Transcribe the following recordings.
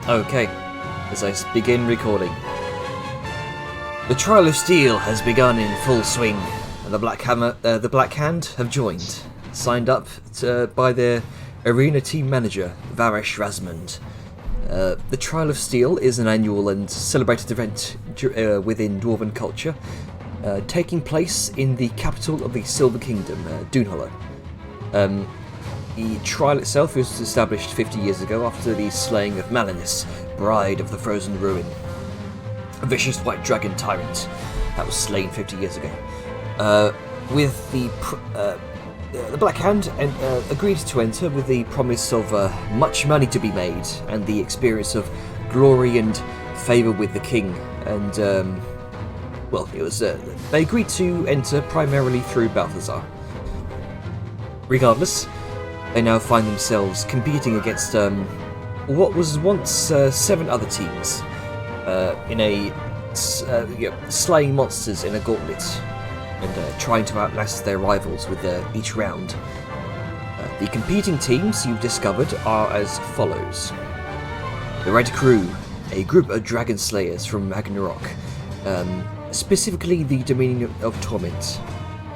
Okay, as I begin recording. The Trial of Steel has begun in full swing, and the Black Hand have joined, signed up by their arena team manager, Varesh Razmund. The Trial of Steel is an annual and celebrated event within Dwarven culture, taking place in the capital of the Silver Kingdom, Doonhollow. The trial itself was established 50 years ago after the slaying of Malinus, Bride of the Frozen Ruin, a vicious white dragon tyrant that was slain 50 years ago. With the Black Hand agreed to enter with the promise of much money to be made and the experience of glory and favour with the king. And they agreed to enter primarily through Balthazar. Regardless, they now find themselves competing against what was once 7 other teams in a slaying monsters in a gauntlet and trying to outlast their rivals with each round. The competing teams you've discovered are as follows: the Red Crew, a group of dragon slayers from Ragnarok, specifically the Dominion of Torment.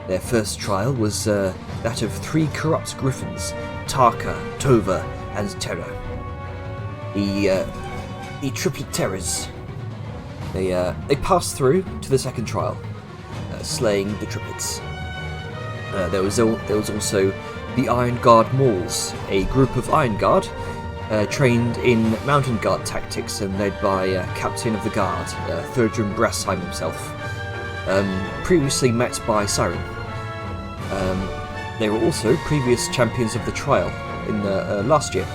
Their first trial was that of 3 corrupt griffins, Tarka, Tova, and Terra. The triplet terrors. They passed through to the second trial, slaying the triplets. There was also the Iron Guard Mauls, a group of Iron Guard trained in mountain guard tactics and led by Captain of the Guard, Thurdrum Brasheim himself, previously met by Siren. They were also previous champions of the trial in last year.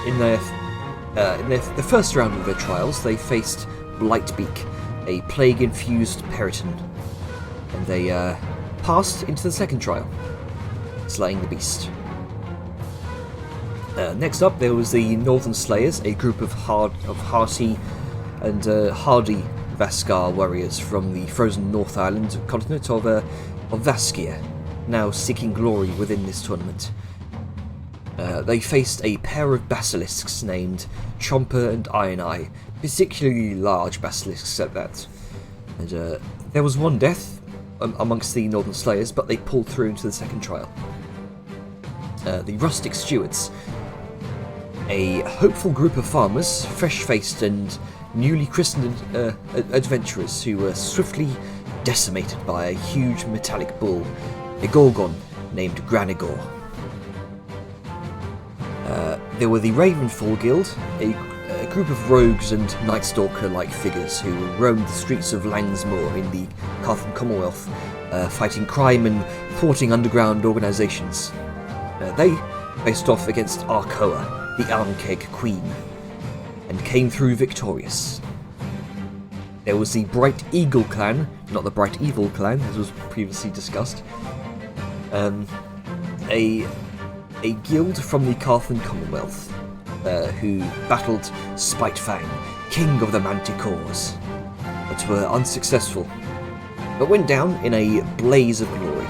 In the first round of their trials, they faced Blightbeak, a plague-infused Periton, and they passed into the second trial, slaying the beast. Next up, there was the Northern Slayers, a group of hearty and hardy Vaskar warriors from the frozen North Island continent of Vaskia, now seeking glory within this tournament. They faced a pair of basilisks named Chomper and Iron Eye, particularly large basilisks at that. And there was one death amongst the Northern Slayers, but they pulled through into the second trial. The Rustic Stewards, a hopeful group of farmers, fresh-faced and newly christened adventurers who were swiftly decimated by a huge metallic bull, a Gorgon named Granigor. There were the Ravenfall Guild, a group of rogues and Night Stalker-like figures who roamed the streets of Langsmoor in the Carthan Commonwealth, fighting crime and thwarting underground organisations. They faced off against Arkoa, the Arnkeg Queen, and came through victorious. There was the Bright Eagle clan, not the Bright Evil clan, as was previously discussed. A guild from the Carthan Commonwealth, who battled Spitefang, king of the Manticores, but were unsuccessful, but went down in a blaze of glory.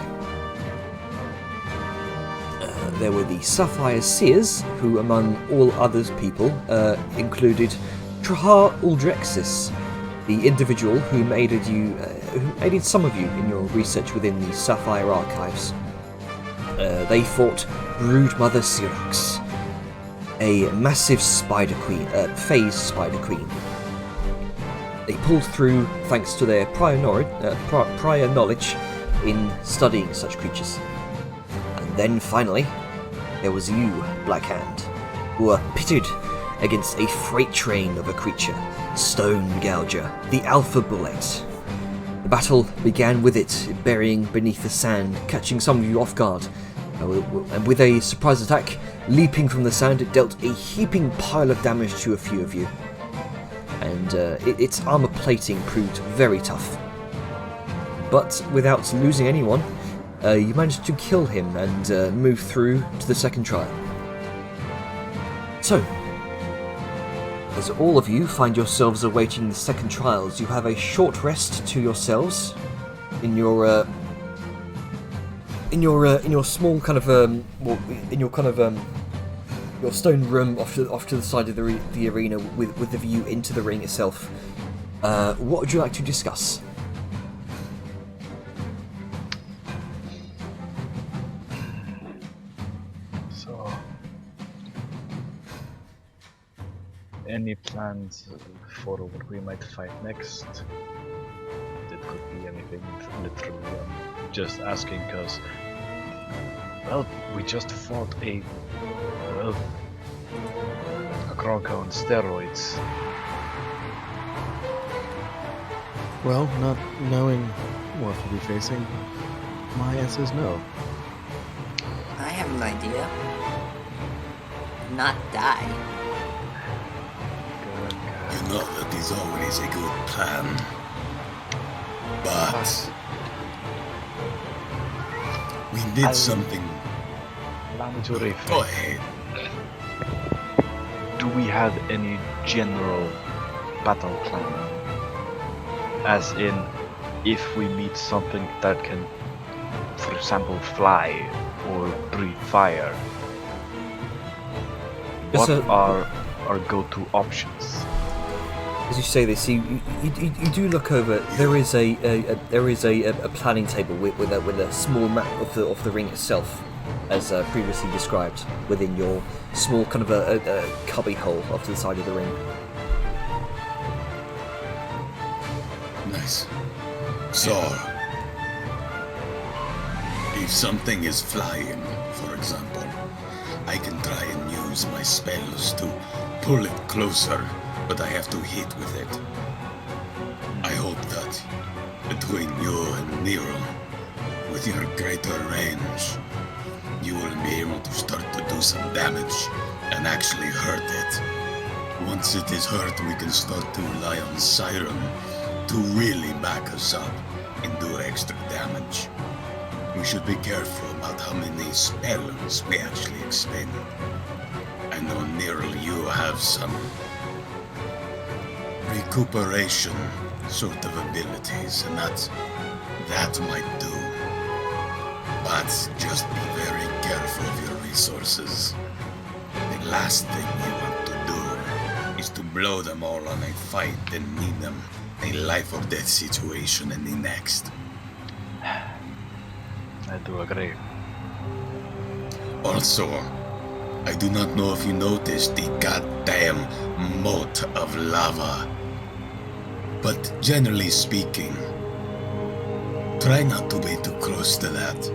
There were the Sapphire Seers, who among all other people included Trahar Uldrexis, the individual who aided some of you in your research within the Sapphire Archives. They fought Broodmother Syrax, a massive spider queen, phase spider queen. They pulled through thanks to their prior knowledge in studying such creatures. And then finally, there was you, Black Hand, who were pitted against a freight train of a creature, Stone Gouger, the Alpha Bullet. The battle began with it burying beneath the sand, catching some of you off guard, and with a surprise attack, leaping from the sand, it dealt a heaping pile of damage to a few of you. And its armour plating proved very tough. But without losing anyone, you managed to kill him and move through to the second trial. So, as all of you find yourselves awaiting the second trials, you have a short rest to yourselves in your small kind of your stone room off to the side of the arena with the view into the ring itself. What would you like to discuss? So, any plans for what we might fight next? It could be anything, literally. I'm just asking because, well, we just fought a Kronka on steroids. Well, not knowing what we'll be facing, my answer is no. I have an idea. Not die. Good, You know that is always a good plan. But we did something. Allow me to rephrase. Go ahead. Do we have any general battle plan? As in, if we meet something that can, for example, fly or breathe fire, what are our go-to options? As you say this, you do look over. There is a planning table with a small map of the ring itself, as previously described, within your small kind of a cubby hole off to the side of the ring. Nice. So, if something is flying, for example, I can try and use my spells to pull it closer, but I have to hit with it. I hope that between you and Nero, with your greater range, you will be able to start to do some damage and actually hurt it. Once it is hurt, we can start to rely on Siren to really back us up and do extra damage. We should be careful about how many spells we actually expend. I know, Nero, you have some recuperation sort of abilities, and that might do. But just be very careful of your resources. The last thing we want to do is to blow them all on a fight and need them a life or death situation in the next. I do agree. Also, I do not know if you noticed the goddamn moat of lava. But generally speaking, try not to be too close to that.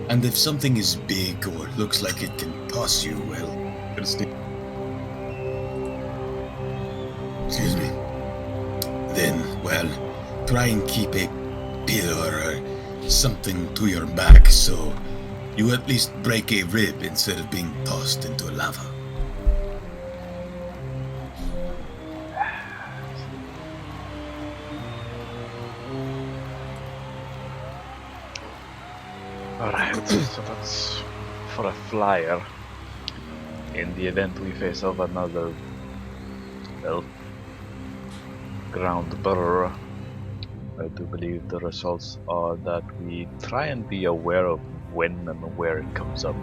And if something is big or looks like it can toss you, well, excuse me. Then, well, try and keep a pillar or something to your back so you at least break a rib instead of being tossed into lava. Alright, so that's for a flyer. In the event we face off another, well, ground burrower, I do believe the results are that we try and be aware of when and where it comes up.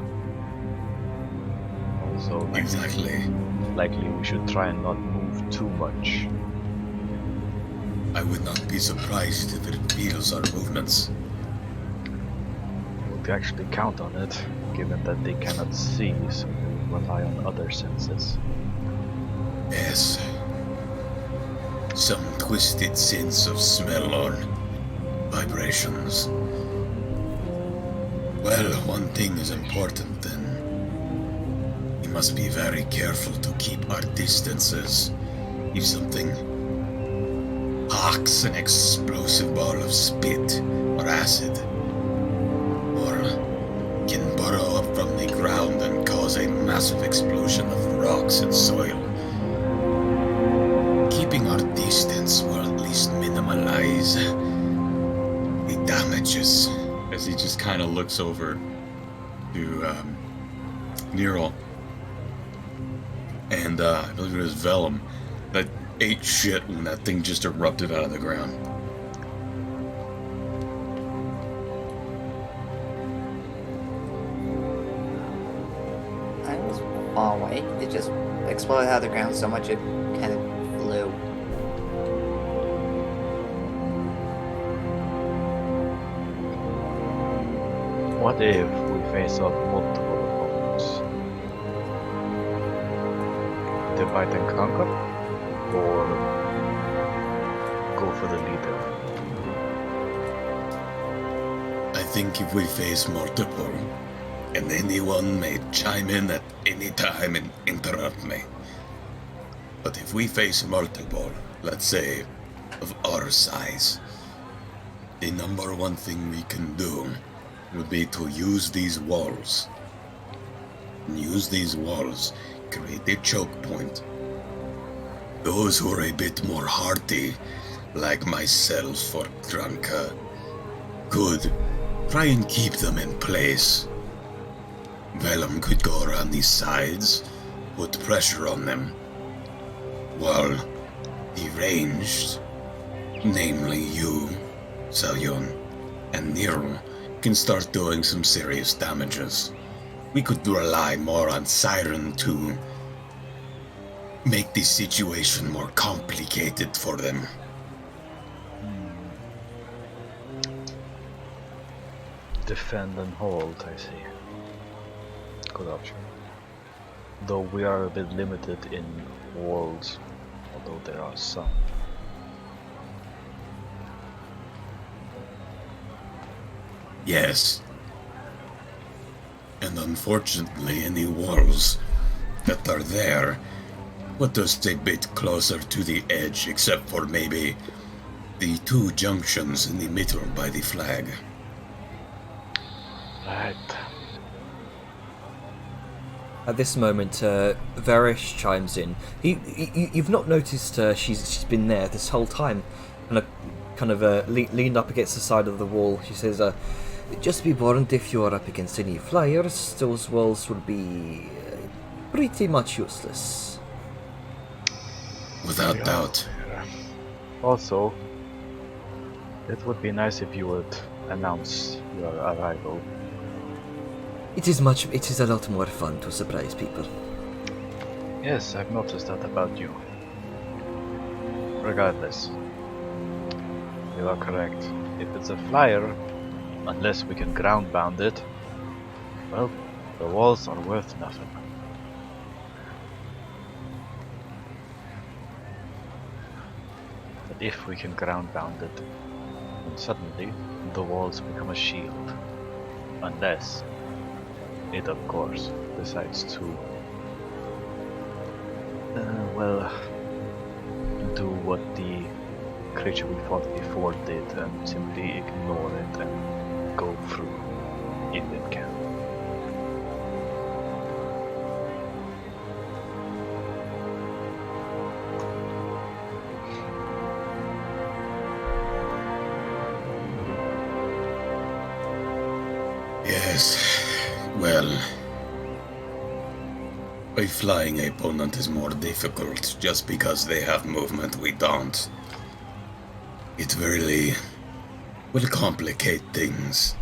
Also, likely we should try and not move too much. I would not be surprised if it reveals our movements. To actually count on it, given that they cannot see, so they rely on other senses. Yes. Some twisted sense of smell or vibrations. Well, one thing is important then. We must be very careful to keep our distances. If something hawks an explosive ball of spit or acid, or can burrow up from the ground and cause a massive explosion of rocks and soil. Keeping our distance will at least minimize the damages. As he just kind of looks over to Nero and I believe it was Vellum that ate shit when that thing just erupted out of the ground. I was far away. just exploded out of the ground so much it kind of flew. What if we face up multiple opponents? Divide and conquer? Or go for the leader? I think if we face multiple, and anyone may chime in at any time and interrupt me. But if we face multiple, let's say, of our size, the number one thing we can do would be to use these walls. Use these walls, create a choke point. Those who are a bit more hardy, like myself or Dranka, could try and keep them in place. Vellum could go around these sides, put pressure on them, while the ranged, namely you, Salyon, and Nero, can start doing some serious damages. We could rely more on Siren to make the situation more complicated for them. Defend and hold, I see. Good option. Though we are a bit limited in walls, although there are some. Yes. And unfortunately, any walls that are there put us a bit closer to the edge, except for maybe the two junctions in the middle by the flag. Right. At this moment, Varish chimes in. You've not noticed she's been there this whole time, and leaned up against the side of the wall. She says, "Just be warned, if you are up against any flyers, those walls will be pretty much useless." Without doubt. Also, it would be nice if you would announce your arrival. It is a lot more fun to surprise people. Yes, I've noticed that about you. Regardless, you are correct. If it's a flyer, unless we can ground bound it, well, the walls are worth nothing. But if we can ground bound it, then suddenly the walls become a shield. Unless it, of course, decides to, do what the creature we fought before did and simply ignore it and go through if it can. Yes, well, a flying opponent is more difficult just because they have movement we don't. It really will complicate things.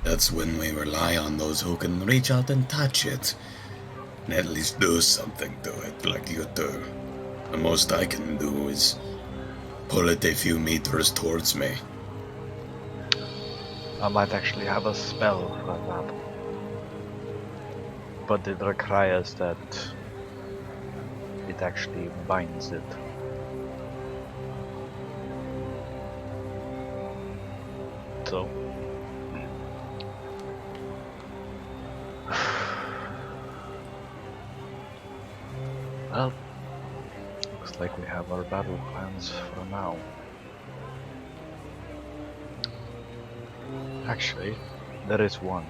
That's when we rely on those who can reach out and touch it, and at least do something to it like you do. The most I can do is pull it a few meters towards me. I might actually have a spell for that. But it requires that it actually binds it. So well, looks like we have our battle plans for now. Actually, there is one.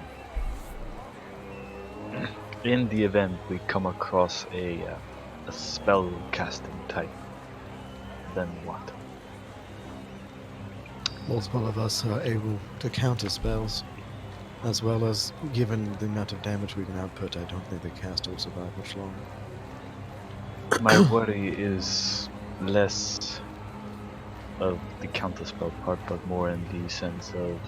In the event we come across a spell casting type, then what? Multiple of us are able to counter spells, as well as, given the amount of damage we can output, I don't think the caster will survive much longer. My worry is less of the counterspell part, but more in the sense of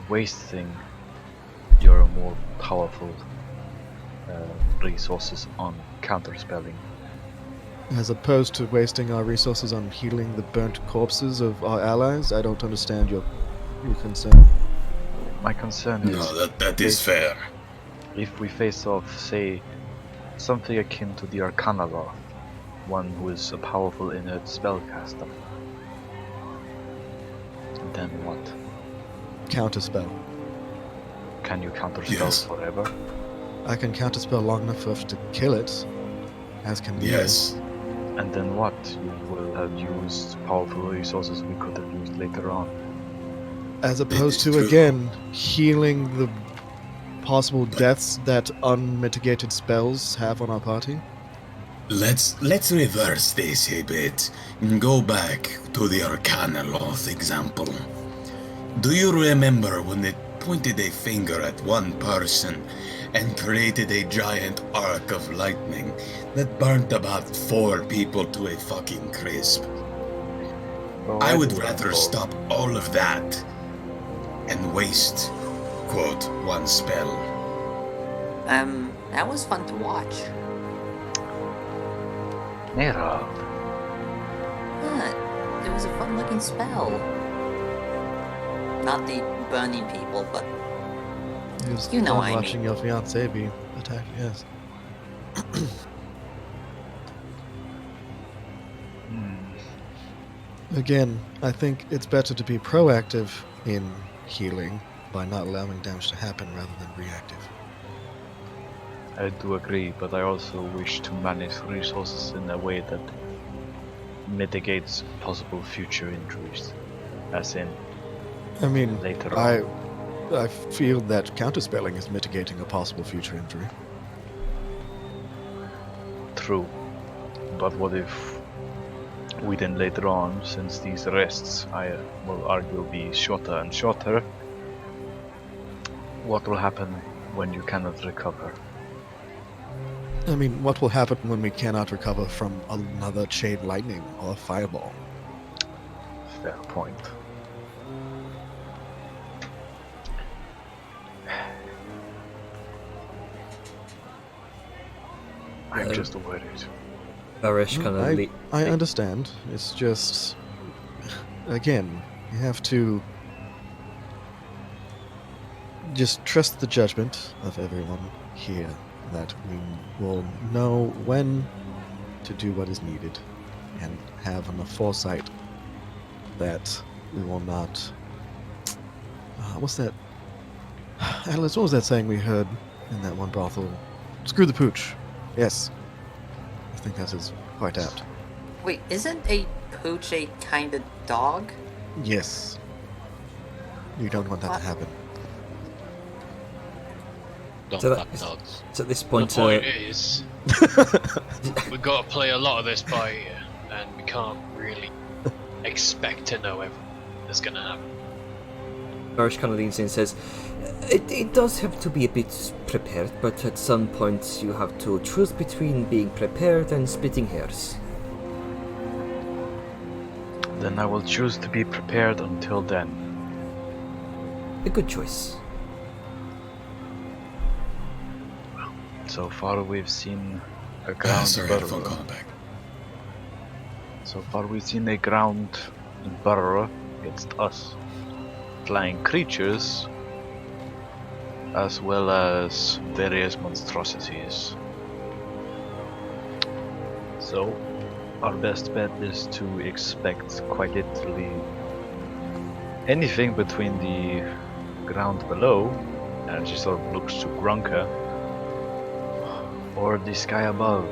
wasting your more powerful resources on counterspelling. As opposed to wasting our resources on healing the burnt corpses of our allies, I don't understand your concern. My concern is No, that is fair. if we face off, say, something akin to the Arcana Law, one who is a powerful inert spellcaster, then what? Counterspell. Can you counterspell Yes. forever? I can counterspell long enough for us to kill it, as can you. Yes. And then what? You will have used powerful resources we could have used later on. As opposed is to, true. again, healing the possible deaths that unmitigated spells have on our party. Let's reverse this a bit and go back to the Arcana Loth example. Do you remember when it pointed a finger at one person and created a giant arc of lightning that burnt about 4 people to a fucking crisp? Oh, I would do rather recall. stop all of that and waste, quote, one spell. That was fun to watch. Nero. Yeah, it was a fun looking spell. Not the burning people, but It was You know fun what I watching your fiance be attacked, yes. Again, I think it's better to be proactive in healing by not allowing damage to happen rather than reactive. I do agree, but I also wish to manage resources in a way that mitigates possible future injuries. As in, I mean, later I on. feel that counterspelling is mitigating a possible future injury. True. But what if we then later on, since these rests, I will argue, will be shorter and shorter, what will happen when you cannot recover? I mean, what will happen when we cannot recover from another chain lightning or fireball? Fair point. I'm just worried. Barish kind of I understand. It's just, again, you have to just trust the judgment of everyone here that we will know when to do what is needed and have enough foresight that we will not. What's that? Atlas, what was that saying we heard in that one brothel? Screw the pooch. Yes. I think that is quite apt. wait, isn't a pooch a kind of dog? Yes. You don't want that What? to happen. Don't So fuck that- dogs. So at this The point, point is, we've got to play a lot of this by ear, and we can't really expect to know everything that's going to happen. Barish kind of leans in and says, it does have to be a bit prepared, but at some point you have to choose between being prepared and splitting hairs. Then I will choose to be prepared until then. A good choice. So far we've seen a ground Sorry, burrow. headphone calling back. So far we've seen a ground burrow against us. Flying creatures, as well as various monstrosities. So, our best bet is to expect quite literally anything between the ground below, and she sort of looks to Grunka, or the sky above.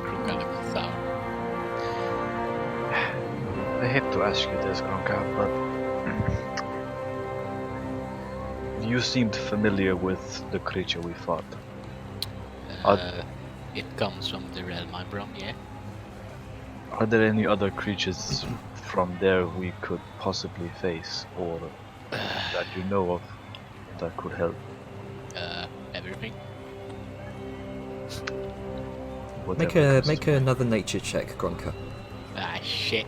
Grunka looks sour. I hate to ask you this, Grunka, but you seemed familiar with the creature we fought. It comes from the realm I'm from, yeah. Are there any other creatures from there we could possibly face, or that you know of, that could help? Everything. Whatever comes Make to mind. another nature check, Gronka. Ah, shit.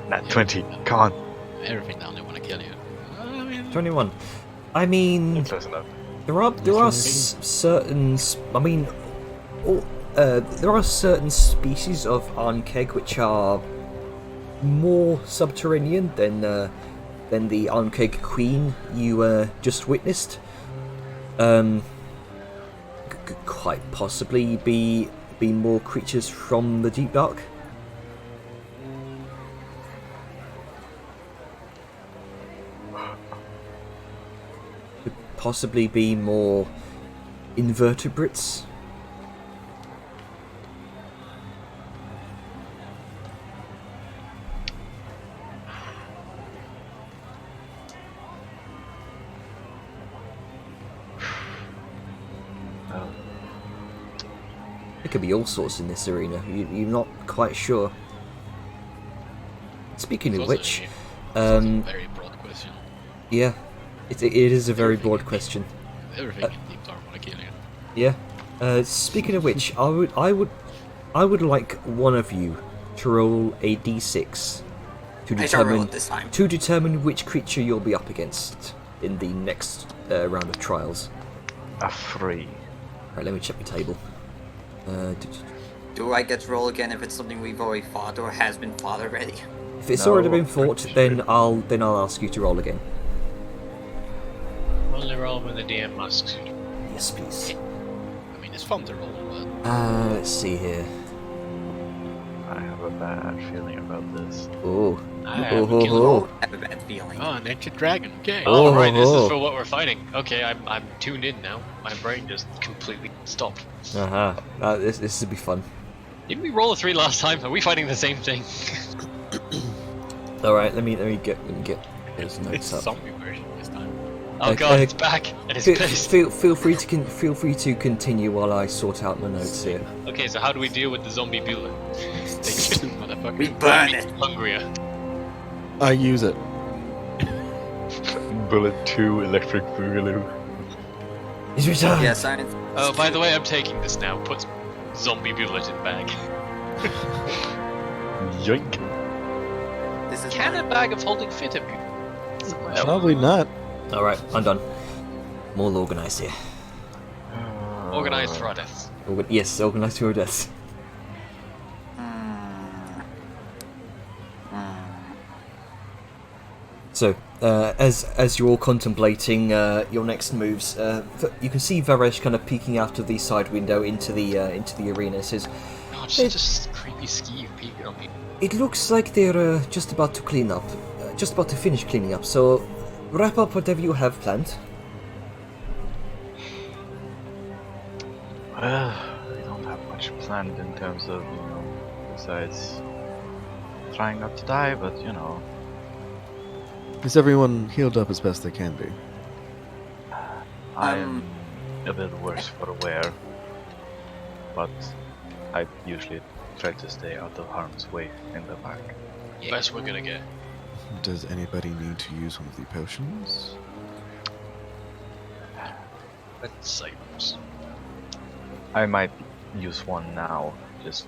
Nat 20, come on. Everything down there want to kill you. I mean, 21. I mean, Close enough. there are certain. I mean, there are certain species of Arnkeg which are more subterranean than the Arnkeg Queen you just witnessed. Could quite possibly be more creatures from the Deep Dark. Could possibly be more invertebrates. There could be all sorts in this arena. You're not quite sure. Speaking of which, It's also a very broad question. yeah, it is a very broad question. Everything in Deep Dark wanna kill you. Yeah. Speaking of which, I would like one of you to roll a d6 I shall roll it this time. to determine which creature you'll be up against in the next round of trials. A 3. Right, let me check my table. Do I get to roll again if it's something we've already fought or has been fought already? If it's No, already been I'm fought, pretty then I'll ask you to roll again. Only roll when the DM asks you. Yes, please. I mean, it's fun to roll, but Let's see here. I have a bad feeling about this. Oh. I have a killer. Oh, I have a bad feeling. oh, an ancient dragon. Okay. Oh. Oh, right, this is for what we're fighting. Okay, I'm tuned in now. My brain just completely stopped. Uh-huh. This would be fun. Didn't we roll a 3 last time? Are we fighting the same thing? All right, let me get those It's notes a up. zombie version this time. Oh god, it's back and it's pissed. Feel free to continue while I sort out my notes here. Okay, so how do we deal with the zombie bullet? Take two, motherfucker. We burn it. Hungrier. I use it. Bullet 2 electric boogaloo. He's returned. Yeah, science. Oh, by the way, I'm taking this now. Put zombie bullet in bag. Yoink. This is Can a bag of holding fit have you? Probably not. All right, I'm done. I'm all organised here. Organized for our deaths. Yes, organised to your deaths. So, as you're all contemplating your next moves, you can see Varesh kind of peeking out of the side window into the arena. It says, Oh, just a creepy skeeve peeking on me. "It looks like they're just about to clean up, just about to finish cleaning up. So, wrap up whatever you have planned." We don't have much planned in terms of, besides trying not to die, but, Is everyone healed up as best they can be? I'm a bit worse for wear, but I usually try to stay out of harm's way in the back. Best we're gonna get. Does anybody need to use one of the potions? Let's say this. I might use one now, just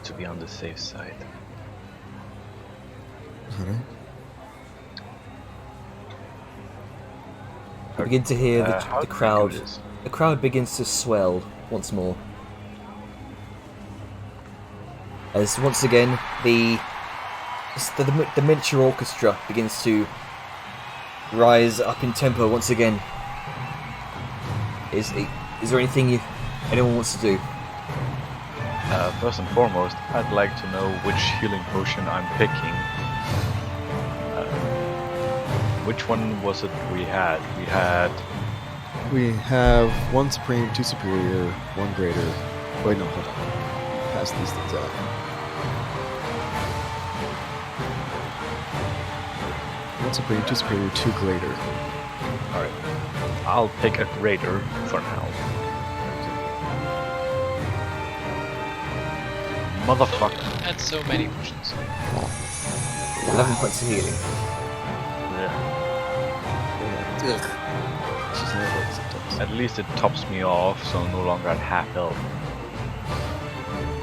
to be on the safe side. Alright. You begin to hear How the do we crowd. do this? The crowd begins to swell once more. As once again the miniature orchestra begins to rise up in tempo once again. Is there anything anyone wants to do? First and foremost, I'd like to know which healing potion I'm picking. Which one was it we had? We have one supreme, two superior, one greater. Wait, no, hold on. Pass these things out. One supreme, two superior, two greater. Alright. I'll pick a greater for now. Motherfucker. Had so many potions. 11 points of healing. Yeah. Ugh. She's not like sometimes. At least it tops me off, so I'm no longer at half health.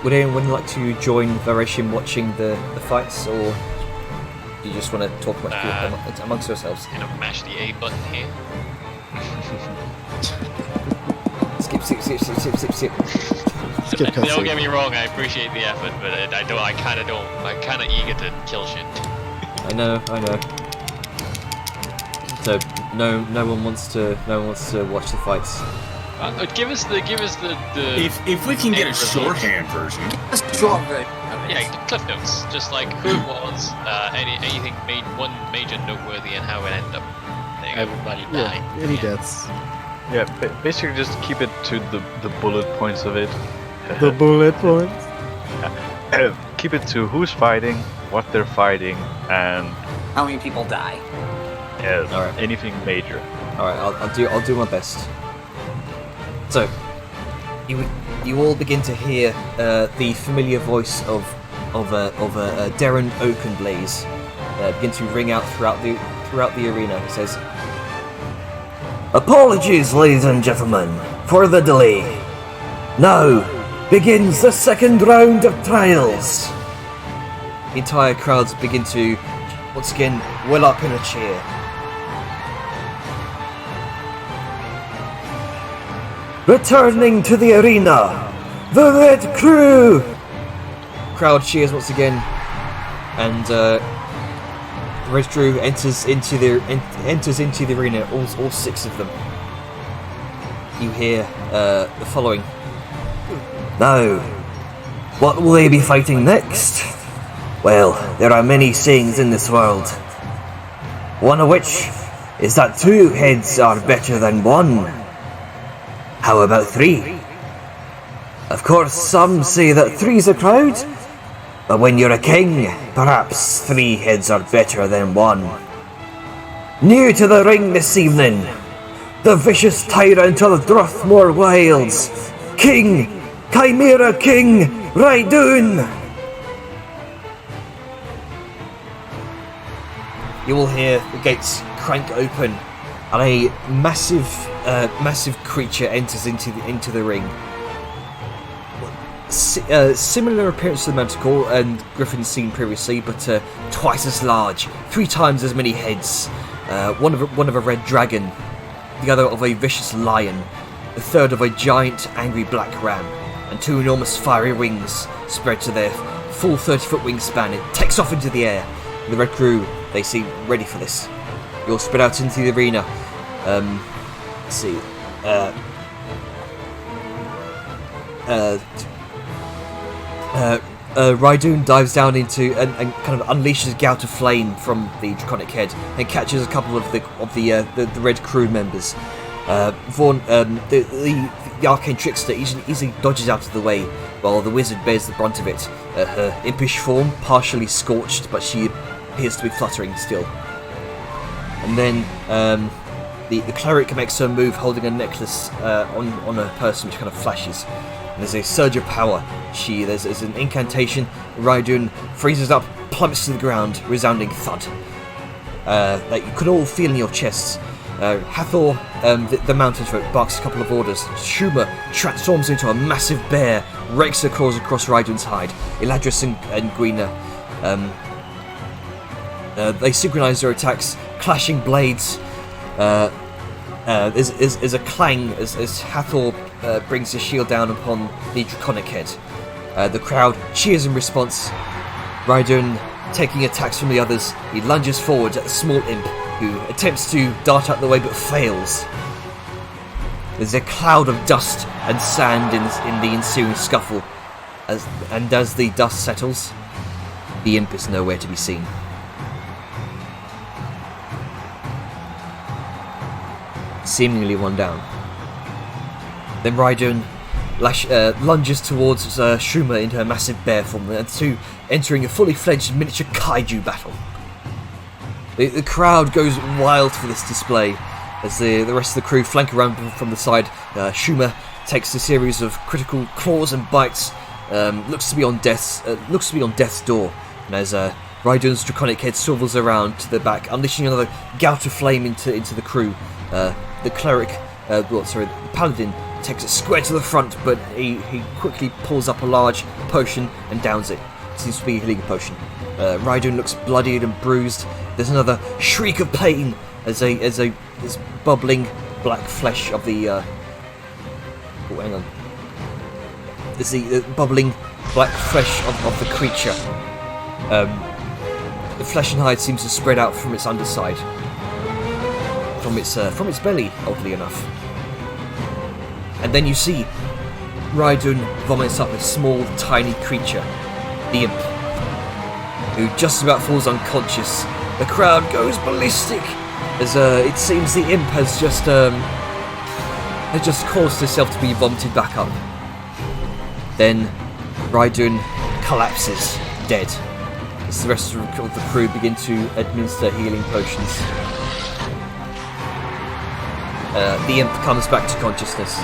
Would anyone like to join Varesh in watching the fights, or you just want to talk amongst yourselves? You know, mash the A button here. Skip. Skip Don't cutscene. get me wrong, I appreciate the effort, but I kind of don't. I'm kind of eager to kill shit. I know. So no one wants to watch the fights. Give us the If we can get a End result. shorthand version. A strong version of it. yeah, cliff notes, just like who it was, anything made one major noteworthy and how it ended up. There you go. Everybody died. Yeah, any deaths. Yeah, basically just keep it to the bullet points of it. The bullet points. Keep it to who's fighting, what they're fighting, and How many people die? Alright. anything major. All right, I'll do my best. So, you all begin to hear the familiar voice of Darren Oakenblaze begin to ring out throughout the arena. He says, "Apologies, ladies and gentlemen, for the delay. Now begins the second round of trials." The entire crowds begin to once again well up in a cheer. Returning to the arena, the Red Crew! Crowd cheers once again, and the Red Crew enters into the arena. All 6 of them. You hear the following. Now, what will they be fighting next? Well, there are many sayings in this world. One of which is that 2 heads are better than 1. How about 3? Of course, some say that 3's a crowd, but when you're a king, perhaps 3 heads are better than 1. New to the ring this evening, the vicious tyrant of Drothmore Wilds, King Chimera King Raidoon. You will hear the gates crank open, and a massive creature enters into the ring. Similar appearance to the Manticore and Griffin's seen previously, but twice as large, 3 times as many heads. One of a red dragon, the other of a vicious lion, the third of a giant angry black ram, and 2 enormous fiery wings spread to their full 30-foot wingspan. It takes off into the air. The Red Crew, they seem ready for this. You'll spread out into the arena. Let's see. Raidoon dives down into and kind of unleashes a gout of flame from the draconic head and catches a couple of the Red Crew members. Vaughn, the arcane trickster, easily dodges out of the way, while the wizard bears the brunt of it. Her impish form partially scorched, but she appears to be fluttering still. And then the cleric makes her move, holding a necklace on her person, which kind of flashes. And there's a surge of power. There's an incantation. Raidoon freezes up, plummets to the ground, resounding thud that you could all feel in your chests. Hathor, the mountain folk, barks a couple of orders. Schumer transforms into a massive bear, rakes her claws across Raidoon's hide. Eladris and Gwina, they synchronize their attacks, clashing blades. There's a clang as Hathor brings his shield down upon the draconic head. The crowd cheers in response. Raidoon, taking attacks from the others, he lunges forward at the small imp, who attempts to dart out the way but fails. There's a cloud of dust and sand in the ensuing scuffle, as the dust settles, the imp is nowhere to be seen. Seemingly one down. Then Raidoon lunges towards Schumer in her massive bear form, and 2 entering a fully fledged miniature kaiju battle. The crowd goes wild for this display as the rest of the crew flank around from the side. Schumer takes a series of critical claws and bites. Looks to be on death's door, and as Raidoon's draconic head swivels around to the back, unleashing another gout of flame into the crew. The cleric, the paladin, takes it square to the front, but he quickly pulls up a large potion and downs it. It seems to be a healing potion. Raidun looks bloodied and bruised. There's another shriek of pain as this bubbling black flesh of the oh, hang on. There's the bubbling black flesh of the creature. The flesh and hide seems to spread out from its underside, from its belly, oddly enough. And then you see Raidun vomits up a small, tiny creature, the imp, who just about falls unconscious. The crowd goes ballistic as it seems the imp has just caused herself to be vomited back up. Then Raidun collapses, dead, as the rest of the crew begin to administer healing potions. The imp comes back to consciousness.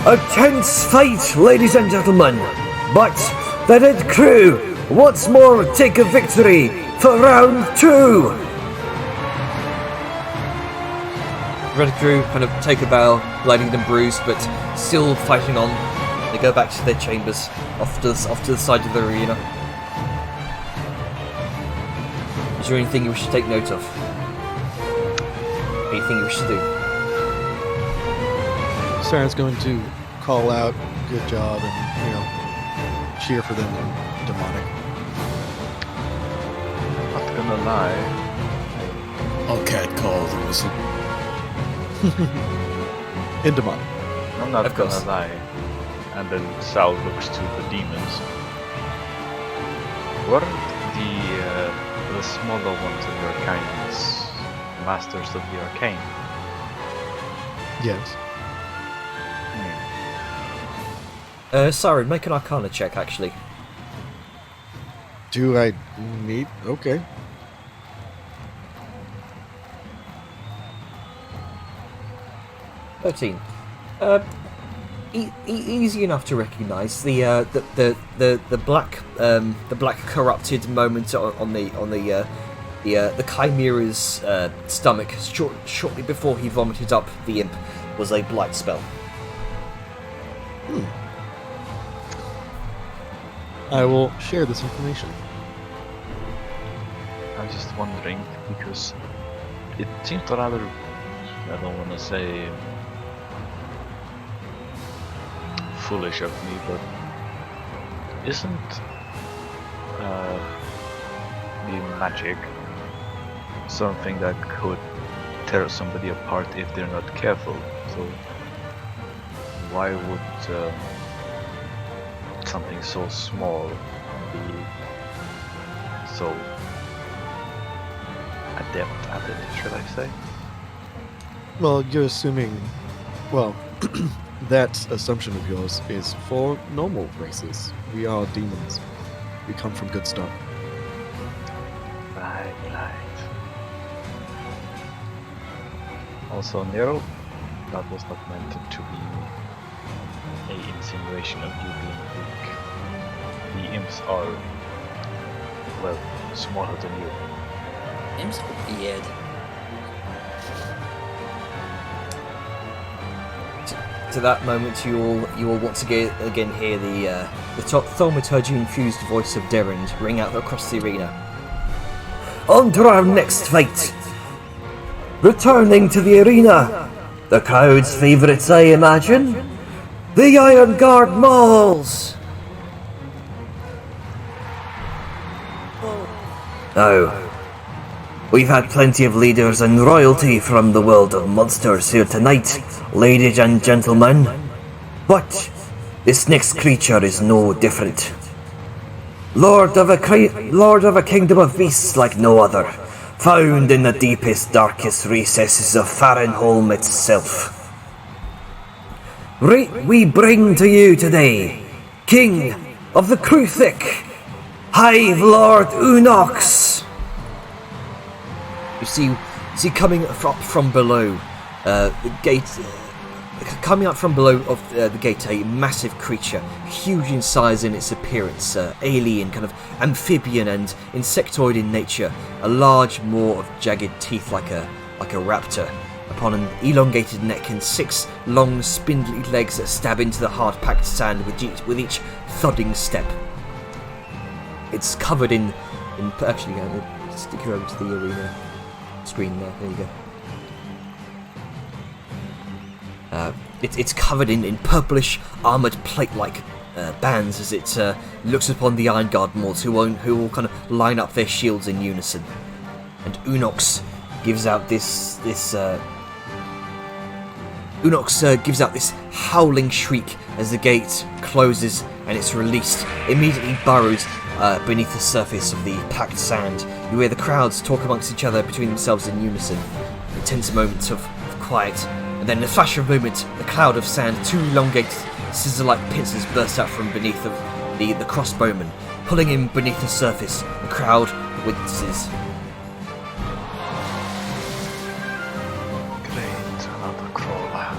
A tense fight, ladies and gentlemen, but the Red Crew once more take a victory for round 2. Red Crew kind of take a bow, bloodied and bruised, but still fighting on. They go back to their chambers, off to the side of the arena. Is there anything you wish to take note of? Anything you wish to do? Saren's going to call out, good job, and, cheer for them in demonic. Not gonna lie. I'll catcall the whistle. In demonic. I'm not Of course. gonna lie. And then Sal looks to the demons. Weren't the smaller ones in your kindness masters of the arcane? Yes. Siren, make an Arcana check, actually. Do I need? Okay. $13. Easy enough to recognise the black corrupted moment on the Chimera's stomach shortly before he vomited up the imp was a blight spell. I will share this information. I'm just wondering, because it seems rather, I don't want to say foolish of me, but isn't the magic something that could tear somebody apart if they're not careful? So why would something so small be so adept at it, should I say? Well, you're assuming. Well, that assumption of yours is for normal races. We are demons. We come from good stuff. Right. Also, Nero, that was not meant to be a insinuation of you being weak. The imps are, well, smaller than you. Imps are weird. To that moment, you all once again hear the thaumaturgy-infused voice of Derrand ring out across the arena. On to our next fight! Returning to the arena, the crowd's favourites, I imagine, the Iron Guard Mauls! Now, we've had plenty of leaders and royalty from the world of monsters here tonight, ladies and gentlemen. But this next creature is no different. Lord of a kingdom of beasts like no other, found in the deepest, darkest recesses of Farenholm itself. We bring to you today, King of the Kruthic, Hive Lord Unox. You see coming up from below the gate, coming up from below of the gate, a massive creature, huge in size and its appearance, alien, kind of amphibian and insectoid in nature, a large maw of jagged teeth like a raptor upon an elongated neck and 6 long, spindly legs that stab into the hard-packed sand with each thudding step. It's covered in actually, I'm gonna stick you over to the arena screen there. There you go. It's covered in purplish armoured plate-like bands as it looks upon the Iron Guard Mauls, who all kind of line up their shields in unison. And Unox gives out this howling shriek as the gate closes and it's released. Immediately burrows beneath the surface of the packed sand. You hear the crowds talk amongst each other between themselves in unison. A tense moment of quiet, and then in a flash of movement, a cloud of sand, 2 elongated scissor-like pincers burst out from beneath the crossbowman, pulling him beneath the surface. The crowd witnesses. Great, another crawler.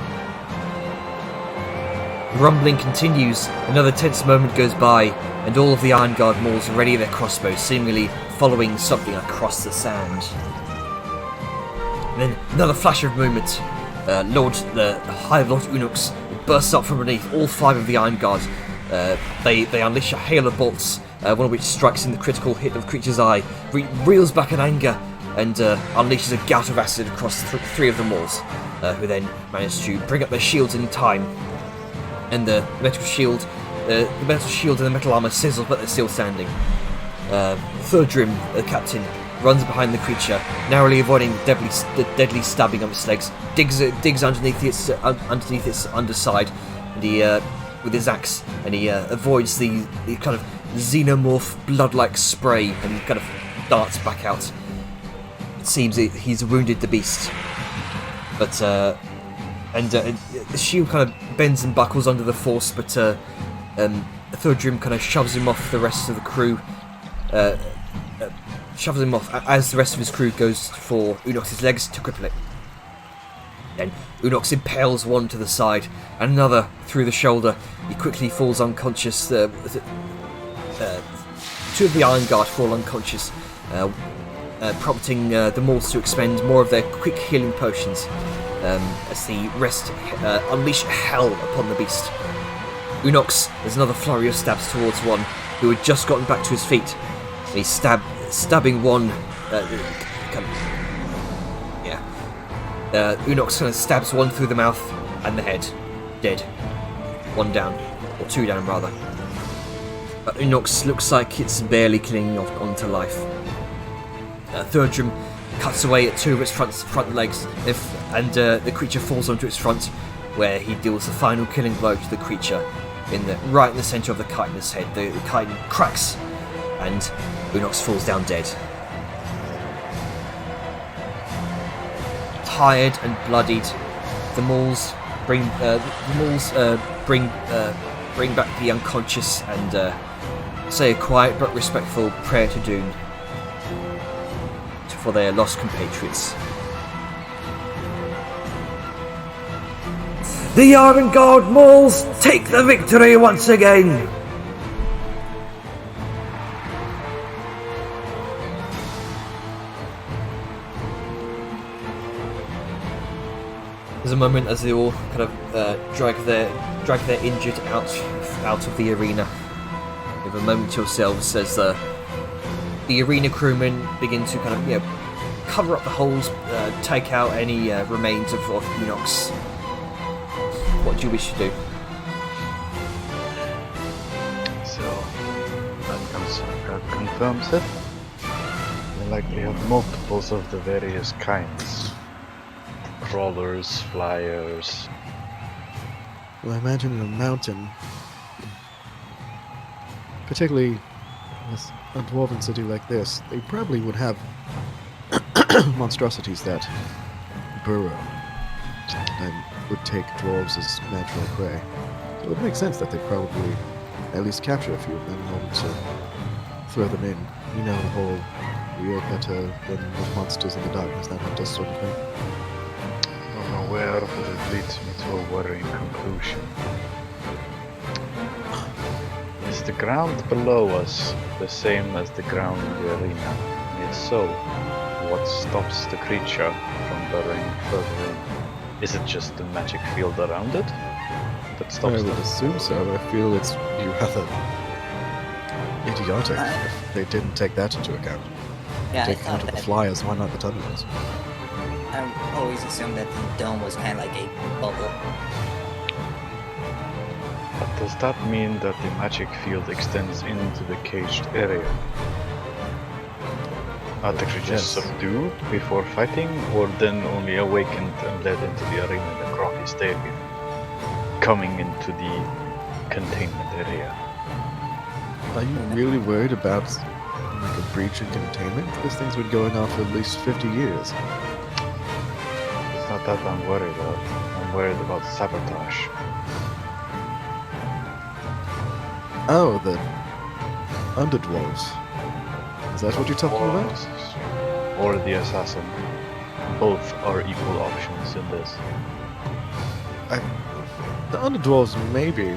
The rumbling continues. Another tense moment goes by, and all of the Iron Guard Mauls ready their crossbows, seemingly following something across the sand. And then another flash of movement. The High Lord Unox bursts up from beneath all 5 of the Iron Guards. They unleash a hail of bolts, one of which strikes in the critical hit of the creature's eye, reels back in anger, and unleashes a gout of acid across 3 of the Mauls, who then manage to bring up their shields in time. And the metal shield and the metal armour sizzle, but they're still standing. Thurdrim, the captain, runs behind the creature, narrowly avoiding the deadly stabbing of its legs, digs underneath its underside, and he with his axe, and he avoids the kind of xenomorph blood-like spray and kind of darts back out. It seems he's wounded the beast, but the shield kind of bends and buckles under the force, but Thurdrim kind of shoves him off the rest of the crew. Shoves him off as the rest of his crew goes for Unox's legs to cripple it. Then Unox impales one to the side and another through the shoulder. He quickly falls unconscious. 2 of the Iron Guard fall unconscious, prompting the Mauls to expend more of their quick healing potions as the rest unleash hell upon the beast. Unox, there's another flurry of stabs towards one who had just gotten back to his feet. And he's stabbing one. Unox kind of stabs one through the mouth and the head. Dead. 1 down. Or 2 down, rather. But Unox looks like it's barely clinging onto life. Thurdrim cuts away at 2 of its front legs, and the creature falls onto its front, where he deals the final killing blow to the creature right in the centre of the chitinous head. The chitin cracks, and Unox falls down dead. Tired and bloodied, the Mauls bring back the unconscious and say a quiet but respectful prayer to Dune for their lost compatriots. The Iron Guard Mauls take the victory once again! There's a moment as they all kind of drag their injured out of the arena. You have a moment to yourselves as the arena crewmen begin to kind of cover up the holes, take out any remains of Unox. What do you wish to do? So, that confirms it. They likely have multiples of the various kinds. Crawlers, flyers. Well, I imagine in a mountain, particularly with a dwarven city like this, they probably would have monstrosities that burrow and would take dwarves as natural prey. So it would make sense that they'd probably at least capture a few of them in order to throw them in. You know, the whole we are better than the monsters in the darkness, that hunt us sort of thing. Nowhere, but it leads me to a worrying conclusion. Is the ground below us the same as the ground in the arena? And if so, what stops the creature from further in. Is it just the magic field around it that I stops would them? assume so. I feel it's be rather idiotic if they didn't take that into account. Yeah, I Take account thought of the that. flyers, why not the tunnels? I always assumed that the dome was kind of like a bubble. But does that mean that the magic field extends into the caged area? Are the creatures Yes. subdued before fighting, or then only awakened and led into the arena in the Crocky Stadium, coming into the containment area? Are you really worried about like a breach in containment? This thing's been going on for at least 50 years. It's not that I'm worried about. I'm worried about sabotage. Oh, the underdwarves. Is that what you're talking about? Or the assassin. Both are equal options in this. The underdwarves, maybe.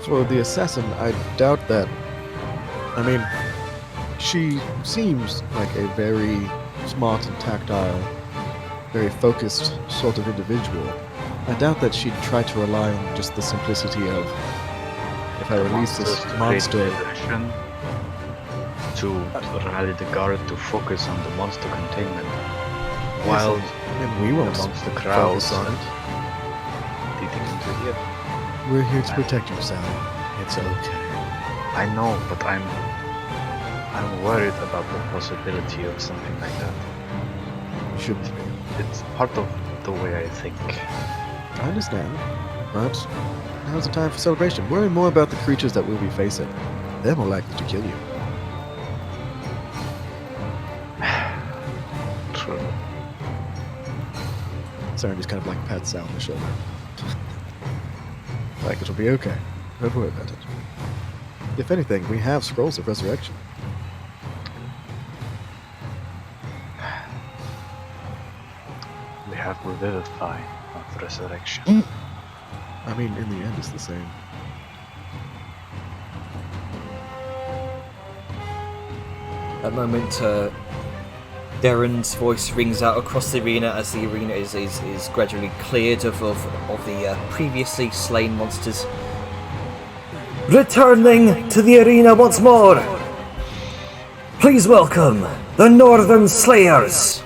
For the assassin, I doubt that. I mean, she seems like a very smart and tactile, very focused sort of individual. I doubt that she'd try to rely on just the simplicity of, if I release this Monsters to create monster, the illusion, to rally the guard to focus on the monster containment, while and we the won't monster crowds focus on it. leading into the We're here to protect you, Sally. It's okay. I know, but I'm worried about the possibility of something like that. You shouldn't be. It's part of the way I think. I understand, but now's the time for celebration. Worry more about the creatures that we'll be facing. They're more likely to kill you. True. Saren just kind of like pats Sal on the shoulder. Like, it'll be okay. Don't worry about it. If anything, we have scrolls of resurrection. We have Revivify of Resurrection. I mean, in the end, it's the same. At the moment, Darren's voice rings out across the arena as the arena is gradually cleared of the previously slain monsters. Returning to the arena once more, please welcome the Northern Slayers.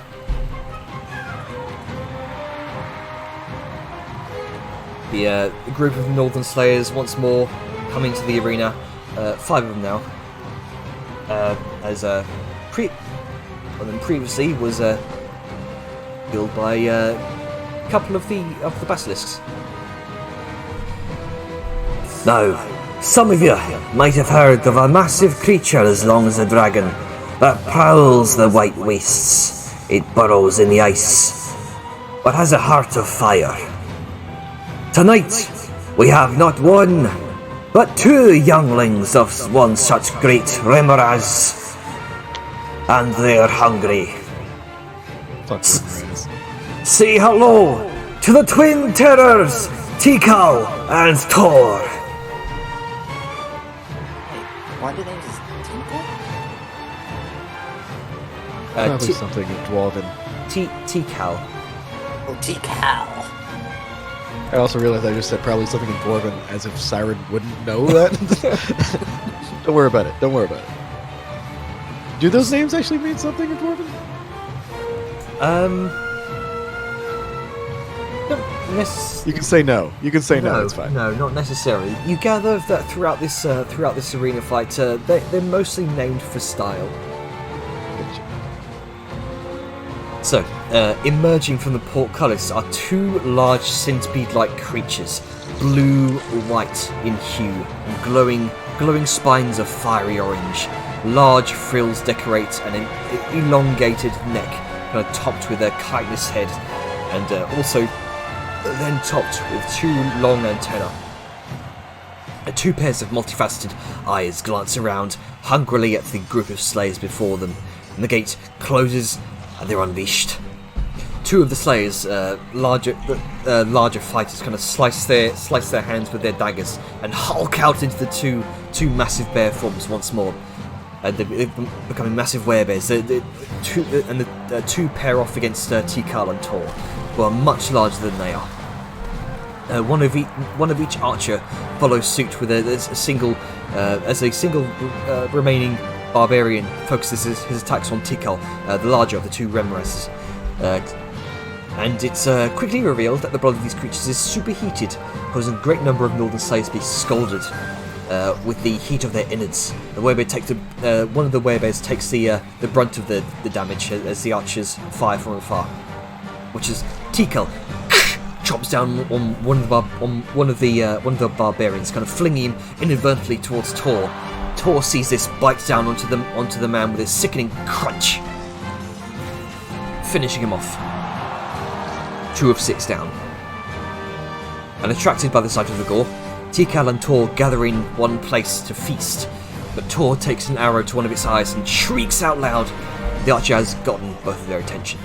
The group of Northern Slayers once more come into the arena. 5 of them now. Previously was killed by a couple of the basilisks. Now, some of you might have heard of a massive creature as long as a dragon that prowls the white wastes. It burrows in the ice, but has a heart of fire. Tonight, we have not one, but 2 younglings of one such great Remoraz. And they're hungry. Fuck Ramirez. Say hello to the twin terrors, Tikal and Thor. Why did they just tinkle? Probably something in Dwarven. Tikal. Oh, Tikal. I also realized I just said probably something in Dwarven as if Siren wouldn't know that. Don't worry about it. Don't worry about it. Do those names actually mean something in Dwarven? You can say no. You can say no. It's fine. No, not necessarily. You gather that throughout this arena fight, they're mostly named for style. So, emerging from the portcullis are 2 large centipede-like creatures, blue-white in hue, and glowing spines of fiery orange. Large frills decorate an elongated neck, kind of topped with a chitinous head, and also then topped with 2 long antennae. 2 pairs of multifaceted eyes glance around hungrily at the group of slayers before them, and the gate closes and they're unleashed. 2 of the slayers, larger fighters, kind of slice their hands with their daggers and hulk out into the two massive bear forms once more. They're becoming massive werebears. The two pair off against Tikal and Tor, who are much larger than they are. One of each archer follows suit with a single remaining barbarian focuses his attacks on Tikal, the larger of the two Remrazes. And it's quickly revealed that the blood of these creatures is superheated, causing a great number of Northern Slayers to be scalded with the heat of their innards. One of the werebears takes the brunt of the damage as the archers fire from afar, which is Tikal chops down on one of the barbarians, kind of flinging him inadvertently towards Tor. Tor sees this, bites down onto the man with a sickening crunch, finishing him off. 2 of 6 down. And attracted by the sight of the gore, Tikal and Tor gather in one place to feast, but Tor takes an arrow to one of its eyes and shrieks out loud. The archer has gotten both of their attention.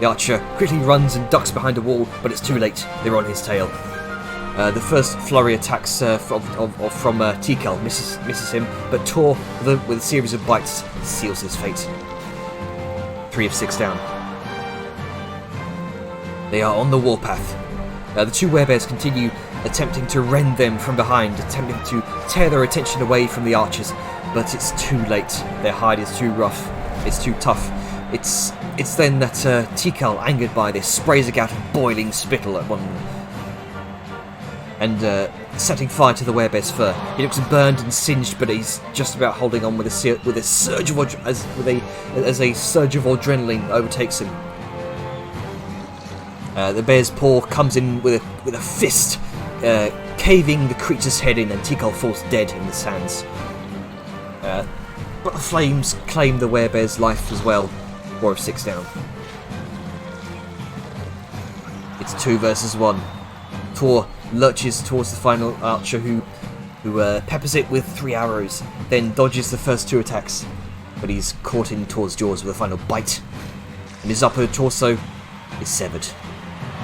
The archer quickly runs and ducks behind a wall, but it's too late. They're on his tail. The first flurry attacks from Tikal misses him, but Tor, with a series of bites, seals his fate. 3 of 6 down. They are on the warpath. The two werebears continue attempting to rend them from behind, attempting to tear their attention away from the archers, but it's too late. Their hide is too rough. It's too tough. It's then that Tikal, angered by this, sprays a gout of boiling spittle at one and setting fire to the werebear's fur. He looks burned and singed, but he's just about holding on with a surge of as a surge of adrenaline overtakes him. The bear's paw comes in with a fist, caving the creature's head in, and Tikal falls dead in the sands. But the flames claim the werebear's life as well. 4 of 6 down. It's 2 versus 1. Tor lurches towards the final archer, who peppers it with 3 arrows, then dodges the first 2 attacks, but he's caught in Tor's jaws with a final bite, and his upper torso is severed,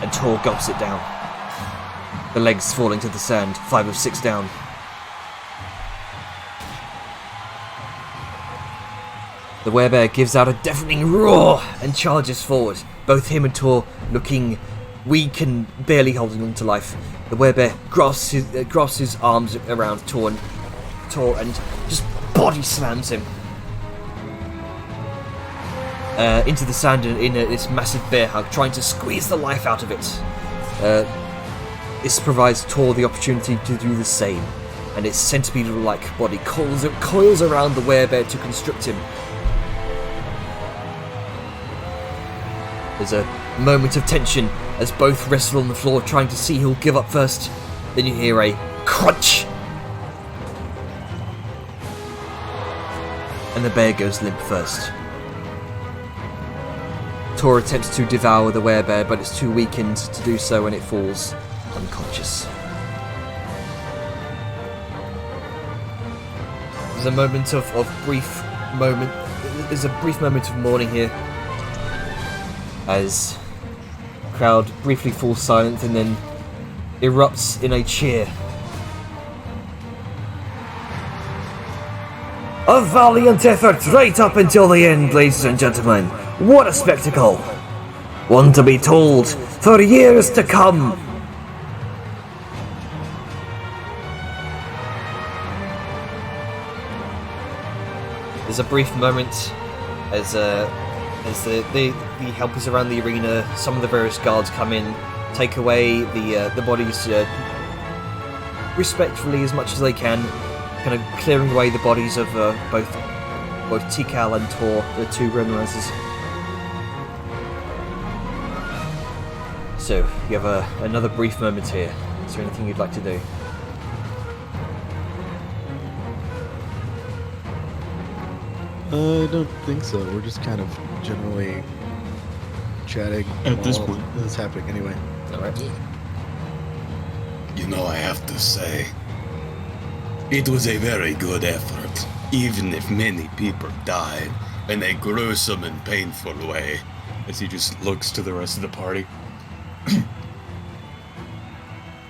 and Tor gulps it down. The legs falling to the sand. 5 of 6 down. The werebear gives out a deafening roar and charges forward, both him and Tor looking weak and barely holding on to life. The werebear grasps his arms around Tor and just body slams him into the sand in this massive bear hug, trying to squeeze the life out of it. This provides Tor the opportunity to do the same, and its centipede-like body coils around the werebear to constrict him. There's a moment of tension as both wrestle on the floor, trying to see who'll give up first. Then you hear a crunch, and the bear goes limp first. Tor attempts to devour the werebear, but it's too weakened to do so, and it falls unconscious. There's a moment of brief moment. There's a brief moment of mourning here, as the crowd briefly falls silent and then erupts in a cheer. A valiant effort right up until the end, ladies and gentlemen. What a spectacle! One to be told for years to come. There's a brief moment as the helpers around the arena, some of the various guards come in, take away the bodies respectfully as much as they can, kind of clearing away the bodies of both Tikal and Tor, the 2 Remrazes. So you have another brief moment here. Is there anything you'd like to do? I don't think so. We're just kind of generally chatting At this while point. this is happening anyway. Alright. You know, I have to say, it was a very good effort, even if many people died in a gruesome and painful way. As he just looks to the rest of the party.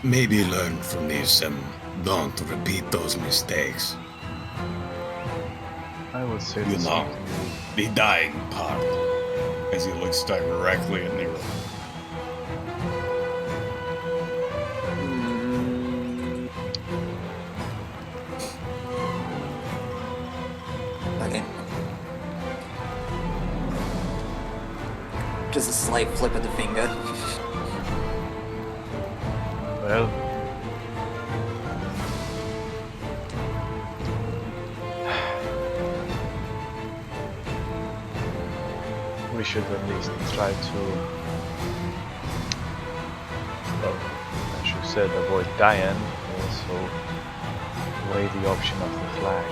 Maybe learn from this and don't repeat those mistakes. I would say You the know, same. the dying part, as he looks directly at Nero. Okay. Just a slight flip of the finger. Well, we should at least try to, well, as you said, avoid dying, also weigh the option of the flag.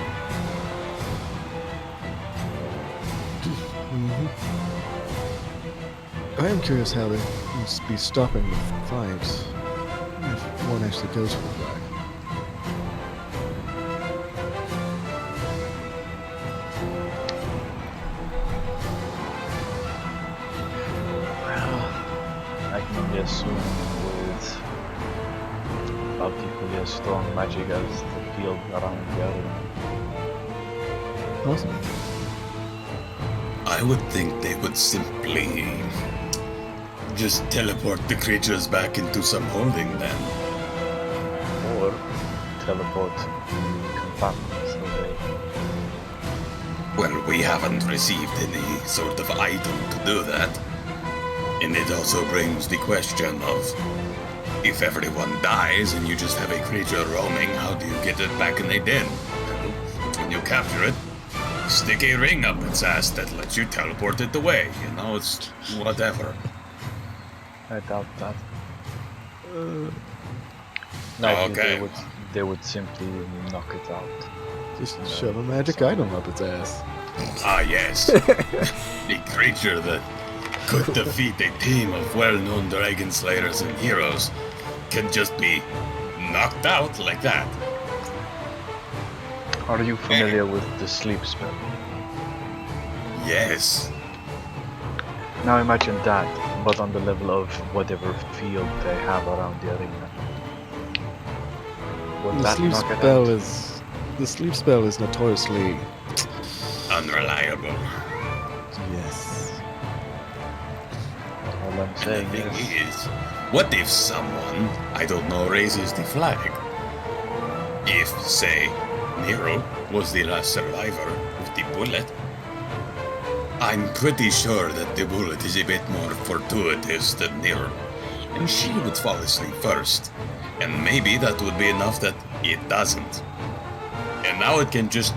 I am curious how they must be stopping the fight if one actually goes for the flag. I can only assume with about equally as strong magic as the field around the arena. Awesome. I would think they would simply just teleport the creatures back into some holding then. Or teleport compartments away. Well, we haven't received any sort of item to do that. And it also brings the question of, if everyone dies and you just have a creature roaming, how do you get it back in a den? Well, when you capture it, stick a ring up its ass that lets you teleport it away. You know, it's whatever. I doubt that. No, Okay. they would simply knock it out. Just shove a magic item up its ass. Ah, yes. The creature that could defeat a team of well-known dragon slayers and heroes can just be knocked out like that. Are you familiar with the sleep spell? Yes. Now imagine that, but on the level of whatever field they have around the arena. Would The that sleep knock it spell out? the sleep spell is notoriously Unreliable. yes. All I'm saying The thing is, is, what if someone, I don't know, raises the flag? If, say, Nero was the last survivor of the bullet, I'm pretty sure that the bullet is a bit more fortuitous than Nero, and she would fall asleep first, and maybe that would be enough that it doesn't. And now it can just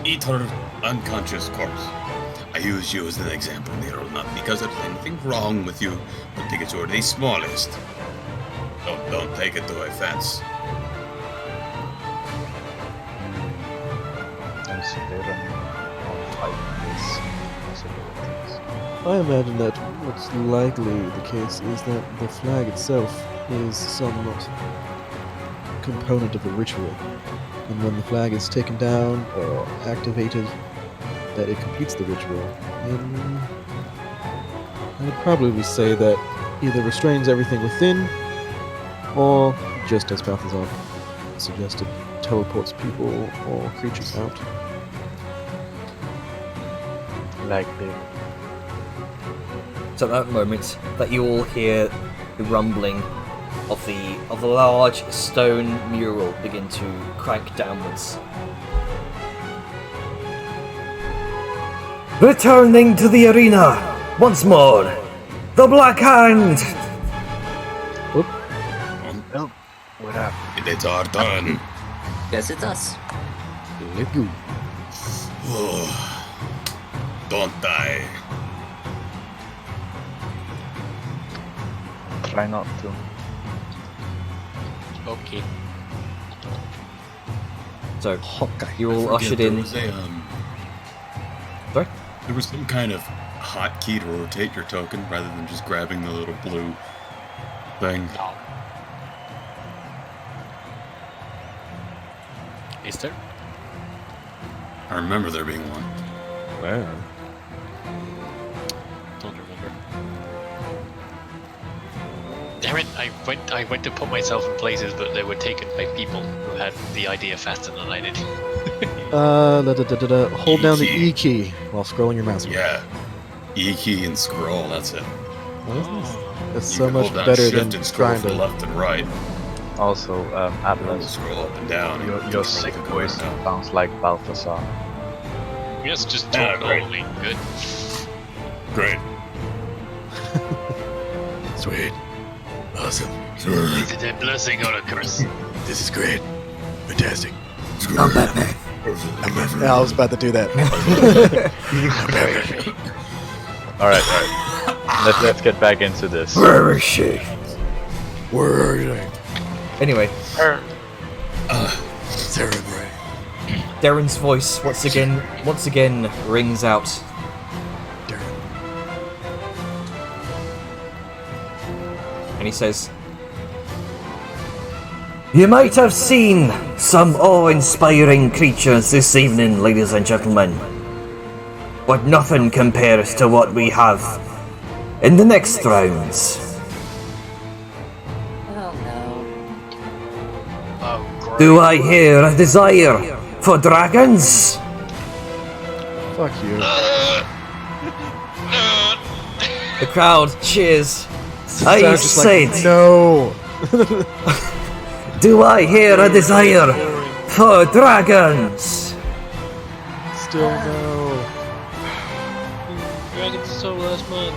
eat her unconscious corpse. I use you as an example, Nero, not because there's anything wrong with you, but because you're the smallest. So don't take it to offense. considering all fighting these possibilities. I imagine that what's likely the case is that the flag itself is somewhat component of a ritual, and when the flag is taken down or activated, that it completes the ritual. And I would probably say that either restrains everything within, or just as Balthazar suggested, teleports people or creatures out. Likely. It's at that moment that you all hear the rumbling of the large stone mural begin to crank downwards. Returning to the arena once more, the Black Hand. Oh, what happened? It's our turn. Guess it's us. Let go. Don't die. Try not to. Okay. So Hawkeye. you're all I forget, ushered there in. was a, Sorry? There was some kind of hotkey to rotate your token rather than just grabbing the little blue thing. No. Is there? I remember there being one. Wow. Don't remember. Damn it! I went to put myself in places, but they were taken by people who had the idea faster than I did. Hold down the E E key while scrolling your mouse. Yeah. E key and scroll, that's it. That's You so can much hold down better shift than and scroll trying from to. left and right. Also, You can Atlas, scroll up and down. and your control sick the voice corner. sounds like Balthasar. Yes, just Yeah, talk great. normally. Good. Great. Sweet. Awesome. Is it a blessing or a curse? This is great. Fantastic. I'm Batman. Yeah, I was about to do that. Alright. Let's get back into this. Where is she? Where are you? Anyway, Cerebrae. Darren's voice once again rings out. Darren. And he says, "You might have seen some awe-inspiring creatures this evening, ladies and gentlemen. But nothing compares to what we have in the next rounds. Oh no. Oh, great. Do I hear a desire for dragons?" Fuck you. The crowd cheers. I Sounds just said, like, no. do I hear a desire for dragons? Still no. Dragons so last month.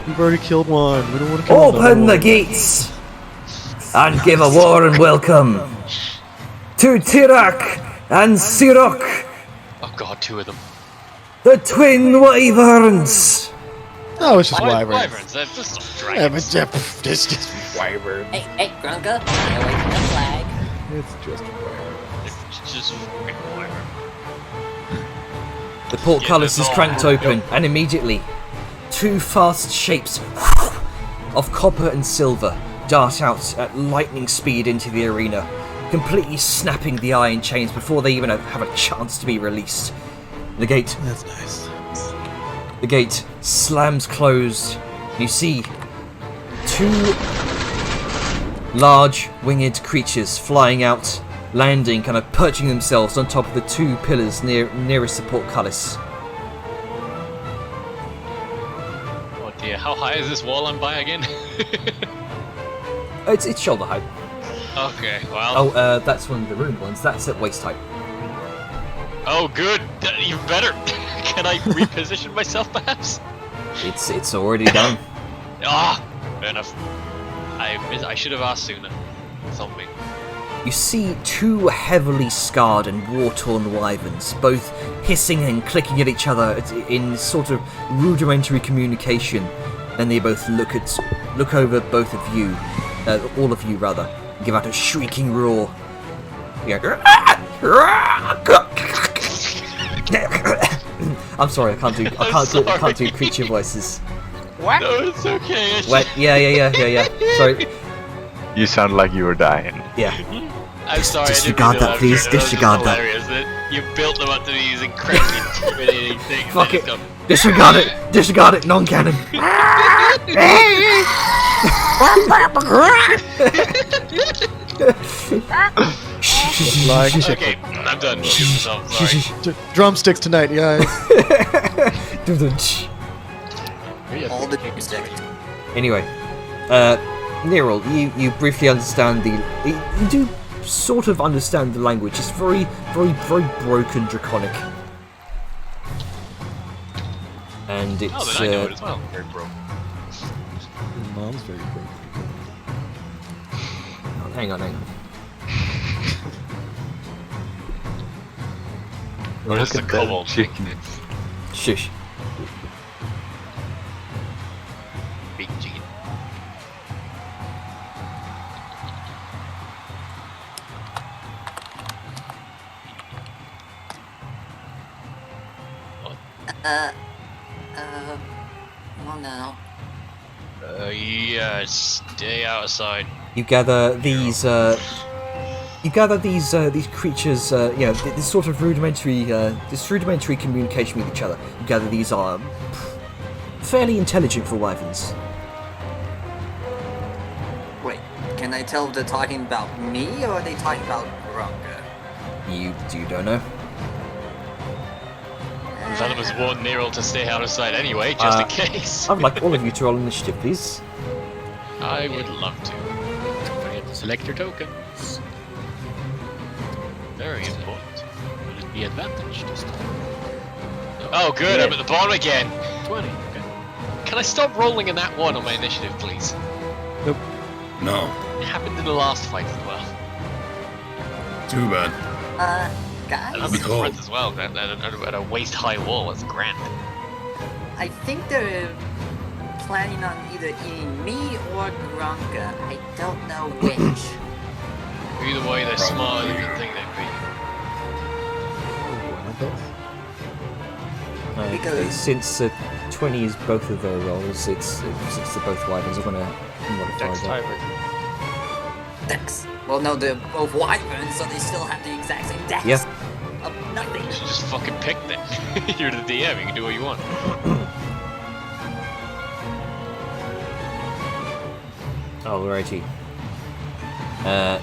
We've already killed one. We don't want to kill another Open the one. gates and give a warm welcome to Tirak and Sirok, Oh god, two of them. the twin wyverns. No, it's just Wyverns. wyverns. They're just Yeah, dragons. but it's just wyvern. Hey, Grunka, stay away from the flag. It's just wyvern. It's just fucking wyvern. The portcullis is cranked open, and immediately, two fast shapes of copper and silver dart out at lightning speed into the arena, completely snapping the iron chains before they even have a chance to be released. The gate That's nice. The gate slams closed. You see two large winged creatures flying out, landing, kind of perching themselves on top of the two pillars nearest the portcullis. Oh dear, how high is this wall I'm by again? It's shoulder height. Okay, well. Oh, that's one of the ruined ones. That's at waist height. Oh, good. Even better. Can I reposition myself, perhaps? It's already done. Ah, fair enough. I should have asked sooner. Something. You see two heavily scarred and war-torn wyverns, both hissing and clicking at each other in sort of rudimentary communication. Then they both look over both of you, all of you rather, and give out a shrieking roar. You go, I'm sorry, I can't do creature voices. What? No, it's okay. Wait, yeah. Sorry, You sound like you were dying. yeah. I'm sorry. Disregard that, please. Disregard that. Hilarious that you built them up to these incredibly intimidating things. Fuck They it. just Disregard it, non-canon. Like go, okay, I'm done. Sorry. drumsticks tonight, guys. All the music. Anyway, Neril, you briefly understand you do sort of understand the language. It's very broken Draconic. And it's, Oh, then I know it as well. Very broke. Mom's very broken. oh, hang on. Or is the kobold? chicken. Shush. Big chicken. Well now. Yeah, stay outside. You gather these creatures, this sort of rudimentary communication with each other. You gather these are fairly intelligent for wyverns. Wait, can I tell if they're talking about me or are they talking about Grunka? You don't know? Venomous warned Nero to stay out of sight anyway, just in case. I'd like all of you to roll initiative, please. I would love to. Don't forget to select your tokens. Very important. Will it be advantage this time? Oh, good, I'm at the bottom again. 20. Okay. Can I stop rolling in that one on my initiative, please? No. It happened in the last fight as well. Too bad. And I'm Guys, in front as well, at a waist-high wall. That's grand. I think they're planning on either eating me or Gronka. I don't know which. Either way, they're smarter than you think they'd be. Okay, Because- since 20 is both of their rolls, since they're both wyverns, I'm gonna modify Dex that. tiebreaker. Dex. Well, no, they're both wyverns, so they still have the exact same dex. Yeah. Of nothing. You should just fucking pick them. You're the DM, you can do what you want. Alrighty.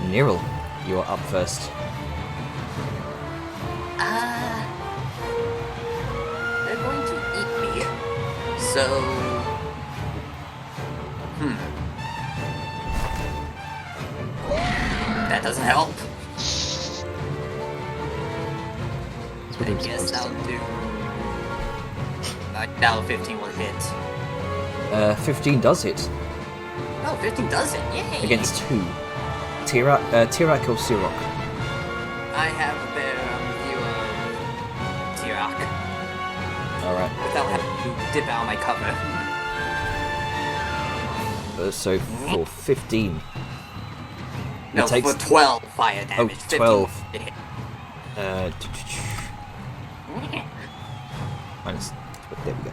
Niril, you're up first. They're going to eat me. So. That doesn't help. That's what I they were guess supposed I'll to do. Now 15 will hit. 15 does hit Oh, 15 does hit. Yay! against who? Tirak or Sirok? I have a better view of Tirak Alright. without having to dip out my cover. So for 15. No, It takes- for 12 fire damage. 15 12. to hit. Minus. There we go.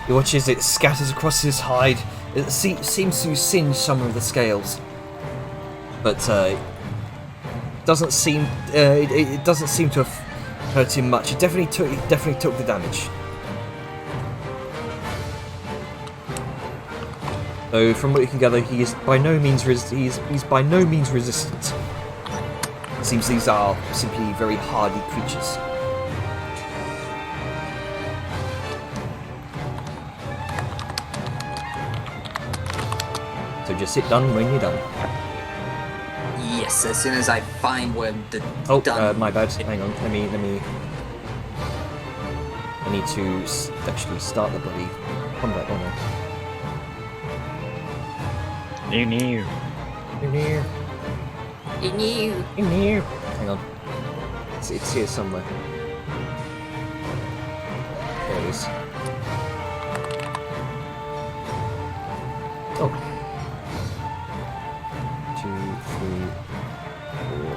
He watches it scatters across his hide. It seems to singe some of the scales, but doesn't seem it doesn't seem to have hurt him much. It definitely took the damage. Though from what you can gather, he is by no means he's by no means resistant. It seems these are simply very hardy creatures. So just hit done when you're done. Yes, as soon as I find where the Oh, done. my bad. Hang on. Let me. I need to actually start the bloody combat, don't I? You knew. In here. In you. In here. Hang on. It's here somewhere. There it is. Oh. 2, 3, 4,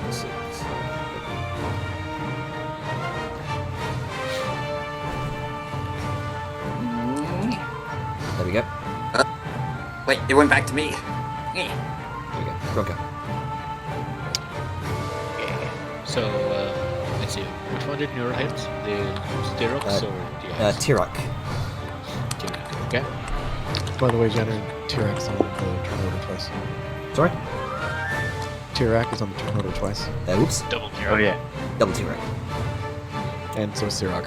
5, 6. There we go. Wait, it went back to me. There we go. Go. So, let's see. Which one did Nero hit? The Styrox or the Tirak. Tyrak? Okay. By the way, Jenner, T-Rex on the turn order twice. Sorry? T-Rex is on the turn order twice. Oops. Double Oh zero. yeah. Double Tirak. And so is Sirach.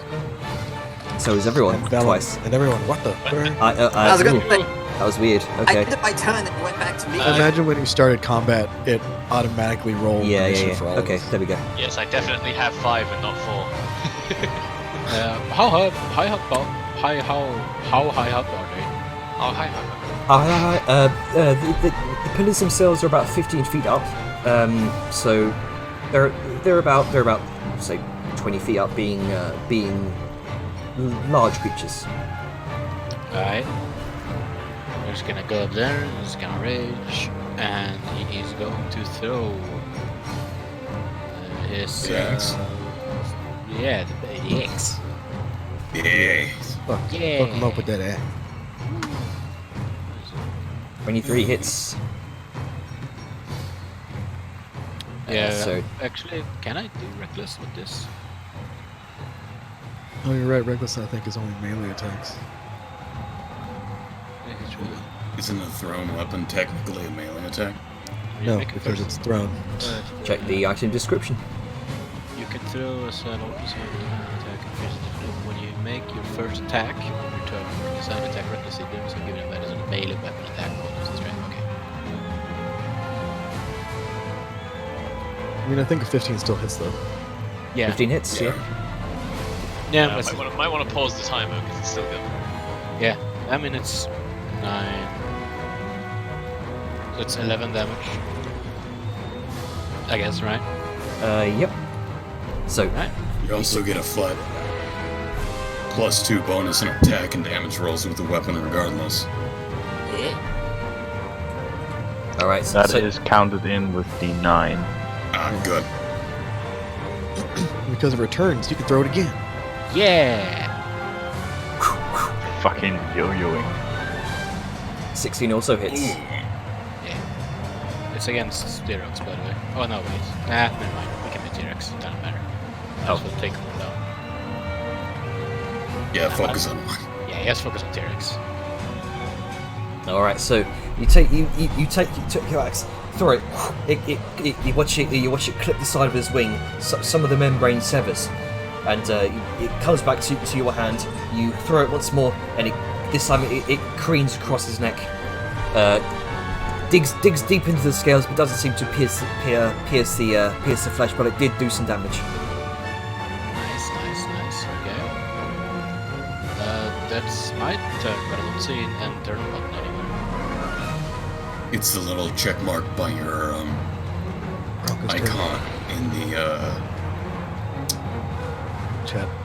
So is everyone. And Velen. Twice. And everyone, what the? I was gonna Ooh, say, that was weird. I Okay. did my turn and it went back to me. Imagine when you started combat, it automatically rolled Yeah. initiative for all of Okay, us. there we go. Yes, I definitely have 5 and not 4. How high up are they? Oh, hi. The pillars themselves are about 15 feet up. So they're about say 20 feet up, being large creatures. Alright. We're just gonna go up there, he's gonna rage, and he is going to throw his. Axe. Yeah, the X. Yeah. Fuck him up with that axe. 23 hits. Yeah, So actually, can I do reckless with this? Oh, you're right. Reckless, I think, is only melee attacks. I think it's really. Isn't a thrown weapon technically a melee attack? You No, make it because first. it's thrown. Check the item description. You can throw a set opposite attack and fist. When you make your first attack on your turn, assign attack recklessly damage and given that as a melee weapon attack bonus and strength. Okay. I mean, I think a 15 still hits though. Yeah. 15 hits, yeah. Yeah, I that's, might want to pause the timer because it's still going. yeah. I mean, it's 9. So it's 11 damage. I guess, right? Yep. So, Right. You also get a flat +2 bonus in attack and damage rolls with the weapon regardless. Yeah. alright, That so is counted in with the 9. Ah, good. Because it returns, you can throw it again. Yeah. Fucking yo-yoing. 16 also hits. It's against Styrox, by the way. Oh no, wait. Nah, never mind. We can do T-Rex. It doesn't matter. Else we'll take them down. Yeah, focus on one. Yeah, let's focus on T-Rex. Alright, so you take your axe, throw it, you watch it clip the side of his wing, some of the membrane severs, and it comes back to your hand. You throw it once more, and this time it careens across his neck, digs deep into the scales, but doesn't seem to pierce the flesh, but it did do some damage. Nice. Okay. That's my turn, but I don't see an end turn button anywhere. It's the little check mark by your Bronco's turn. icon in the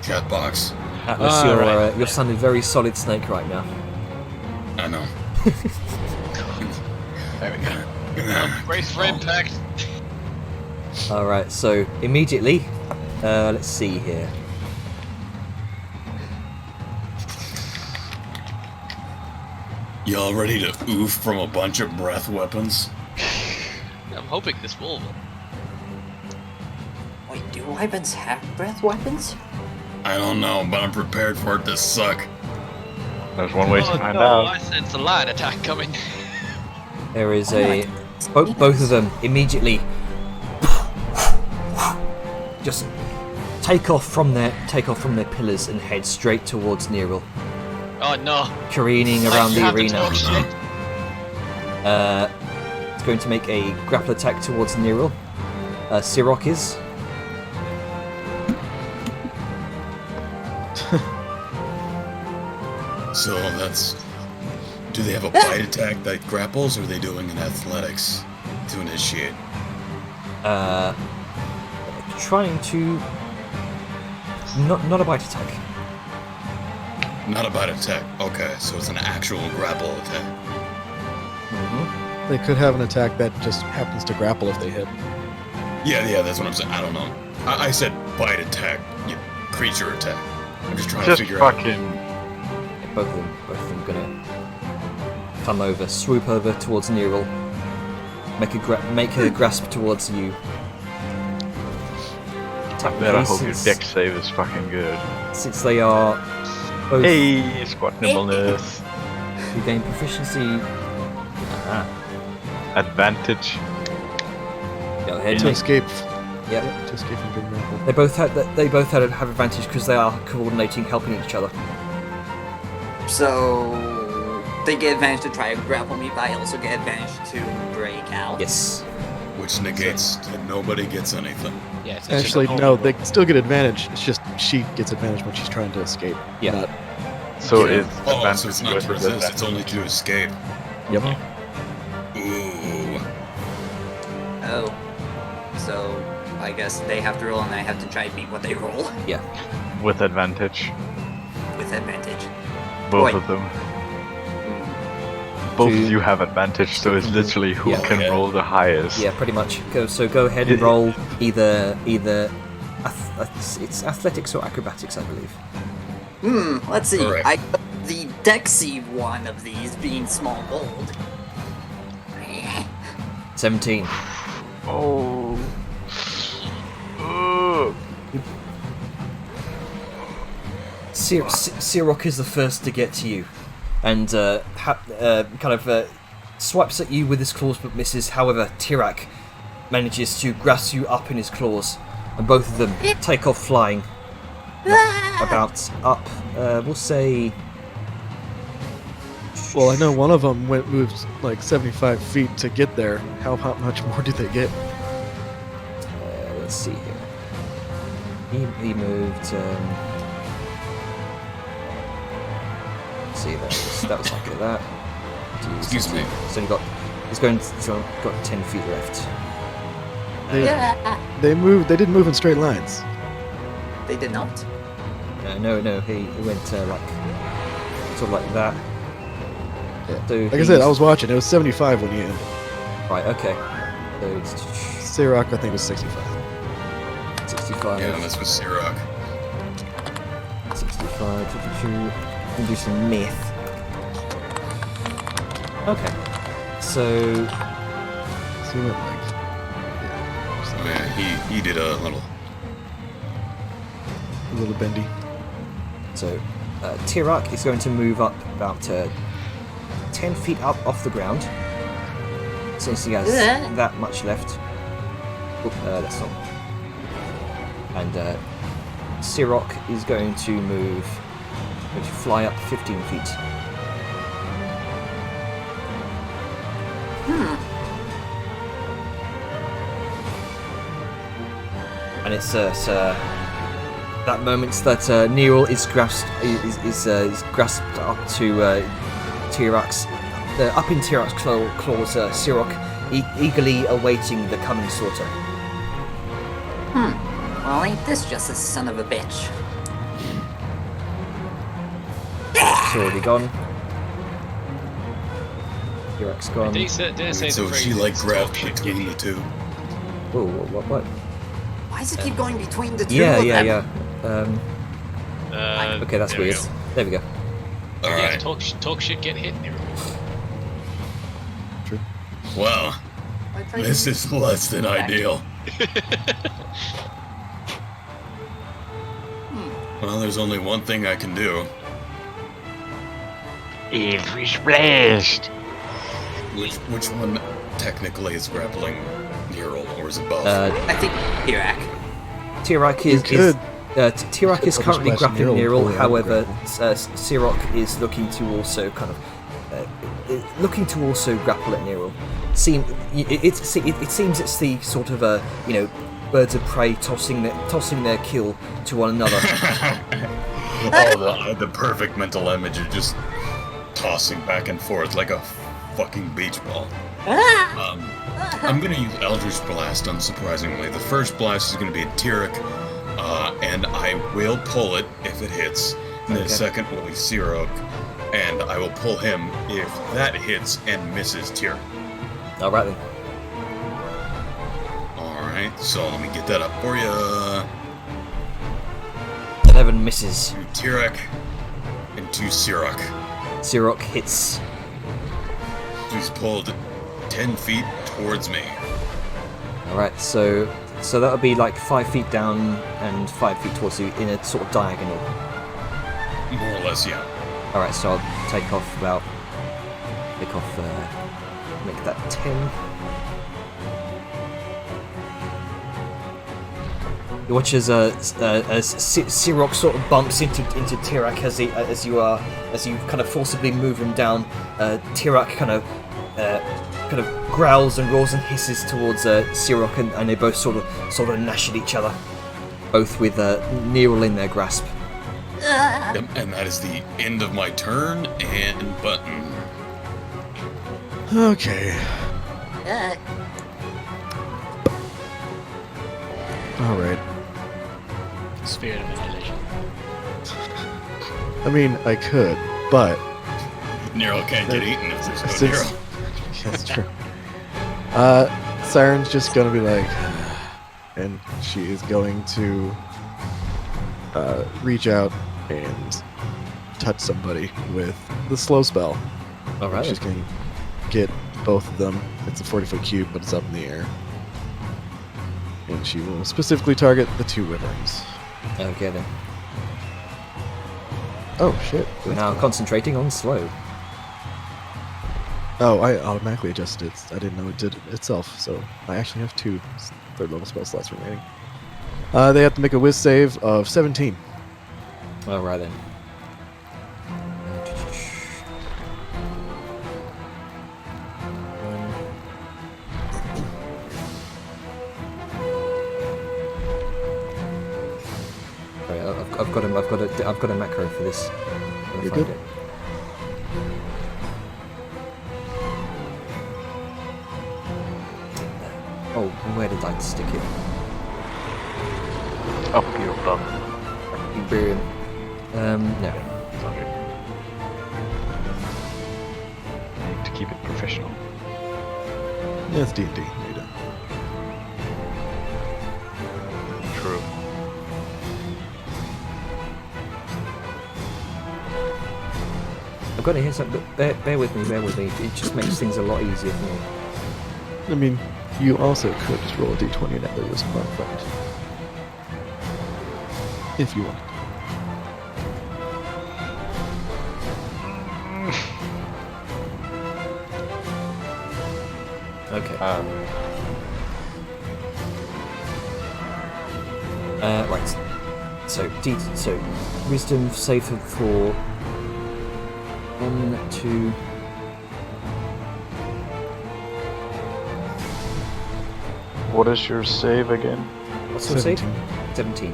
chat box. Atlas, you're sounding very Solid Snake right now. I know. There we go. Brace for impact. Alright, so immediately, let's see here. Y'all ready to oof from a bunch of breath weapons? I'm hoping this will. Wait, do weapons have breath weapons? I don't know, but I'm prepared for it to suck. There's one way to Oh find no, out. I sense a light attack coming. There is both of them immediately just take off from their pillars and head straight towards Neril, Oh no. careening Like, around you the have to arena. talk shit. It's going to make a grapple attack towards Neril. Sirok is. So that's... Do they have a bite attack that grapples, or are they doing an athletics to initiate? Trying to not a bite attack. Not a bite attack. Okay, so it's an actual grapple attack. They could have an attack that just happens to grapple if they hit. Yeah, that's what I'm saying. I don't know. I said bite attack, creature attack. I'm just trying Just to figure out. fucking. Both of them gonna come over, swoop over towards Neril, make a grasp towards you. Man, I hope your Since- deck save is fucking good. Since they are both, Hey, squat nimbleness. you gain proficiency. Advantage. Go ahead. To escape. Yep. To escape from being grappled. They both have have advantage because they are coordinating, helping each other. So they get advantage to try to grapple me, but I also get advantage to break out. Yes. Which negates that nobody gets anything. Yeah, it's Actually, just no, they still get advantage. It's just she gets advantage when she's trying to escape. Yeah. Not, So Yeah. it's Oh, advantage so it's not to versus resist, it's only advantage. to escape. yep. Ooh. Oh. So I guess they have to roll and I have to try to beat what they roll Yeah. With advantage. with advantage. Both Wait. of them. Hmm. Both Two. of you have advantage, so it's literally who Yeah. can Yeah. roll the highest. Yeah, pretty much. Go ahead and roll either it's athletics or acrobatics, I believe. Let's see. Correct. I got the Dexy one of these being small gold. 17. Oh. Ugh. Sirok is the first to get to you, and swipes at you with his claws but misses. However, Tirak manages to grasp you up in his claws, and both of them take off flying. About up, we'll say. Well, I know one of them moved like 75 feet to get there. How much more did they get? Let's see here. He moved. See that was like that. Excuse me. So he's got 10 feet left. They moved. They didn't move in straight lines. They did not. No. He went like sort of like that. Yeah. So Like I said, I was watching. It was 75 when you ended. right. Okay. So it's Sirach, I think, was 65. 65. Yeah, this was Sirach. 65, 52. We'll do some math. Okay. So So we went like. Yeah, he did a little. A little bendy. So, Tirak is going to move up about 10 feet up off the ground, since he has that much left. Oop, that's not. And Sirach is going to fly up 15 feet. And it's that moment that Neril is grasped up to Tirak's up in Tirak's claws. Sirach eagerly awaiting the coming slaughter. Well, ain't this just a son of a bitch? It's already gone. Tirak's gone. Did say the So phrase she like is grabbed talk shit, between idiot. the two. Oh, what? Why does it keep going between the two Yeah. of them? Okay, that's there we weird. go. There we go. All Yeah, right. talk shit, get hit. Nero. Well, I tried this to- is less than ideal. Well, there's only one thing I can do. Eldritch Blast! Which one technically is grappling Neril, or is it both? I think Tirak. Tirak You is could. Tirak is I'll just currently splash grappling Neril, Neril. pull it out, However, grapple. Sirach is looking to also grapple at Neril. It seems it's the sort of birds of prey tossing their kill to one another. The perfect mental image of just tossing back and forth like a fucking beach ball. I'm gonna use Eldritch Blast, unsurprisingly. The first blast is gonna be at Tirak, and I will pull it if it hits. And the Okay. second will be Sirach, and I will pull him if that hits and misses Tirak. All right then. Alright, so let me get that up for you. 11 misses. To Tirak and to Sirach. Sirach hits. He's pulled 10 feet towards me. All right, so that would be like 5 feet down and 5 feet towards you in a sort of diagonal. More or less, yeah. All right, so I'll take off, make that 10. You watch as Sirach sort of bumps into Tirak as you kind of forcibly move him down. Tirak kind of growls and roars and hisses towards Sirach, and they both sort of gnash at each other, both with Neril in their grasp. And that is the end of my turn and button. Okay. All right. Sphere of manipulation. I mean, I could, but Neril can't get eaten if there's no Since- Neril. that's true. Siren's just gonna be like, and she is going to reach out and touch somebody with the slow spell. All right. She's gonna get both of them. It's a 40-foot cube, but it's up in the air. And she will specifically target the two wyverns. Okay then. Oh shit! We're now concentrating on slow. Oh, I automatically adjusted it. I didn't know it did it itself, so I actually have 2 third level spell slots remaining. They have to make a whiz save of 17. All right then. Sorry, I've got a macro for this. I'm gonna You're find good. it. Oh, where did I stick it? Up your bum. Brilliant. No. Sorry. Need to keep it professional. Yeah, it's D&D. You don't. True. I've got to hear something, but bear with me. It just makes things a lot easier for me. I mean, you also could just roll a d20 and add the risk modifier. If you want. Okay. Right. So wisdom save for 1, 2. What is your save again? What's your save? 17.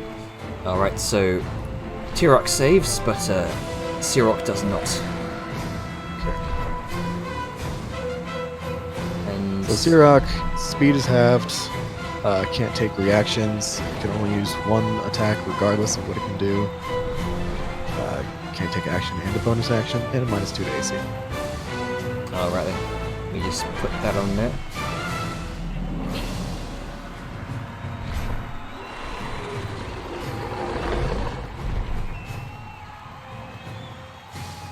All right. So Tirok saves, but Sirok does not. And So Sirach, speed is halved, can't take reactions, can only use 1 attack regardless of what it can do. Can't take action and a bonus action, and a -2 to AC. all right then. Let me just put that on there.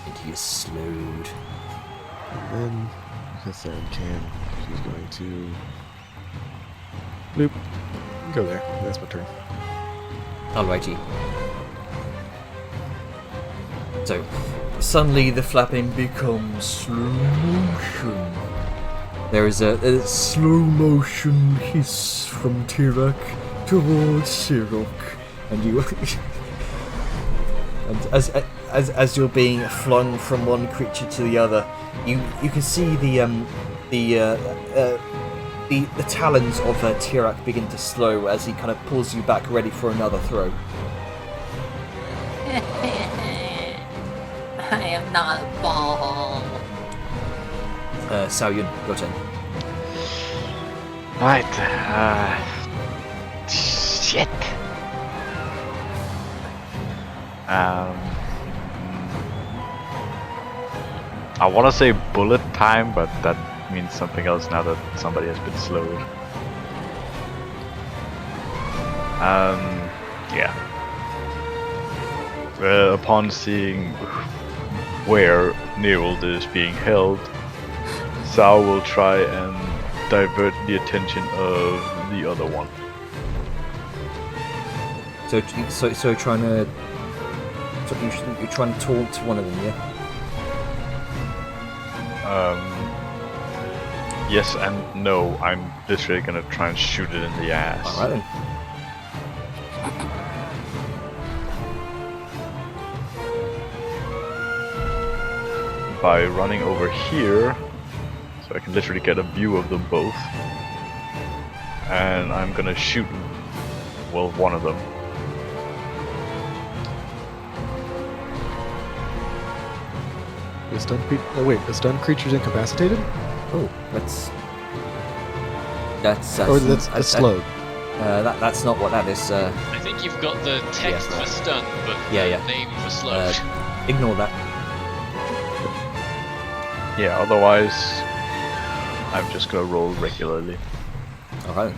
And he is slowed. And then Catherine she's going to bloop, go there. That's my turn. Alrighty. So, suddenly the flapping becomes slow motion. There is a slow motion hiss from Tirok towards Sirok, and you, and as you're being flung from one creature to the other, you can see the talons of Tirok begin to slow as he kind of pulls you back, ready for another throw. I am not a ball. Saoyun, your turn. Right. Shit. I want to say bullet time, but that means something else now that somebody has been slowed. Yeah. Upon seeing where Nerold is being held, Sao will try and divert the attention of the other one. So trying to. So you're trying to taunt one of them, yeah? Yes and no. I'm literally gonna try and shoot it in the ass. Alright then. By running over here, so I can literally get a view of them both. And I'm gonna shoot, well, one of them. The stun creature's incapacitated? Oh, that's Or that's slowed. That's not what that is. I think you've got the text Yeah. for stun, but Yeah, the yeah. name for slow. Ignore that. Yeah, otherwise, I'm just gonna roll regularly. Alright.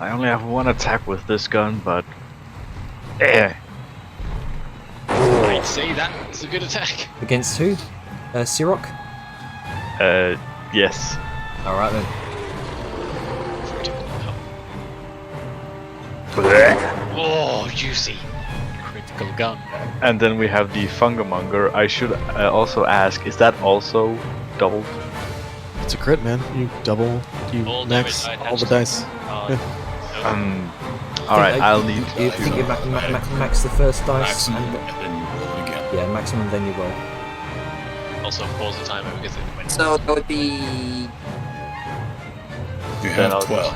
I only have 1 attack with this gun, but... I'd say that's a good attack. Against who? Sirok? Yes. Alright then. Oh, juicy. mechanical gun. And then we have the Fungamonger. I should also ask, is that also doubled? It's a crit, man. You double, you All max damage all the attached. dice. Alright, I'll need You think you max the first dice, Maximum, and and then you roll again. yeah, maximum, then you roll. Also pause the timer because it went. So that would be You Then have I'll 12.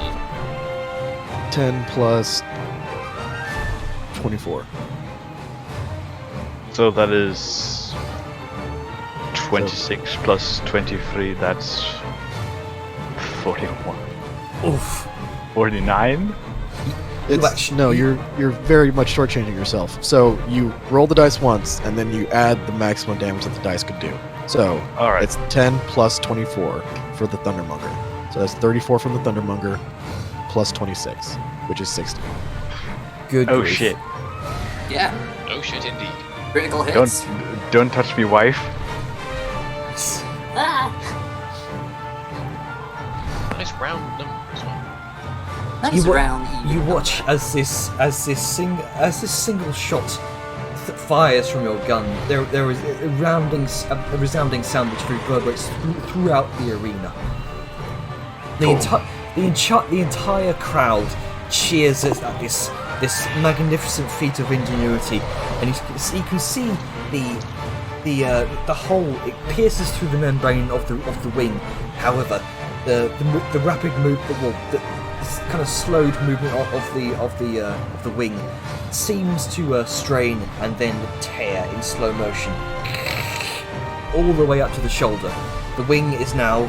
10 plus 24. So that is 26 plus 23, that's 41. Oof. 49? No, you're very much shortchanging yourself. So you roll the dice once, and then you add the maximum damage that the dice could do. So Alright. it's 10 plus 24 for the Thundermonger. So that's 34 from the Thundermonger, plus 26, which is 60. Good. Oh grief. shit. yeah, Oh shit, indeed. critical hits. Don't touch me, wife. Ah, Nice round number as well. nice You wa- round. You watch as this single shot fires from your gun. There is a resounding sound which reverberates throughout the arena. The entire crowd cheers at this magnificent feat of ingenuity, and you can see the hole. It pierces through the membrane of the wing. However, the rapid the kind of slowed movement of the wing seems to strain and then tear in slow motion all the way up to the shoulder. The wing is now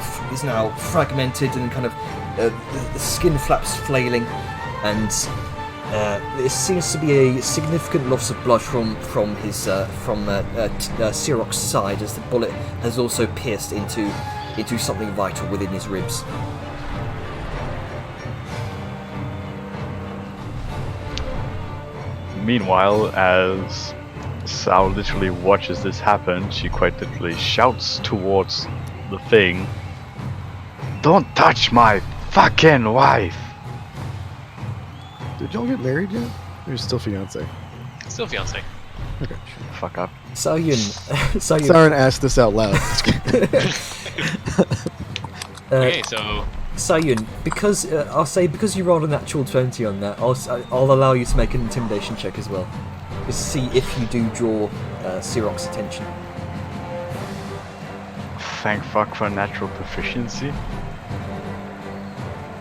fragmented and kind of the skin flaps flailing, and there seems to be a significant loss of blood from Siroc's side, as the bullet has also pierced into something vital within his ribs. Meanwhile, as Sao literally watches this happen, she quite literally shouts towards the thing, "Don't touch my fucking wife!" Did y'all get married yet? Or you're still fiance? Still fiance. Okay. Fuck up. Sayun, Siren asked this out loud. Okay, so Sayun, because I'll say because you rolled a natural 20 on that, I'll allow you to make an intimidation check as well, just to see if you do draw Siroc's attention. Thank fuck for natural proficiency.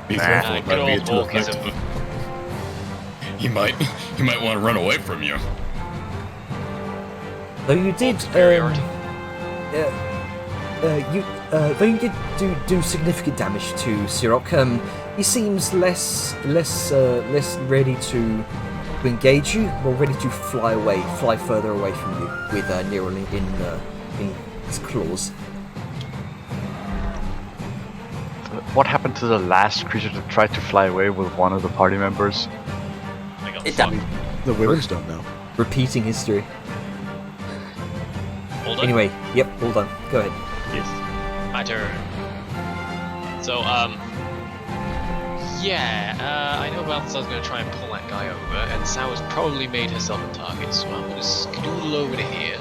Be careful, it good might be old too Morkism. effective. He might want to run away from you. Though you did, Superiority. though you did do significant damage to Siroc, he seems less ready to engage you, more ready to fly further away from you with Nero in his claws. What happened to the last creature that tried to fly away with one of the party members? I got It fucked. died. The Wyverns don't know. Repeating history. Hold on. Anyway, yep, all done. Go ahead. Yes. My turn. So, I know Balthazar's gonna try and pull that guy over, and Sauer's probably made herself a target, so I'm gonna skedoodle over to here.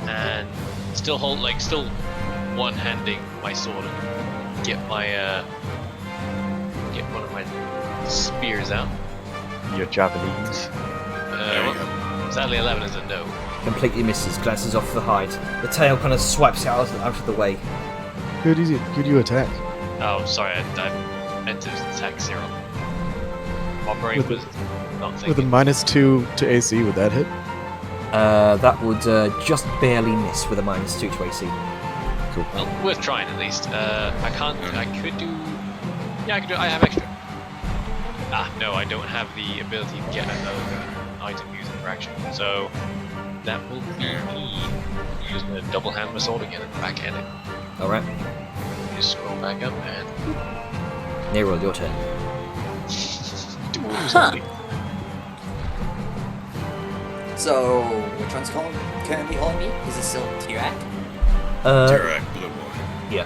And still one-handing my sword and get one of my spears out. Your javelins. There you go. Sadly 11 is a no. Completely misses, glances off the hide. The tail kind of swipes out of the way. Who do you attack? Oh, sorry, I meant to attack Cyril. My brain With- was not With a thinking. -2 to AC, would that hit? That would just barely miss with a -2 to AC. Well, worth trying at least. I could do. Yeah, I could do. I have extra. No, I don't have the ability to get another item using for action. So that will be me using a double hand my sword again and backhand it. Alright, Just scroll back up and. Nero, your turn. Huh. So, which one's currently on me? Is it still Tirak? Tirak, blue one. Yeah.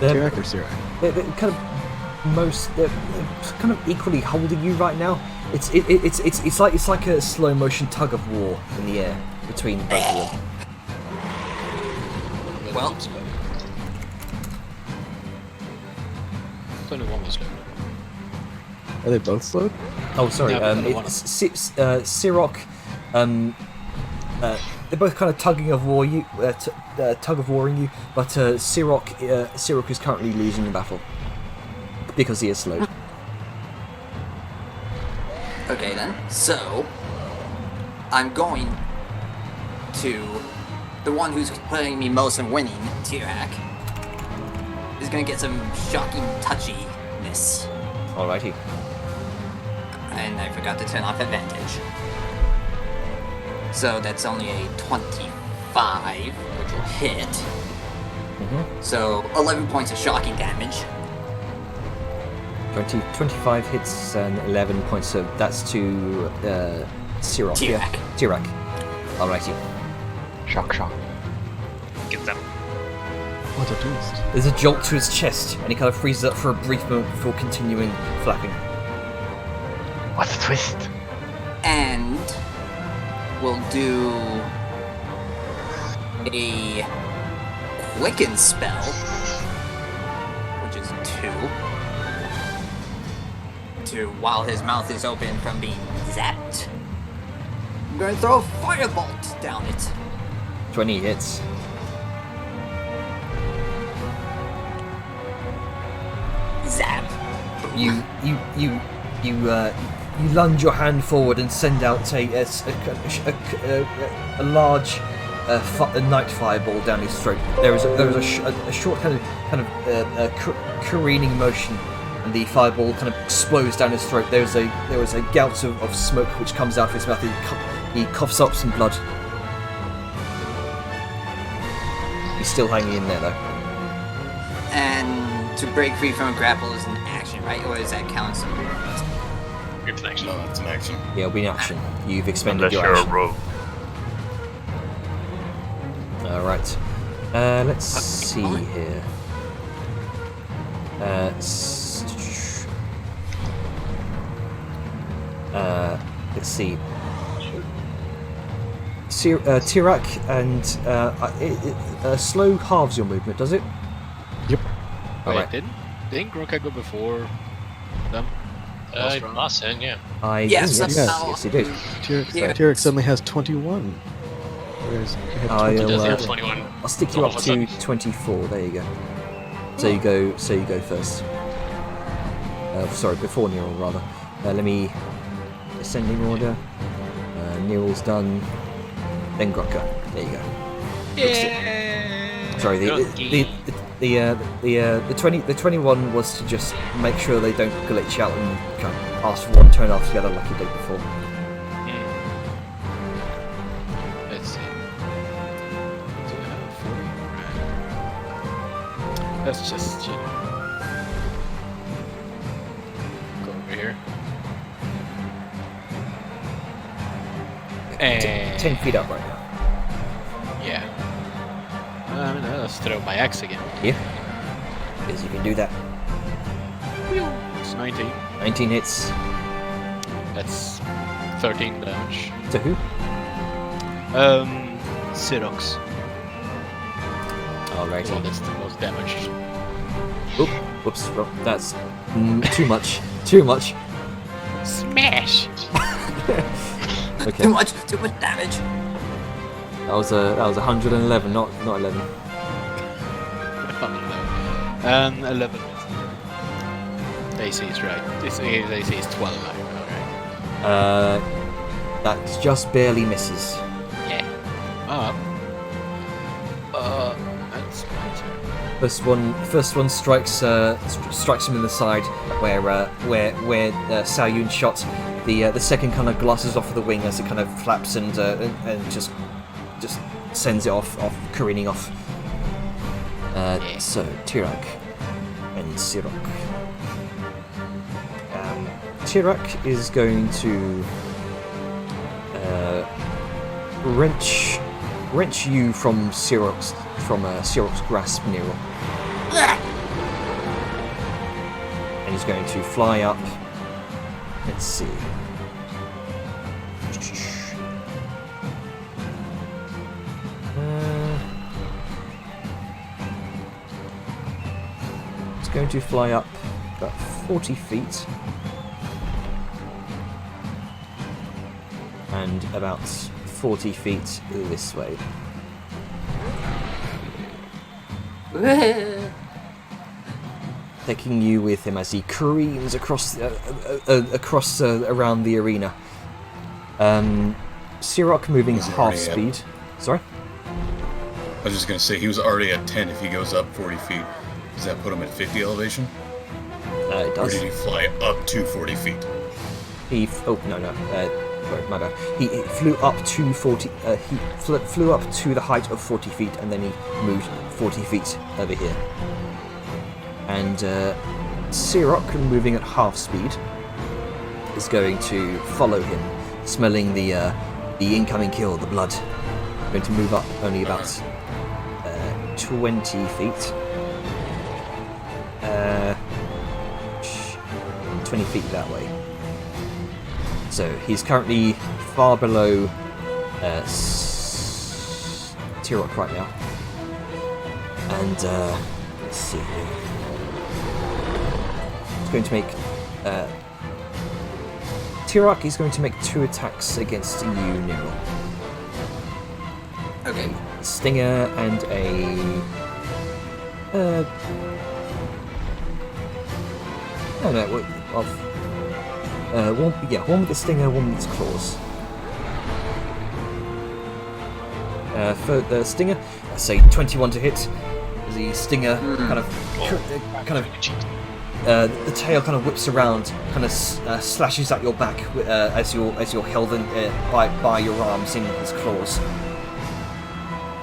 They're, Tirak or Sirak? they're kind of they're kind of equally holding you right now. It's like a slow motion tug of war in the air between both of them. Well, It's only one was slow. Are they both slowed? Oh, sorry. No, but one It's Sirok. They're both kind of tugging of war you, tug of warring you, but Sirok is currently losing the battle because he is slowed. okay then. So, I'm going to the one who's playing me most and winning, Tirak, is gonna get some shocking touchiness. Alrighty. And I forgot to turn off advantage. So that's only a 25, which will hit. So 11 points of shocking damage. 25 hits and 11 points. So that's to Sirok. Yeah. Tirak. Tirak. Alrighty. Shock. Get them. What a twist. There's a jolt to his chest, and he kind of freezes up for a brief moment before continuing flapping. What a twist. And we'll do a quicken spell, which is 2, while his mouth is open from being zapped. I'm gonna throw a firebolt down it. 20 hits. Zap. You lunge your hand forward and send out a large night fireball down his throat. There is a short kind of careening motion, and the fireball kind of explodes down his throat. There is a gout of smoke which comes out of his mouth. He coughs up some blood. He's still hanging in there though. And to break free from a grapple is an action, right? Or does that count as a movement? It's an action. No, that's an action. Yeah, it'll be an action. You've expended Unless your you're a action. rogue. Alright. Let's see here. Let's see. Tirak and slow halves your movement, does it? Yep. Wait, Alright. didn't Gronka go before them? Last round? Last turn, yeah. Yes, that's yes, how- yes, he did. Tyrek suddenly has 21. Whereas he had I'll, 20. He does have uh, 21. I'll stick you All up of a to sudden. 24. There you go. So you go first. Sorry, before Nero rather. Let me ascending order. Nero's done. Then Gronka. There you go. Yeah. Sorry, the 21 was to just make sure they don't glitch out and kind of ask for one turn off together like you did before. Let's see. Do I have 40? Let's just, go over here. And 10 feet up right now. yeah. Let's throw my axe again. Yeah. Because you can do that. It's 19. 19 hits. That's 13 damage. To who? Sirox. Alrighty. Well, that's the most damaged. Oop, whoops, well, that's too much. Too much. Smash! Okay. Too much damage. That was 111, not 11. 11. AC is right. His AC is 12. Right? That just barely misses. Yeah. That's my turn. First one strikes him in the side where Sao Yun shot. The second kind of glasses off of the wing as it kind of flaps and just sends it off careening off. So Tirak and Sirok. Tirak is going to wrench you from Sirok's grasp, Nero. And he's going to fly up. Let's see. It's going to fly up about 40 feet. And about 40 feet this way. Taking you with him as he careens across around the arena. Sirach moving Was he half already at- speed. Sorry? I was just gonna say, he was already at 10 if he goes up 40 feet. Does that put him at 50 elevation? It Or does. did he fly up to 40 feet? Oh no. Sorry, my bad. He flew up to 40. He flew up to the height of 40 feet, and then he moved 40 feet over here. And Sirach, moving at half speed, is going to follow him, smelling the incoming kill, the blood. Going to move up only about 20 feet. 20 feet that way. So he's currently far below Tirok right now. And let's see here. He's going to make Tirok is going to make 2 attacks against you, Nero. Okay. Stinger and a one with the stinger, one with its claws. For the stinger, let's say 21 to hit. The stinger the tail kind of whips around, kind of slashes at your back as you're held by your arms in its claws.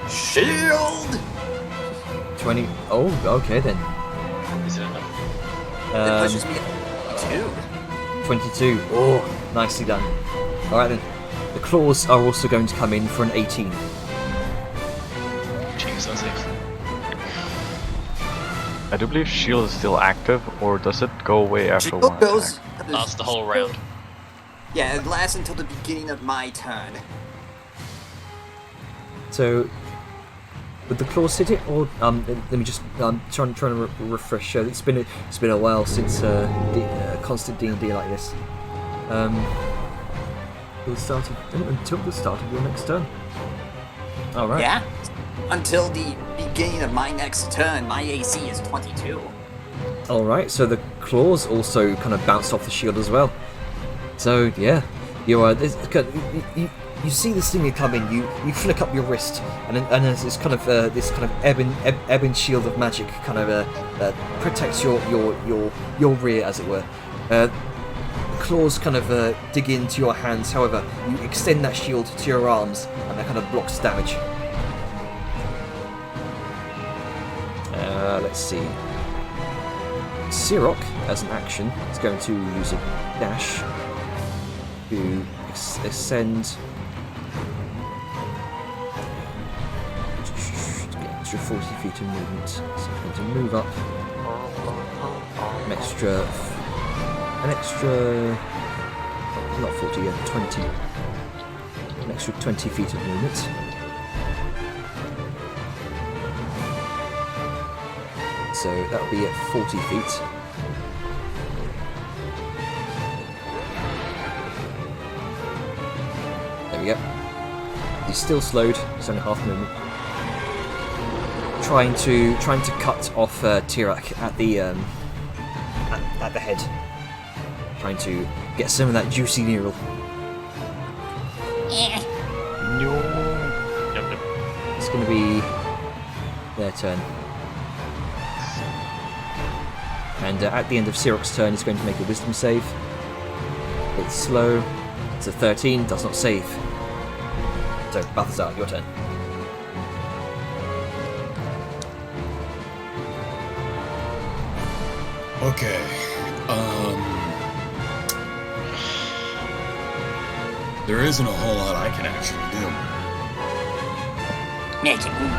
Shield! 20. Oh, okay then. Is it enough? It pushes me up 22. Oh, nicely done. Alright then. The claws are also going to come in for an 18. Jeez, that's it. I do believe shield is still active, or does it go away after Shield one goes. attack? Lasts the whole round. Yeah, it lasts until the beginning of my turn. So, would the claws hit it, or let me just trying to refresh. It's been a while since constant D&D like this. Until the start of your next turn. All right. Yeah? Until the beginning of my next turn, my AC is 22. All right. So the claws also kind of bounce off the shield as well. So yeah, you are. You see the stinger come in. You flick up your wrist, and as this kind of ebon shield of magic kind of protects your rear, as it were. The claws kind of dig into your hands. However, you extend that shield to your arms, and that kind of blocks damage. Let's see. Sirach, as an action, is going to use a dash to ascend. Extra 40 feet of movement, so I'm going to move up an extra, not 40, 20, an extra 20 feet of movement. So that will be at 40 feet. There we go. He's still slowed, it's only half movement. Trying to cut off Tirak at the head. Trying to get some of that juicy neural. It's going to be their turn. And at the end of Sirach's turn, he's going to make a wisdom save. It's slow. It's a 13, does not save. So, Balthazar, your turn. Okay. There isn't a whole lot I can actually do. Magic move.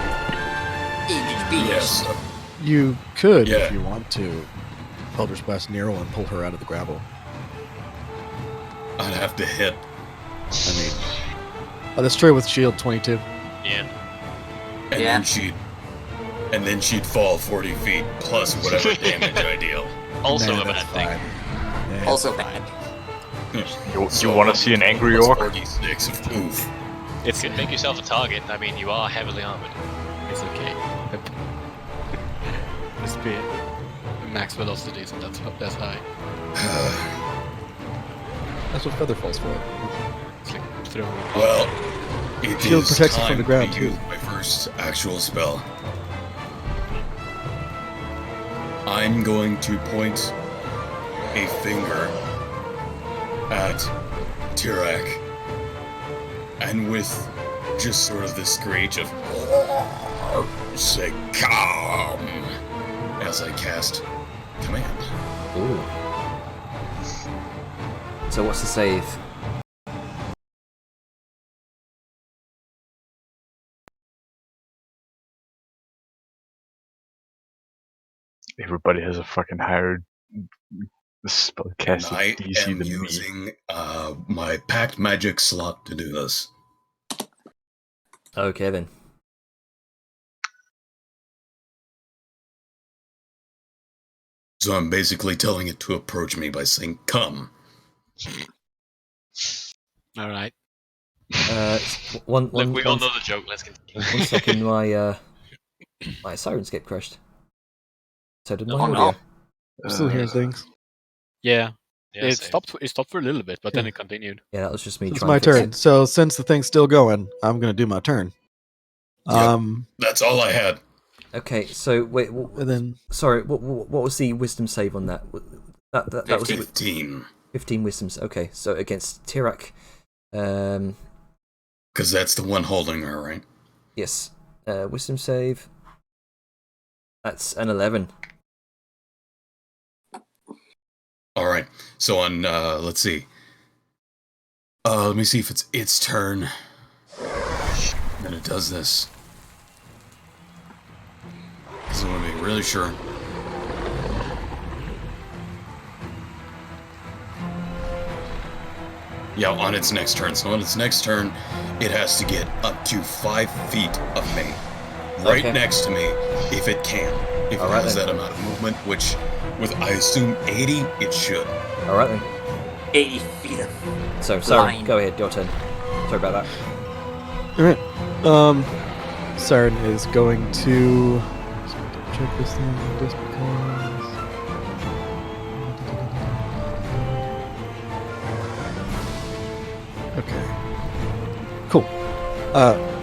Image beast. Yes. You could Yeah. if you want to. Eldritch Blast Nero and pull her out of the gravel. I'd have to hit. I mean, oh, that's true with shield 22. Yeah. And Yeah. then she'd fall 40 feet plus whatever damage I deal. Also Nah, a bad that's thing. fine. Yeah, Also it's bad. You want to see an angry plus orc? 46 of oof. You can make yourself a target. I mean, you are heavily armored. It's okay. The spear. Max velocity isn't that's high. That's what Feather Falls for. It's like throwing. Well, it Shield is protects you time from the ground, to too. use my first actual spell. I'm going to point a finger at Tirak, and with just sort of this screech of say calm as I cast command. Ooh. So what's the save? Everybody has a fucking higher spellcasting And I DC am than me. using my packed magic slot to do this. Okay then. So I'm basically telling it to approach me by saying, "Come." All right. One Look, we all know the joke. Let's continue. 1 second, my Sirenscape crashed. So did my Oh, no. audio. I'm still hearing things. Yeah. Yeah, It same. stopped. It stopped for a little bit, but then it continued. Yeah, that was just me It's trying my to fix turn. So since the thing's still going, I'm gonna do my turn. Yep. That's all I had. it. Okay, so wait, And then sorry, what was the wisdom save on that? That was 15. 15 wisdoms. Okay, so against Tirak, Because that's the one holding her, right? yes, wisdom save. That's an 11. All right. So on, let's see. Let me see if it's its turn. And it does this. Because I want to be really sure. Yeah, on its next turn. So on its next turn, it has to get up to 5 feet of me. Right Okay. next to me, if it can. If All it right has then. that amount of movement, which, with I assume 80, it should. All right then. 80 feet of So, Siren, Line. go ahead, your turn. Sorry about that. alright. Siren is going to just going to check this thing just because. Okay. Cool.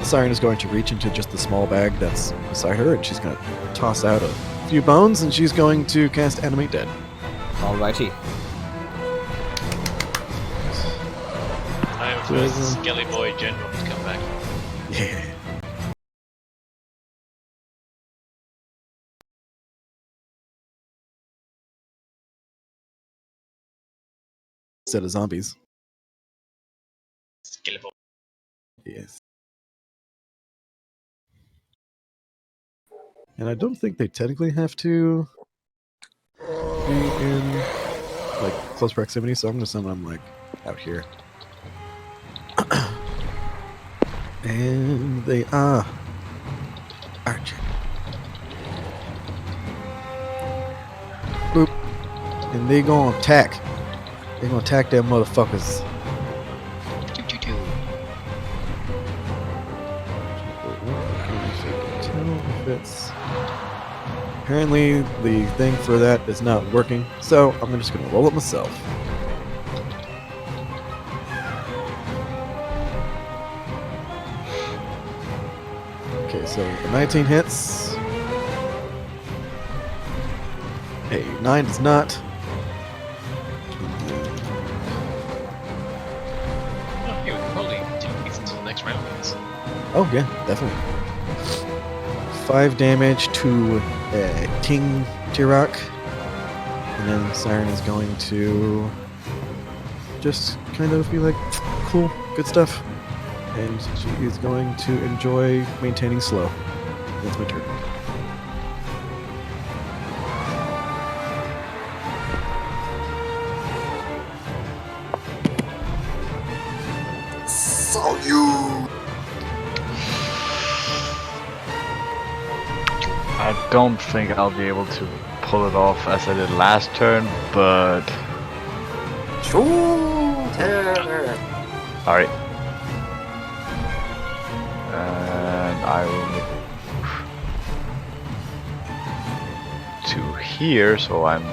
Siren is going to reach into just the small bag that's beside her, and she's going to toss out a few bones, and she's going to cast Animate Dead. Alrighty. Time for Skelly Boy General to come back. Yeah. Instead of zombies. Skelly Boy. Yes. And I don't think they technically have to be in like close proximity, so I'm gonna summon them like out here. And they are Archer. Boop. And they gonna attack. They gonna attack them motherfuckers. Apparently the thing for that is not working, so I'm just gonna roll it myself. Okay, so the 19 hits. A 9 does not. Oh, hey, we can probably take these until the next round. Guys. Oh yeah, definitely. 5 damage to King Tirak, and then Siren is going to just kind of be like, cool, good stuff, and she is going to enjoy maintaining slow. That's my turn. Salute! I don't think I'll be able to pull it off as I did last turn, but Shooter! alright. And I will move to here, so I'm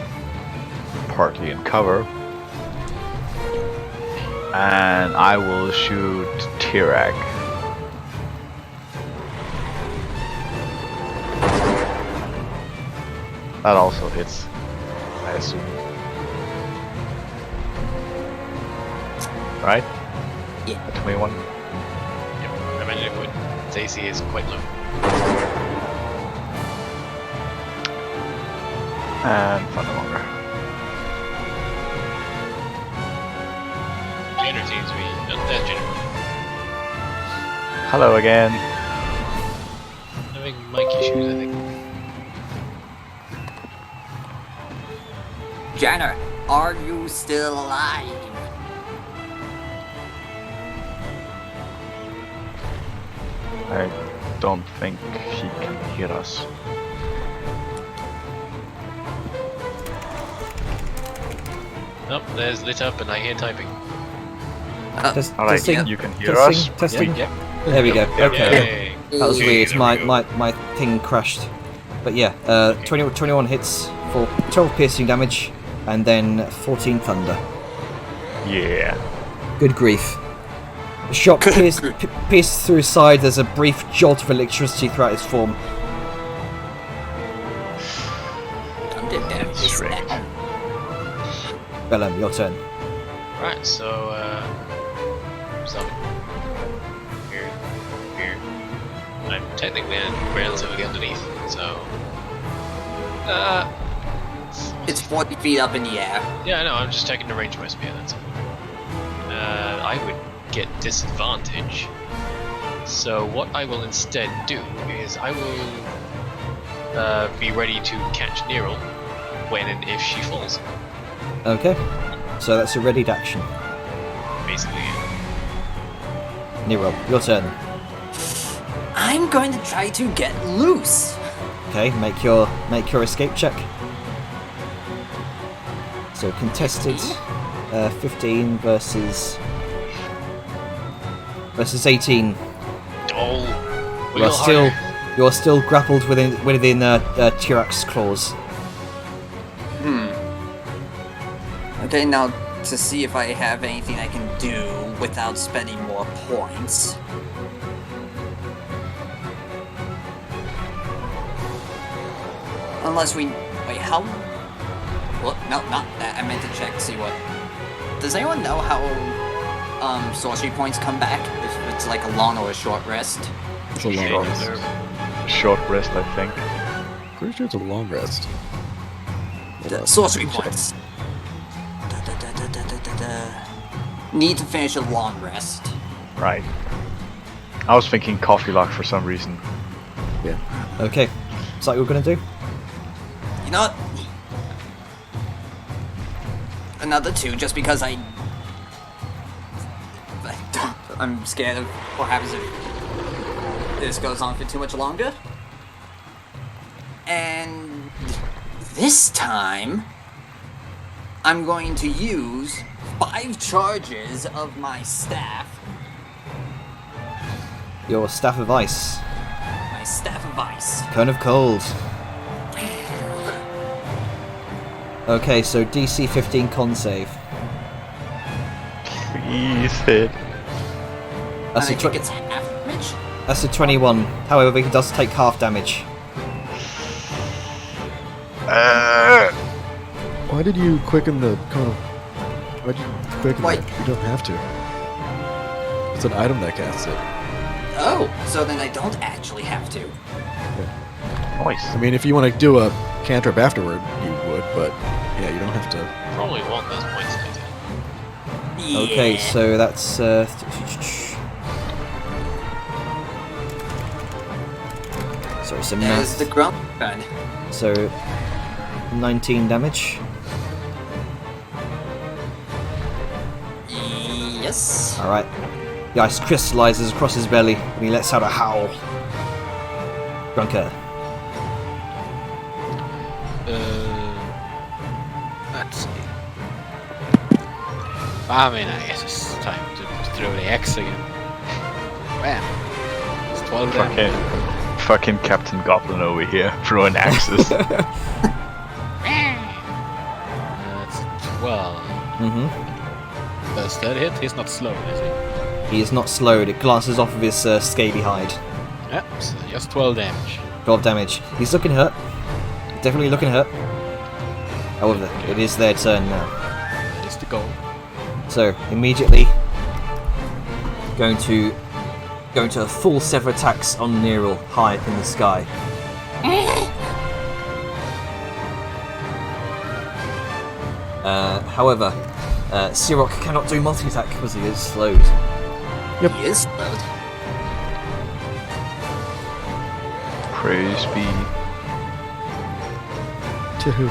partly in cover. And I will shoot Tirak. That also hits, I assume. Right? Yeah. At 21? Yep. I imagine it would. Its AC is quite low. And Thundermonger. Jenner seems to be. Oh, there's Jenner. Hello again. Having mic issues, I think. Janner, are you still alive? I don't think he can hear us. Oh, there's lit up and I hear typing. Alright, Testing. you can hear us. Testing. Yep. There we go. Okay. Yay. That was weird. There My, we go. my thing crashed. But yeah, 21 hits for 12 piercing damage, and then 14 thunder. Yeah. Good grief. The shot pierced through his side. There's a brief jolt of electricity throughout his form. I'm dead there. Shrek. Bellum, your turn. Right, so, summon. Here. I'm technically relatively underneath, so. It's 40 feet up in the air. Yeah, I know, I'm just taking the range of my spear, that's all. I would get disadvantage. So, what I will instead do is I will be ready to catch Neril when and if she falls. Okay. So that's a readied action. Basically, Nero, your turn. I'm going to try to get loose. Okay, make your escape check. So contested, 15 versus 18. Oh, You're still grappled within Tirak's claws. Okay, now to see if I have anything I can do without spending more points. Unless we... Wait, how... Well, no, not that. I meant to check to see what... Does anyone know how sorcery points come back? If it's like a long or a short rest? It's a long rest. Short rest, I think. Pretty sure it's a long rest. Hold up. Sorcery points. Need to finish a long rest. Right. I was thinking coffee lock for some reason. Yeah. Okay. Is that what you're gonna do? You know what? Another 2, just because I'm scared of what happens if this goes on for too much longer. And this time, I'm going to use 5 charges of my staff. Your staff of ice. My staff of ice. Cone of cold. Okay, so DC 15 con save. Please hit. That's and a I think it's half damage. That's a 21. However, he does take half damage. Why did you quicken the cone of... Why did you quicken Wait. it? You don't have to. It's an item that casts it. Oh, so then I don't actually have to. Nice. I mean, if you want to do a cantrip afterward, you would, but yeah, you don't have to. probably want those points later. Yeah. Okay, so that's sorry, some There's math. the grunt gun. So 19 damage. Yes. All right. The ice crystallizes across his belly, and he lets out a howl. Drunkard. Let's see. I mean, I guess it's time to throw the axe again. Bam! It's 12 damage. Fucking Captain Goblin over here throwing axes. That's 12. Mm-hmm. Does that hit? He's not slow, is he? He is not slowed. It glances off of his scaly hide. Yep, so just 12 damage. 12 damage. He's looking hurt. Definitely looking hurt. However, it is their turn now. That is the goal. So immediately going to full sever attacks on Neril high up in the sky. However, Sirok cannot do multi-attack because he is slowed. He is slowed. Praise be To who?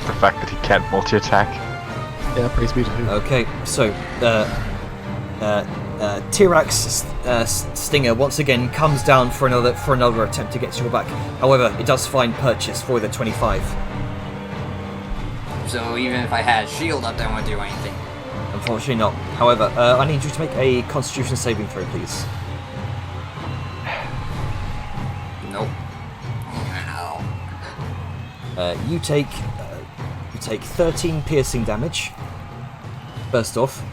the fact that he can't multi-attack. Yeah, praise be to who. Okay, so Tirax Stinger once again comes down for another attempt to get to your back. However, it does find purchase for the 25. So even if I had a shield up, that won't do anything. Unfortunately not. However, I need you to make a Constitution saving throw, please. Nope. No. You take 13 piercing damage. First off,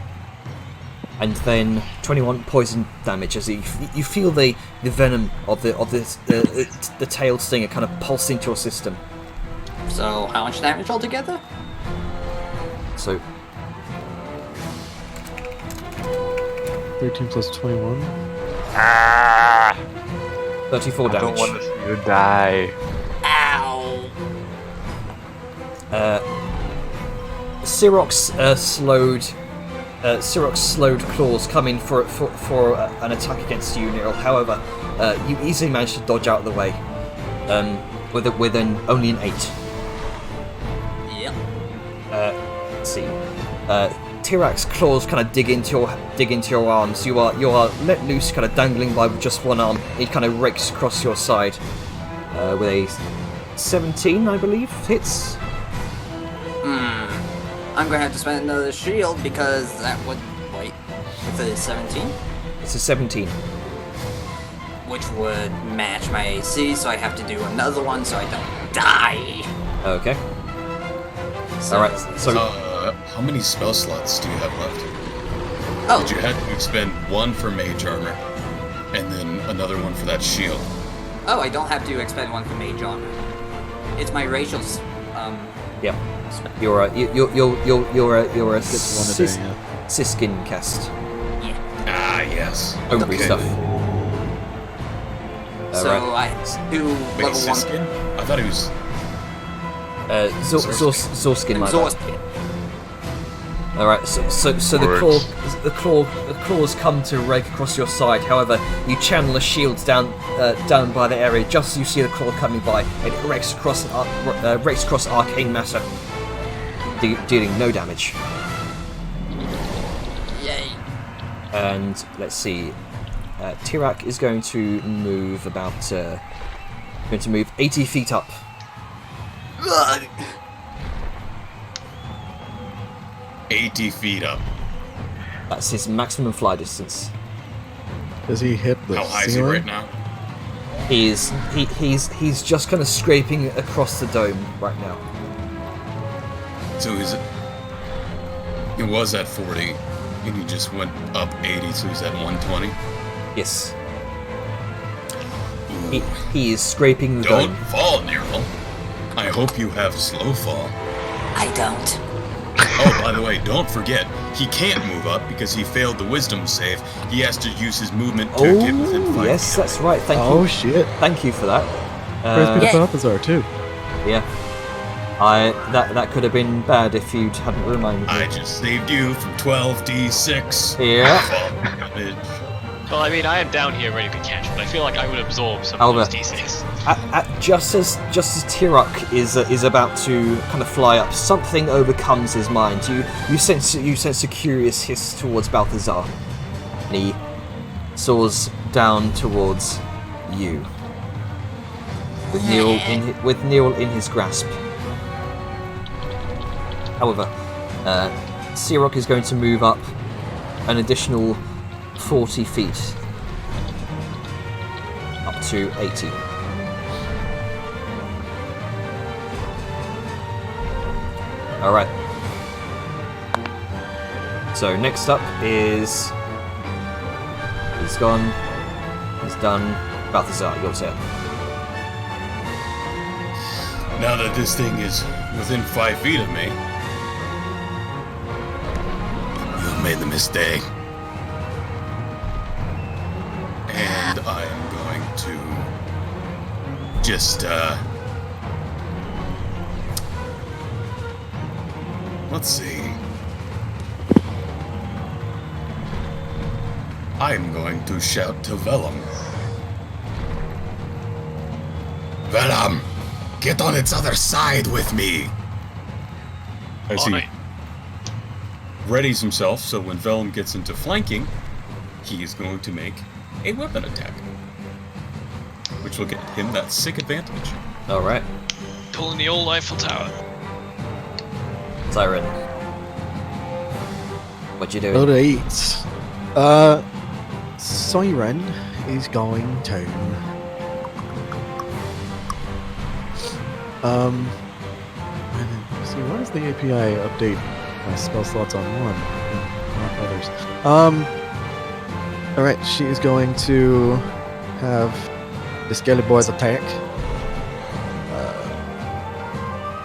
and then 21 poison damage as you feel the venom of the tailed stinger kind of pulse into your system. So how much damage altogether? So 13 plus 21. 34 I damage. don't want to see you die. Ow! Sirok's slowed claws come in for an attack against you, Neril. However, you easily manage to dodge out of the way with only an 8. Yep. Let's see. Tirax's claws kind of dig into your arms. You are let loose, kind of dangling by just one arm. It kind of rakes across your side with a 17, I believe, hits. I'm gonna have to spend another shield because that would wait. If it is 17, It's a 17. which would match my AC, so I have to do another one so I don't die. Okay. So, All right. So How many spell slots do you have left? Oh, Did you have to expend one for mage armor, and then another one for that shield? oh, I don't have to expend one for mage armor. It's my Rachel's. yeah, you're a Gets one a day, yeah. Siskin cast. Ah, yes. Homebrew Okay. stuff. So Alright. I do Wait, level 1 Siskin? I thought he was... Zorskin, my bad. exhaust. Alright, so the claws come to rake across your side. However, you channel a shield down by the area just as you see the claw coming by, and it rakes across arcane matter, dealing no damage. Yay. And let's see, Tirak is going to move 80 feet up. Ugh. 80 feet up. That's his maximum fly distance. Does he hit the How high is he ceiling? right now? He's just kind of scraping across the dome right now. So is it... He was at 40, and he just went up 80, so he's at 120? Yes, Ooh. he is scraping the Don't dome. fall, Neril. I hope you have slow fall. I don't. Oh, by the way, don't forget, he can't move up because he failed the wisdom save. He has to use his movement to get within 5 Oh, yes, feet. that's right. Thank Oh you. shit! Thank you for that. Praise be to Yeah. Balthazar too. Yeah. That could have been bad if you hadn't reminded me. I just saved you from 12d6. Yeah. Fall damage. Well, I mean, I am down here ready to catch, but I feel like I would absorb some Alva. of those d6. Just as Tirok is about to kind of fly up, something overcomes his mind. You sense a curious hiss towards Balthazar. And he soars down towards you. With Neil in his grasp. However, Searock is going to move up an additional 40 feet. Up to 80. Alright. So next up is... He's gone. He's done. Balthazar, your turn. Now that this thing is within 5 feet of me, you've made the mistake. And I am going to just, let's see. I'm going to shout to Vellum. Vellum, get on its other side with me. As he readies himself, so when Vellum gets into flanking, he is going to make a weapon attack, which will get him that sick advantage. Alright. Pulling the old Eiffel Tower. Siren. What you doing? Load of 8s. Siren is going to... see, why does the API update my spell slots on one, not others? Alright, she is going to have the Skelly Boys attack.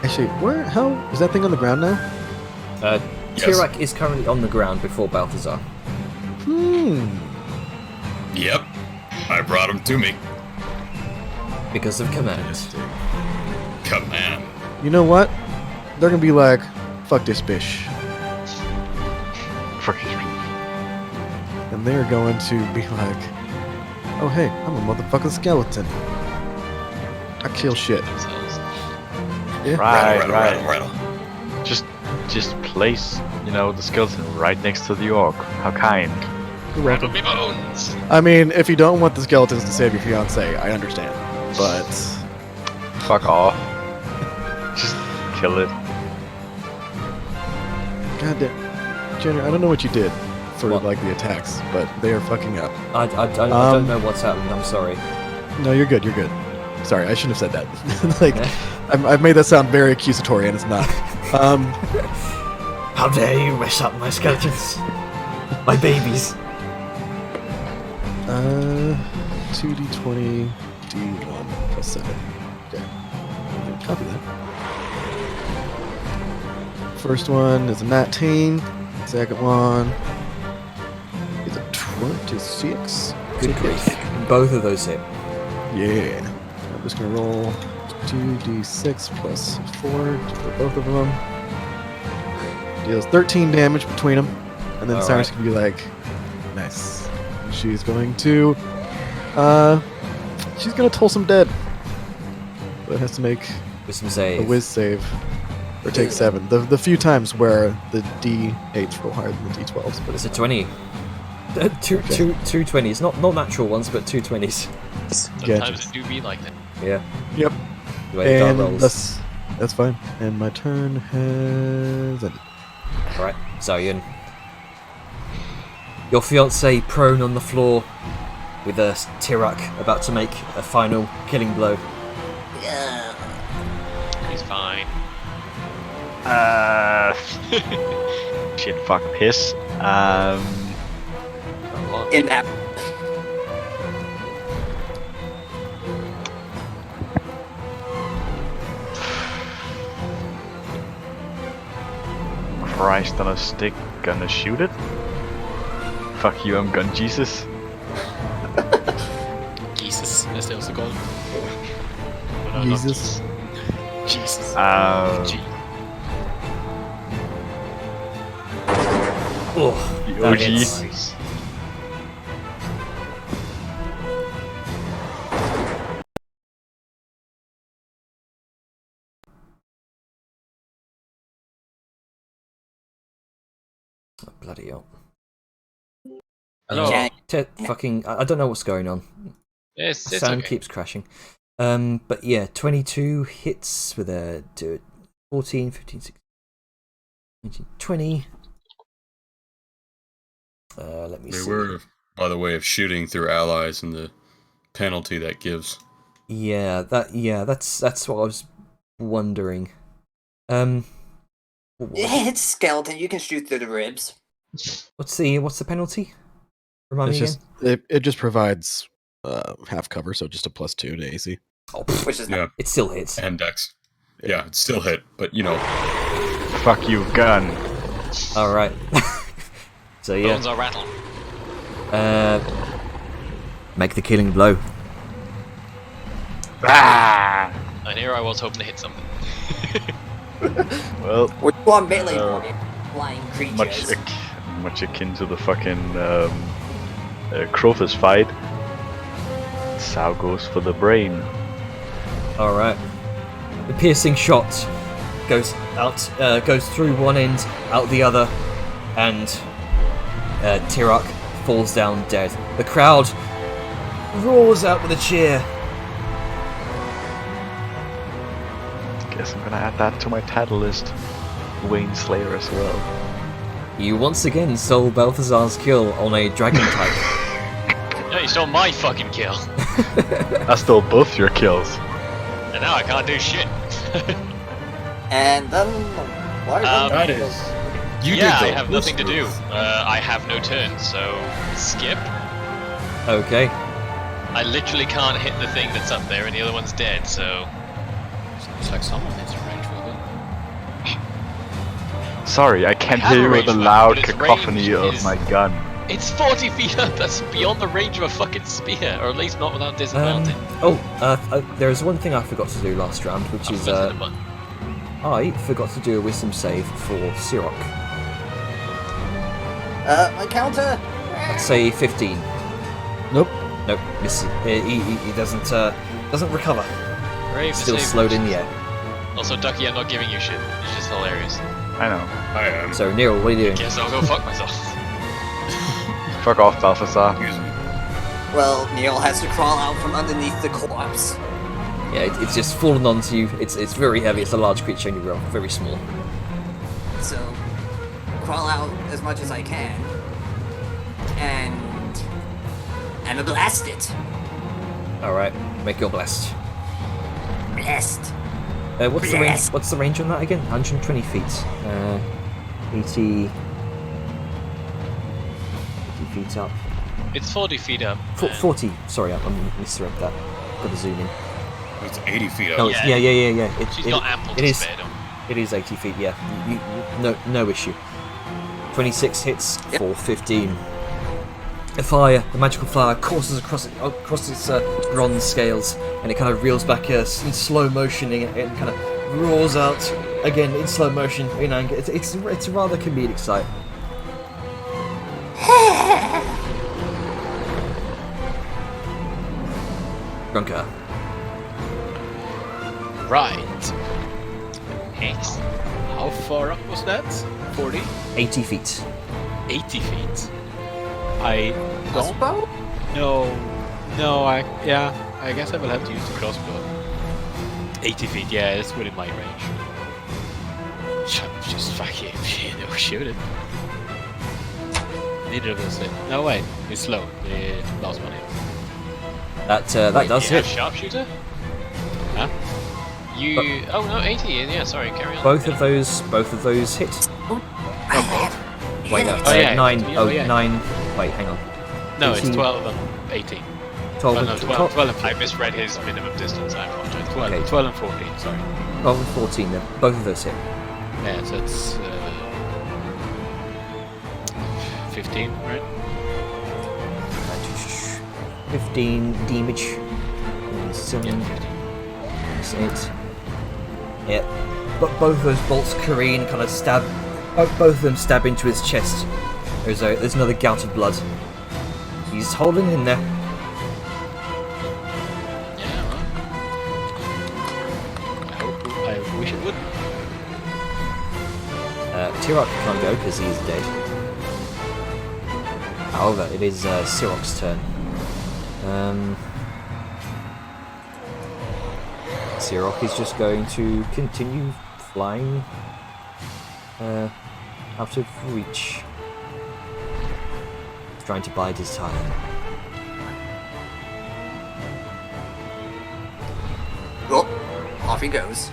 Actually, how is that thing on the ground now? Yes. Tirak is currently on the ground before Balthazar. Yep, I brought him to me. Because of command. Command. You know what? They're gonna be like, fuck this bitch. Fuck you. And they're going to be like, oh hey, I'm a motherfucking skeleton. I kill shit. Yeah. Right. Just place, the skeleton right next to the orc. How kind. You're welcome. Me bones. I mean, if you don't want the skeletons to save your fiance, I understand. But Fuck off. Just kill it. God damn, Jenner, I don't know what you did for What? like the attacks, but they are fucking up. I don't know what's happened, I'm sorry. No, you're good. You're good. Sorry, I shouldn't have said that. Like, I've made that sound very accusatory, and it's not. How dare you mess up my skeletons? My babies. 2d20 d1 plus 7. Okay. Copy that. First one is a 19. Second one is a 26. Good grief. Both of those hit. Yeah. I'm just gonna roll 2d6 plus 4 for both of them. Deals 13 damage between them. And then Siren's gonna be like, nice. And she's going to, she's gonna toll some dead. But it has to make Wisdom a save. whiz save. Or take 7. The few times where the d8s roll higher than the d12s. But It's a 20. Two 20s. Not natural ones, but 2 20s. Sometimes it do be like that. Yeah. Yep. The way the die And rolls. that's fine. And my turn has ended. Alright, Zaryan. Your fiancé prone on the floor with a Tirak about to make a final killing blow. He's fine. Shit, fuck, piss. In that. Christ on a stick, gonna shoot it? Fuck you, I'm gun Jesus. Jesus, as they also call him. But no, not Jesus. Jesus. G. Oh, The that OG. hits. Oh, bloody hell. Hello. Fucking, I don't know what's going on. It's Sound okay. keeps crashing. But yeah, 22 hits with a 14, 15, 16, 19, 20. Let me They see. were, by the way, of shooting through allies and the penalty that gives. That's what I was wondering. It's a skeleton. You can shoot through the ribs. What's the penalty? Remind me It's again. it just provides half cover, so just a +2 to AC. Oh, Which is Yeah, it still hits. and Dex. Yeah, it's still hit, but you know. Fuck you, gun. All right. So yeah. Bones are rattled. Make the killing blow. Ah! And here I was hoping to hit something. Well, Which one melee warrior? Flying creatures. much akin to the fucking Crowfist fight. Sao goes for the brain. All right. The piercing shot goes out, goes through one end, out the other, and Tirak falls down dead. The crowd roars out with a cheer. Guess I'm gonna add that to my title list. Wayne Slayer as well. You once again stole Balthazar's kill on a dragon type. No, you stole my fucking kill. I stole both your kills. And now I can't do shit. And then what? That is. You yeah, did I have nothing to do. I have no turn, so skip. Okay. I literally can't hit the thing that's up there, and the other one's dead. So Sounds like someone needs a range weapon. Sorry, I can't have hear a you with ranged the weapon, loud but its cacophony range of is- my gun. it's 40 feet up. That's beyond the range of a fucking spear, or at least not without disadvantage. There's one thing I forgot to do last round, which I'm is pressing the button. I forgot to do a wisdom save for Sirok. My counter. Let's say 15. Nope. Nope, misses. He doesn't recover. Brave to Still save slowed in me. the air. Also, Ducky, I'm not giving you shit. It's just hilarious. I know. I am. So Nero, what are you doing? Guess I'll go fuck myself. Fuck off, Balthazar. Excuse me. Well, Neil has to crawl out from underneath the corpse. Yeah, it's just fallen onto you. It's very heavy. It's a large creature and you're very small. So, crawl out as much as I can. And I'm a blast it. Alright, make your blast. Blast. What's the range? Blast. What's the range on that again? 120 feet. 80 feet up. It's 40 feet up. 40. Sorry, I'm misread that. Got to zoom in. It's 80 feet up. No, it's, yeah. She's got ample it to is. spare, don't It is 80 feet. Yeah, no issue. 26 hits for 15. A fire, the magical flower courses across its bronze scales, and it kind of reels back in slow motion and kind of roars out again in slow motion in anger. It's a rather comedic sight. Grunker. Right. X. How far up was that? 40? 80 feet. 80 feet. I don't Crossbow? No, I guess I will have to use the crossbow. 80 feet, yeah, it's within my range. Just fucking shoot it. Neither of us hit. No wait, it's slow. The last one hit. That does you have hit. sharpshooter? Huh? You. Oh no, 80. Yeah, sorry, carry on. Both of those hit. Wait, no, Oh, yeah, 9. yeah, Oh, yeah. 9. Wait, hang on. No, it's 18. 12 and 18. 12 Well, and no, 12, 12 and I misread his minimum distance. I apologize. 12, Okay. 12 and 14, sorry. 12 and 14 then. Both of those hit. Yeah, so it's 15, right? 15 damage. 7, 8. Yeah. But both of those bolts careen kind of stab. Both of them stab into his chest. There's another gout of blood. He's holding in there. Yeah, well. I wish it would. Tirak can't go because he's dead. However, it is Siroc's turn. Siroc is just going to continue flying out of reach. Trying to bide his time. Oh, off he goes.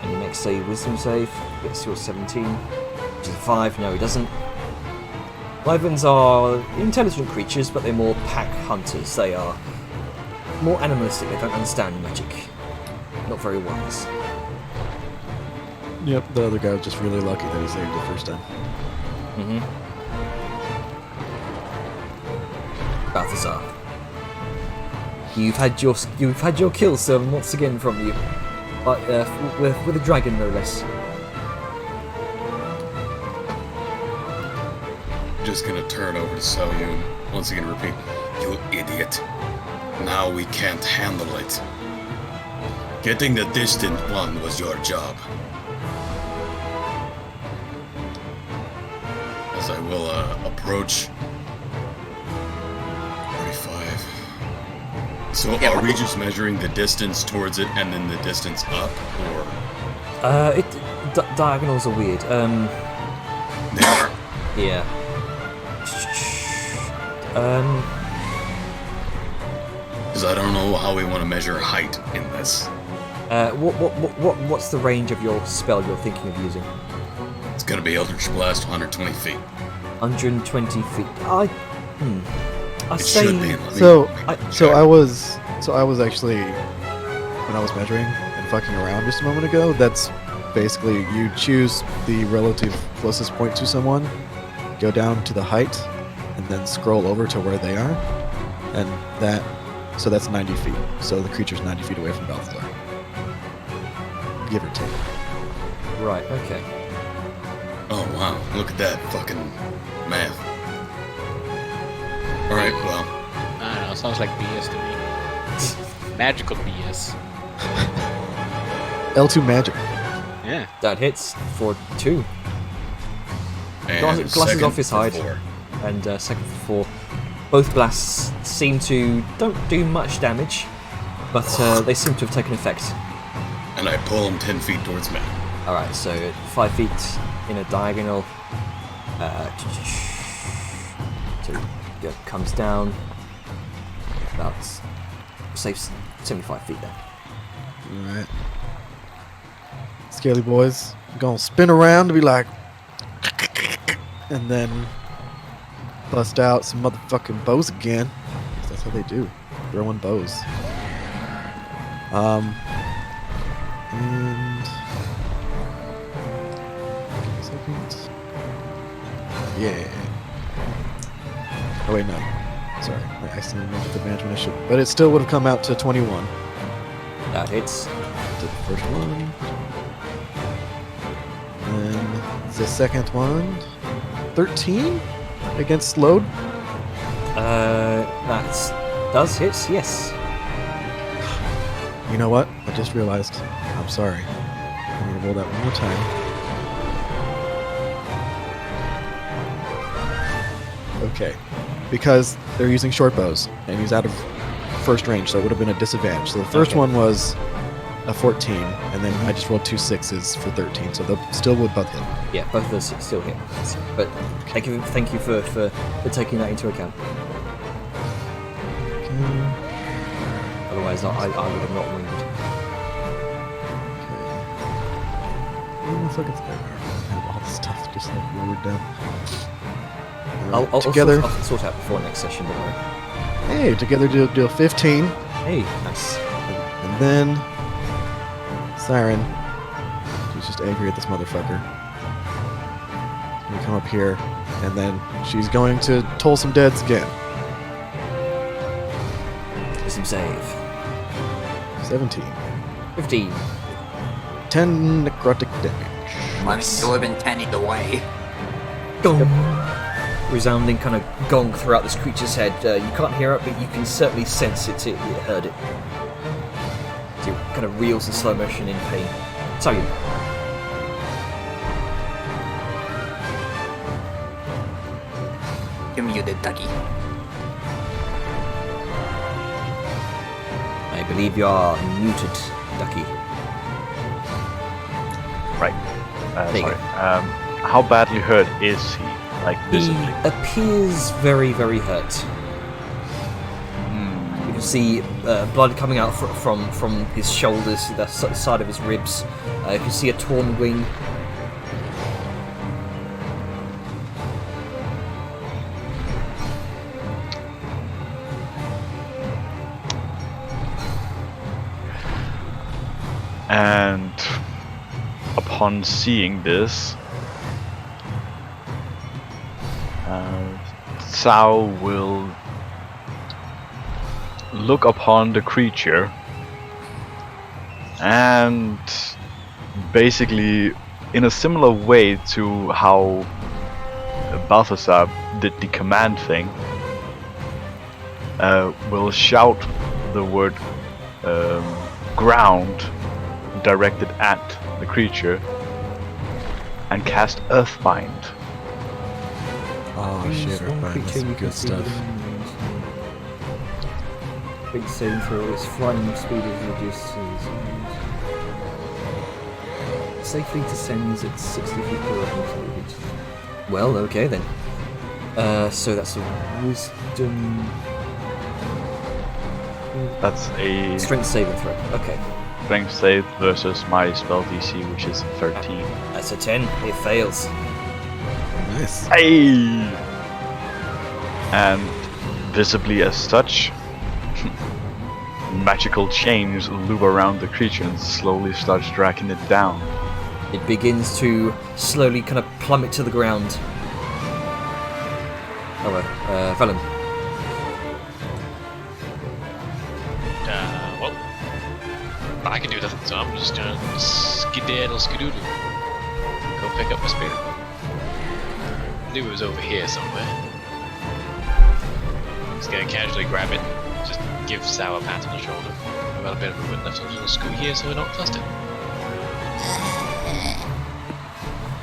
And he makes a wisdom save, gets your 17, which is a 5. No, he doesn't. Wyverns are intelligent creatures, but they're more pack hunters. They are more animalistic, they don't understand magic. Not very wise. Yep, the other guy was just really lucky that he saved it first time. Balthazar. You've had your kill served once again from you. With a dragon, no less. Just gonna turn over to Selyun. Once again repeat, "You idiot. Now we can't handle it. Getting the distant one was your job." As I will approach 45. So are we just measuring the distance towards it and then the distance up, or? Diagonals are weird. They are. Yeah. Because I don't know how we want to measure height in this. What's the range of your spell you're thinking of using? It's gonna be Eldritch Blast, 120 feet. 120 feet. I It say. should be. I was actually, when I was measuring and fucking around just a moment ago, that's basically you choose the relative closest point to someone, go down to the height, and then scroll over to where they are, and that's 90 feet. So the creature's 90 feet away from Balthazar. Give or take. Right. Okay. Oh wow, look at that fucking math. Alright, well. I don't know, sounds like BS to me. Magical BS. L2 magic. Yeah. That hits for 2. And Glasses second off his for hide. 4. And second for 4. Both blasts seem to don't do much damage, but they seem to have taken effect. And I pull him 10 feet towards me. Alright, so 5 feet in a diagonal. Comes down. About, say, 75 feet then. Alright. Scaly boys gonna spin around to be like, and then bust out some motherfucking bows again. That's how they do. Throwing bows. And give me a second. Yeah. Oh wait, no. Sorry, I accidentally made the advantage when I should. But it still would have come out to 21. That hits. Did the first one. And the second one, 13 against load. That does hit, yes. You know what? I just realized. I'm sorry. I'm gonna roll that one more time. Okay. Because they're using short bows, and he's out of first range, so it would have been a disadvantage. So the first one was a 14, and then I just rolled 2 6s for 13, so they still would both hit. Yeah, both of those still hit. But thank you for taking that into account. Okay. Otherwise, I would have not wounded. Okay. 1 second. I have all this stuff just like lowered down. I'll together. I'll sort out before next session, don't worry. Hey, together do a 15. Hey, nice. And then Siren, she's just angry at this motherfucker. She's gonna come up here, and then she's going to toll some deads again. Wisdom save. 17. 15. 10 necrotic damage. Mine still have been 10 either way. Gong. Resounding kind of gong throughout this creature's head. You can't hear it, but you can certainly sense it. You heard it. So it kind of reels in slow motion in pain. So you. You're muted, Ducky. I believe you are muted, Ducky. Right. There you Sorry. How badly hurt is he? Like He visibly? appears very, very hurt. You can see blood coming out from his shoulders, the side of his ribs. You can see a torn wing. And upon seeing this, Sao will look upon the creature and basically, in a similar way to how Balthasar did the command thing, will shout the word ground directed at the creature and cast Earthbind. Oh shit, Earthbind, that's some good stuff. Big saving throw. Its flying speed is reduced. Safely descends at 60 feet per hour. Well, okay then. So that's a wisdom. That's a Strength saving throw. Okay. strength save versus my spell DC, which is 13. That's a 10. It fails. Nice. Hey! And visibly as such, magical chains loop around the creature and slowly starts dragging it down. It begins to slowly kind of plummet to the ground. Oh, Velen. Well, I can do that, so I'm just gonna skedaddle. Go pick up my spear. Knew it was over here somewhere. Just gonna casually grab it, just give Sao a pat on the shoulder. I've got a bit of a wood left, so I'm just gonna scoot here so we're not flustered.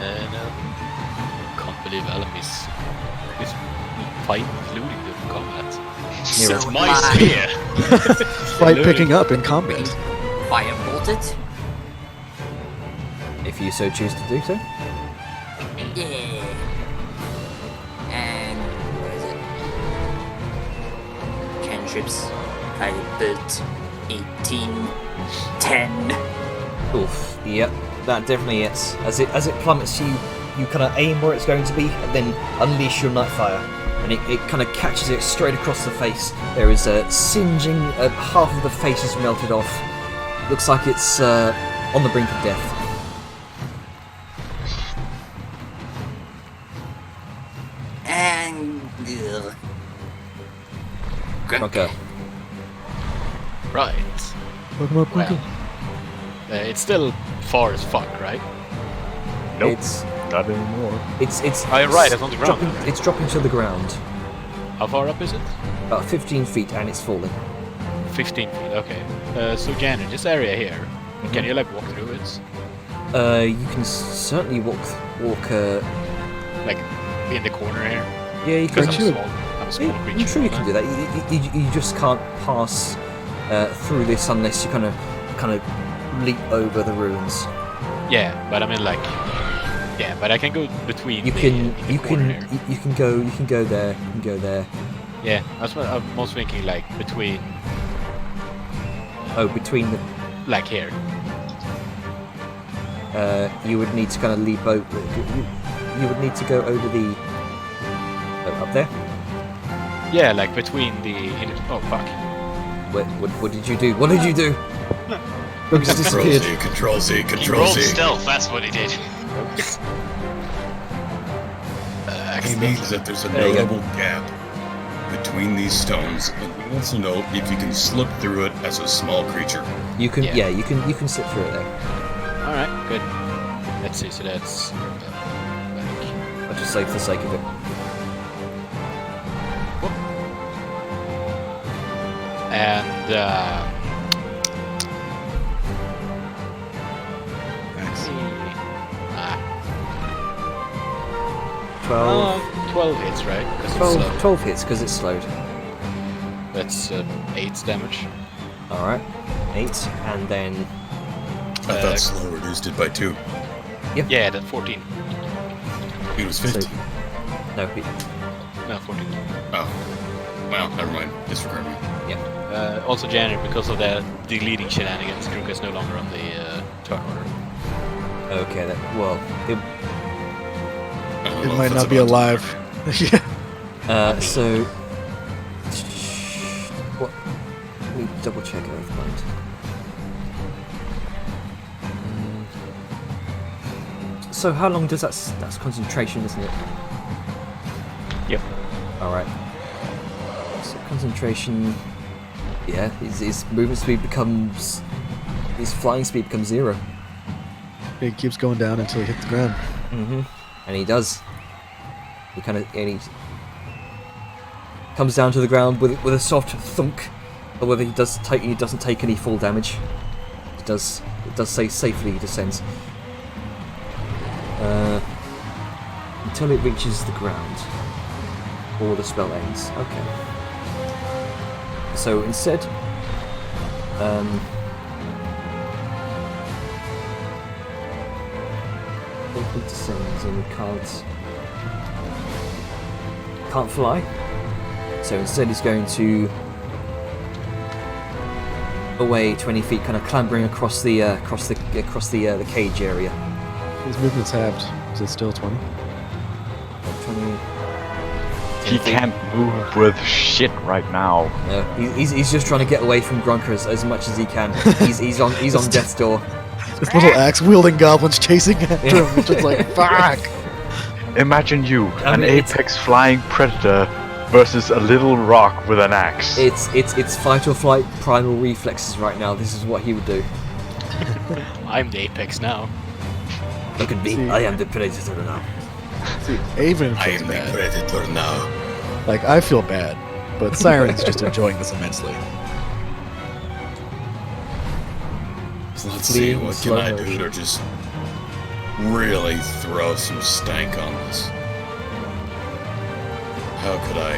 And Can't believe Alam is fine looting the combat. So it's my am I. spear! Fight picking up in combat. Firebolt it? If you so choose to do so. Yeah. And what is it? Cantrips. I built 18. 10. Oof. Yep. That definitely hits. As it plummets, you kind of aim where it's going to be, and then unleash your Nightfire, and it kind of catches it straight across the face. There is a singeing. Half of the face is melted off. Looks like it's on the brink of death. And. Okay. Right. Fuck him up, Well, it's still far as fuck, right? Nope, It's not anymore. it's Oh, you're right, it's on the ground. dropping, it's dropping to the ground. How far up is it? About 15 feet, and it's falling. 15 feet, okay. So Gannon, this area here, can you like walk through it? You can certainly walk. Like in the corner here? Yeah, you Because can. I'm a small creature. I'm sure you can do that. You just can't pass through this unless you kind of leap over the ruins. Yeah, but I mean like, yeah, but I can go between. You the can corner here. you can go there. You can go there. Yeah, that's what I'm most thinking. Like between, Oh, between the like here. you would need to kind of leap over. You would need to go over the up there. Yeah, like between the. Oh fuck. What did you do? What did you do? Bugs disappeared. Control Z, He Control rolled Z. stealth, that's what he did. He means that there's a There you go. notable gap between these stones, and he wants to know if you can slip through it as a small creature. You can. Yeah. Yeah, you can slip through it there. All right, good. Let's see. So that's. I'll just say for the sake of it. And Nice. 12, 12 hits, right? Because 12, it's 12 hits because it's slowed. That's 8 damage. Alright, 8, and then I thought slow reduced it by 2. Yeah, that's 14. It was 15. no, No, 14. Oh. Well, never mind. Disregard me. Also, Janet, because of the deleting shenanigans, Kruka is no longer on the turn order. okay, that, well, I don't It know if might that's not be about to alive. Yeah. so, what, let me double check Earthbind. So how long does that's concentration, isn't it? Yep. Alright. So concentration, yeah, his movement speed becomes, his flying speed becomes 0. It keeps going down until he hits the ground. Mm-hmm. And he does. He kind of, and he comes down to the ground with a soft thunk. But whether he doesn't take any full damage. It does say safely he descends. Until it reaches the ground. Or the spell ends. Okay. So instead, he descends and he can't fly. So instead he's going to away 20 feet, kind of clambering across the cage area. His movement's halved. Is it still 20? 20. He can't move with shit right now. No, he's just trying to get away from Grunker as much as he can. He's on death's door. This little axe wielding goblin's chasing after him. It's just like, fuck! Imagine you, I an mean, it's- apex flying predator versus a little rock with an axe. It's fight or flight primal reflexes right now. This is what he would do. I'm the apex now. Look at me. See- I am the predator now. See, Avon I feels am the bad. predator now. Like, I feel bad, but Siren's just enjoying this immensely. So let's see, Fleeing what slow can I do motion. to just really throw some stank on this? How could I...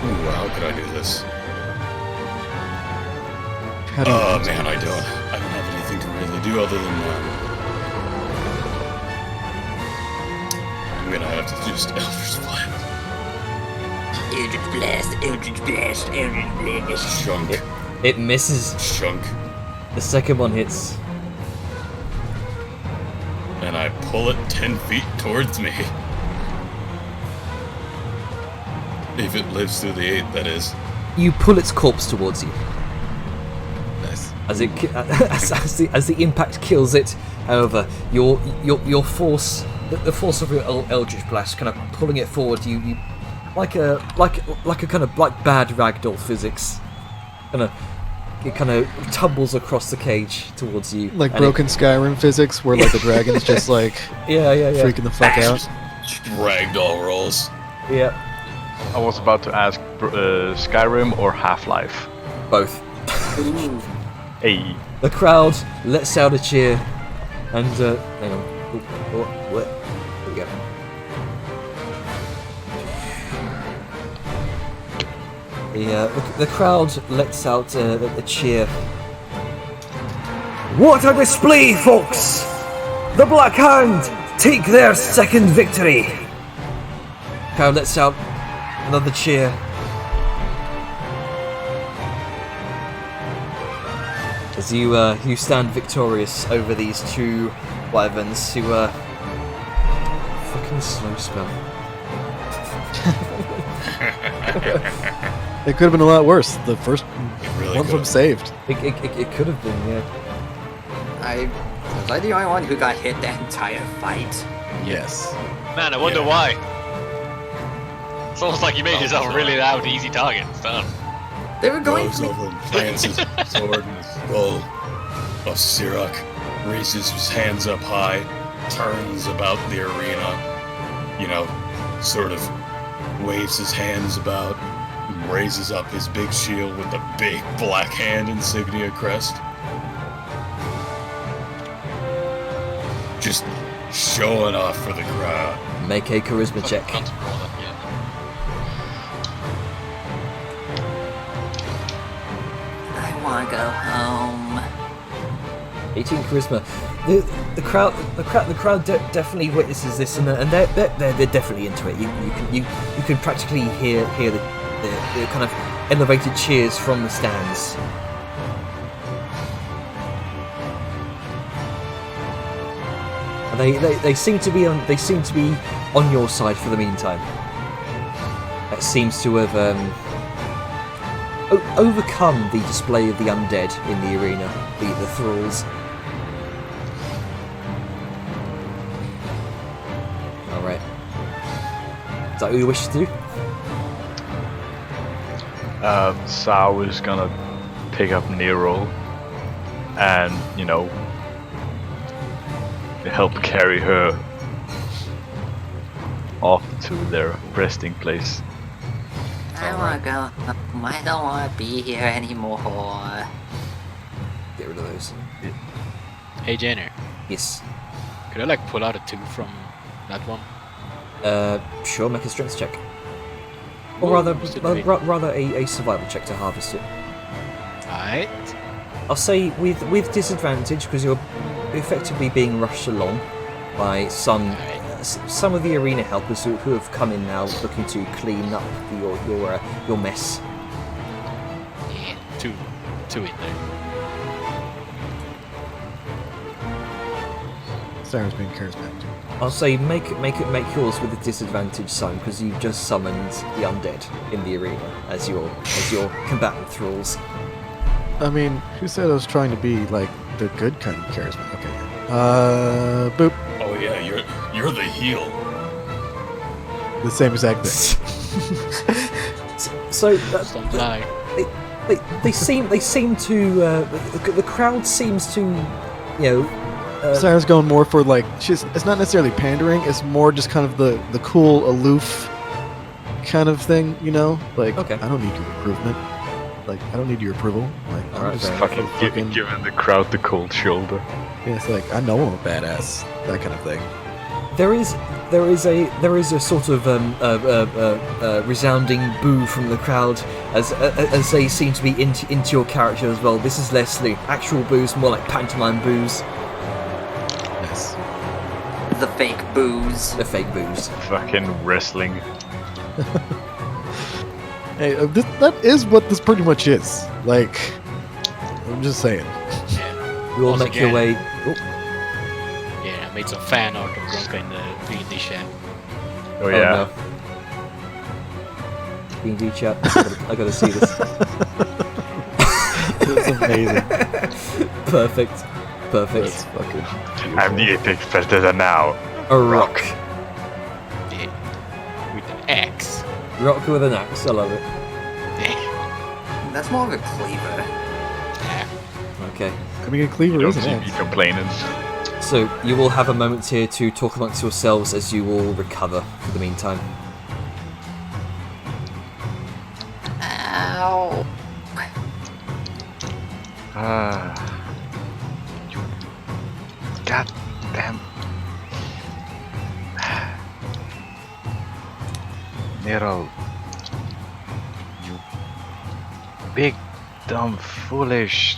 Ooh, how could I do this? How do you Oh use man, it? I don't have anything to really do other than I'm gonna have to just Eldritch Blast. Eldritch Blast, Eldritch Blast, Eldritch Blast. Chunk, It misses. chunk, The second one hits. and I pull it 10 feet towards me. If it lives through the 8, that is. You pull its corpse towards you. Nice. As as the impact kills it. However, your force, the force of your Eldritch Blast, kind of pulling it forward. You like a kind of like bad ragdoll physics. It kind of tumbles across the cage towards you. Like and broken Skyrim physics, where like the dragon's just like Yeah. freaking the fuck out. Ragdoll rolls. Yeah. I was about to ask Skyrim or Half-Life. Both. Hey, The crowd lets out a cheer, and hang on. What? Here we go. The crowd lets out a cheer. What a display, folks! The Black Hand take their second victory. Crowd lets out another cheer. As you stand victorious over these two wyverns who fucking slow spell. It could have been a lot worse. The first really one of them could. saved. It could have been, yeah. Was I the only one who got hit that entire fight? Yes. Man, I wonder why. It's almost like you made yourself a really loud, easy target. It's done. They were going Goes for me. over and plants his sword in the skull of Sirak, raises his hands up high, turns about the arena, sort of waves his hands about, and raises up his big shield with the big black hand insignia crest. Just showing off for the crowd. Make a charisma check. Not to roll that yet. I wanna go home. 18 charisma. The crowd definitely witnesses this, and they're definitely into it. You can practically hear the kind of elevated cheers from the stands. And they seem to be on your side for the meantime. That seems to have overcome the display of the undead in the arena, the thralls. Alright. Is that what you wish to do? Sao is gonna pick up Nero and, help carry her off to their resting place. I wanna go home. I don't wanna be here anymore. Get rid of those. Hey Jenner, Yes. could I pull out a 2 from that one? Sure, make a strength check. Or Ooh, rather, what's it doing? rather a survival check to harvest it. Alright. I'll say with disadvantage, because you're effectively being rushed along by some of the arena helpers who have come in now looking to clean up your mess. Yeah, 2 in there. Sarah's being charismatic. I'll say make yours with a disadvantage sign, because you've just summoned the undead in the arena as your combatant thralls. I mean, who said I was trying to be like the good kind of charisma? Okay. Boop. Oh yeah, you're the heel. The same exact thing. So Don't lie. they seem to the crowd seems to Sarah's going more for like it's not necessarily pandering. It's more just kind of the cool, aloof kind of thing. Like Okay. I don't need your improvement. Like I don't need your approval. Like I'm Alright, just fair Fucking giving the crowd the cold shoulder. Yeah, it's like I know I'm a badass. That kind of thing. there is a sort of resounding boo from the crowd as they seem to be into your character as well. This is less the actual boos, more like pantomime boos. Yes. The fake booze. The fake boos. Fucking wrestling. Hey, that is what this pretty much is. Like, I'm just saying. You all Once make your again. way. Oh, Yeah, I made some fan art of Bronca in the D&D chat. Oh yeah. D&D chat. I gotta see this. It's amazing. Perfect. That's fucking. I'm the epic predator now. A rock. Yeah. With an axe. Rock with an axe. I love it. Yeah. That's more of a cleaver. Yeah. Okay. I mean, a cleaver Don't is see an me axe. complaining. So you will have a moment here to talk amongst yourselves as you all recover for the meantime. Ow. You goddamn Nero. You big dumb foolish.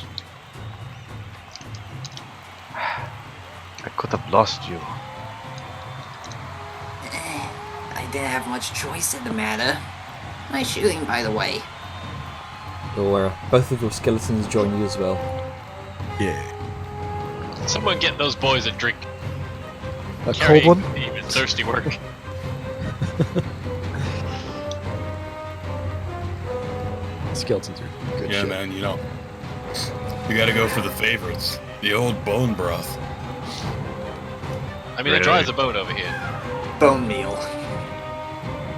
I could have lost you. I didn't have much choice in the matter. Nice shooting, by the way. Both of your skeletons join you as well. Yeah. Someone get those boys a drink. A Carrying cold one? Even thirsty work. Skeletons are good Yeah, shit. man. You gotta go for the favorites. The old bone broth. I mean, it dries a bone over here. Bone meal.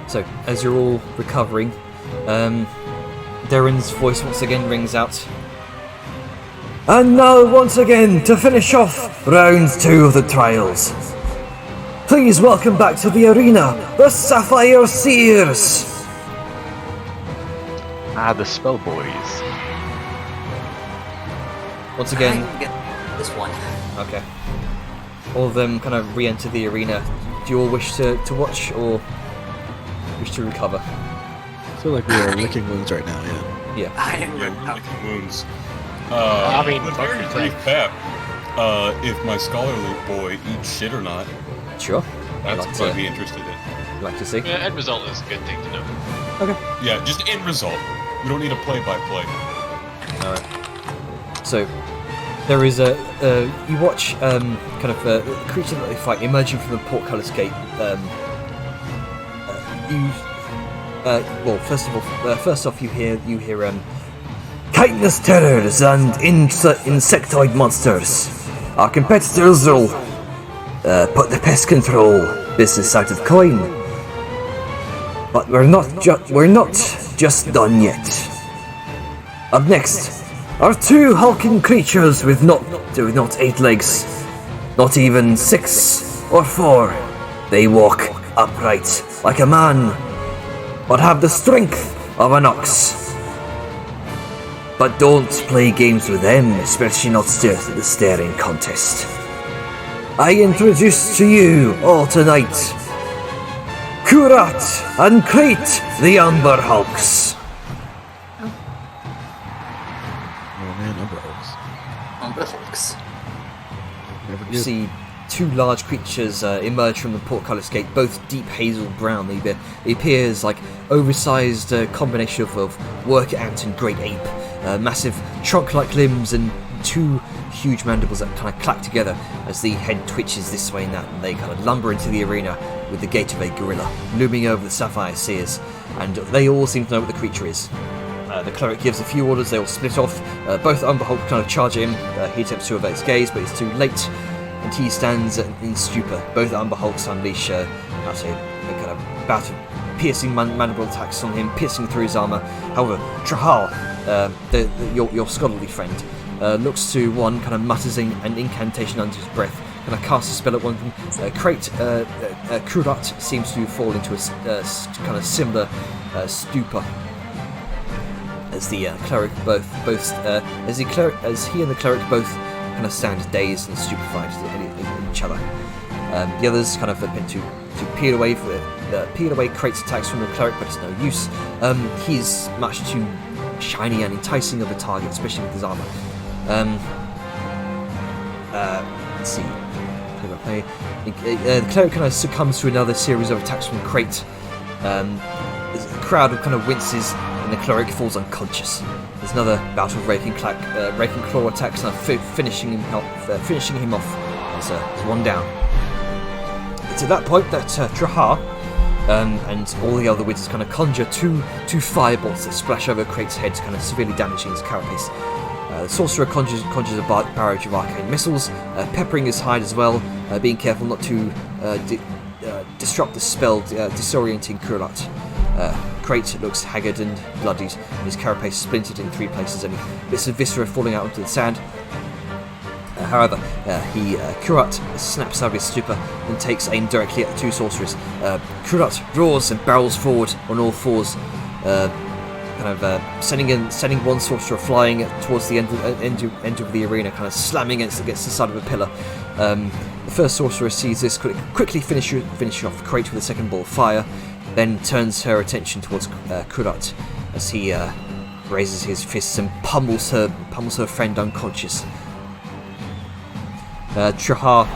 So, as you're all recovering, Darren's voice once again rings out. And now, once again, to finish off round 2 of the trials. Please welcome back to the arena, the Sapphire Seers! Ah, the spell boys. Once I again, can get this one. okay. all of them kind of re-enter the arena. Do you all wish to watch or wish to recover? I feel like we are licking wounds right now, yeah. Yeah. I am. Yeah, we're licking wounds. I mean, but very fuck brief yourself. Pep. If my scholarly boy eats shit or not, Sure. that's like what to- I'd be interested in. I'd like to see. Yeah, end result is a good thing to know. Yeah, just end result. We don't need a play-by-play. Alright. So, there is you watch kind of a creature that they fight emerging from the portcullis gate. Well, first off, you hear chitinous terrors and insectoid monsters. Our competitors will put the pest control business out of coin, but we're not just done yet. Up next are two hulking creatures with not 8 legs, not even 6 or 4. They walk upright like a man, but have the strength of an ox. But don't play games with them, especially not the staring contest. I introduce to you all tonight Kurat and Crate, the Amber Hulks. Oh man, umbrellas. Hulks. Never You did. see two large creatures emerge from the portcullis gate, both deep hazel brown. They appear as like oversized combination of work ant and great ape, massive trunk-like limbs and two huge mandibles that kind of clack together as the head twitches this way and that, and they kind of lumber into the arena with the gait of a gorilla looming over the sapphire seers, and they all seem to know what the creature is. The cleric gives a few orders, they all split off. Both Umber Hulk kind of charge him. He attempts to avert his gaze, but it's too late, and he stands in stupor. Both Umber Hulks unleash a kind of bout of piercing mandible attacks on him, piercing through his armor. However, Trahal, your scholarly friend, looks to one, kind of mutters an incantation under his breath, kind of casts a spell at one of them. Kurat seems to fall into a kind of similar stupor as the cleric as he and the cleric both kind of stand dazed and stupefied at each other. The others kind of attempt to peel away Krait's attacks from the cleric, but it's no use. He's much too shiny and enticing of a target, especially with his armor. Let's see. Play. The cleric kind of succumbs to another series of attacks from Krait. The crowd kind of winces, and the cleric falls unconscious. There's another bout of raking claw attacks, and finishing him off as one down. It's at that point that Trahar and all the other wizards kind of conjure two firebolts that splash over Krait's head, kind of severely damaging his carapace. The sorcerer conjures a barrage of arcane missiles, peppering his hide as well, being careful not to disrupt the spell, disorienting Kurat. Krait looks haggard and bloodied, his carapace splintered in 3 places, and bits of viscera falling out onto the sand. However, Kurat snaps out of his stupor and takes aim directly at the 2 sorcerers. Kurat roars and barrels forward on all 4s, sending one sorcerer flying towards the end of the arena, kind of slamming against the side of a pillar. The first sorcerer sees this, quickly finishing off Krait with a second ball of fire, then turns her attention towards Kurat as he raises his fists and pummels her friend unconscious. Trahar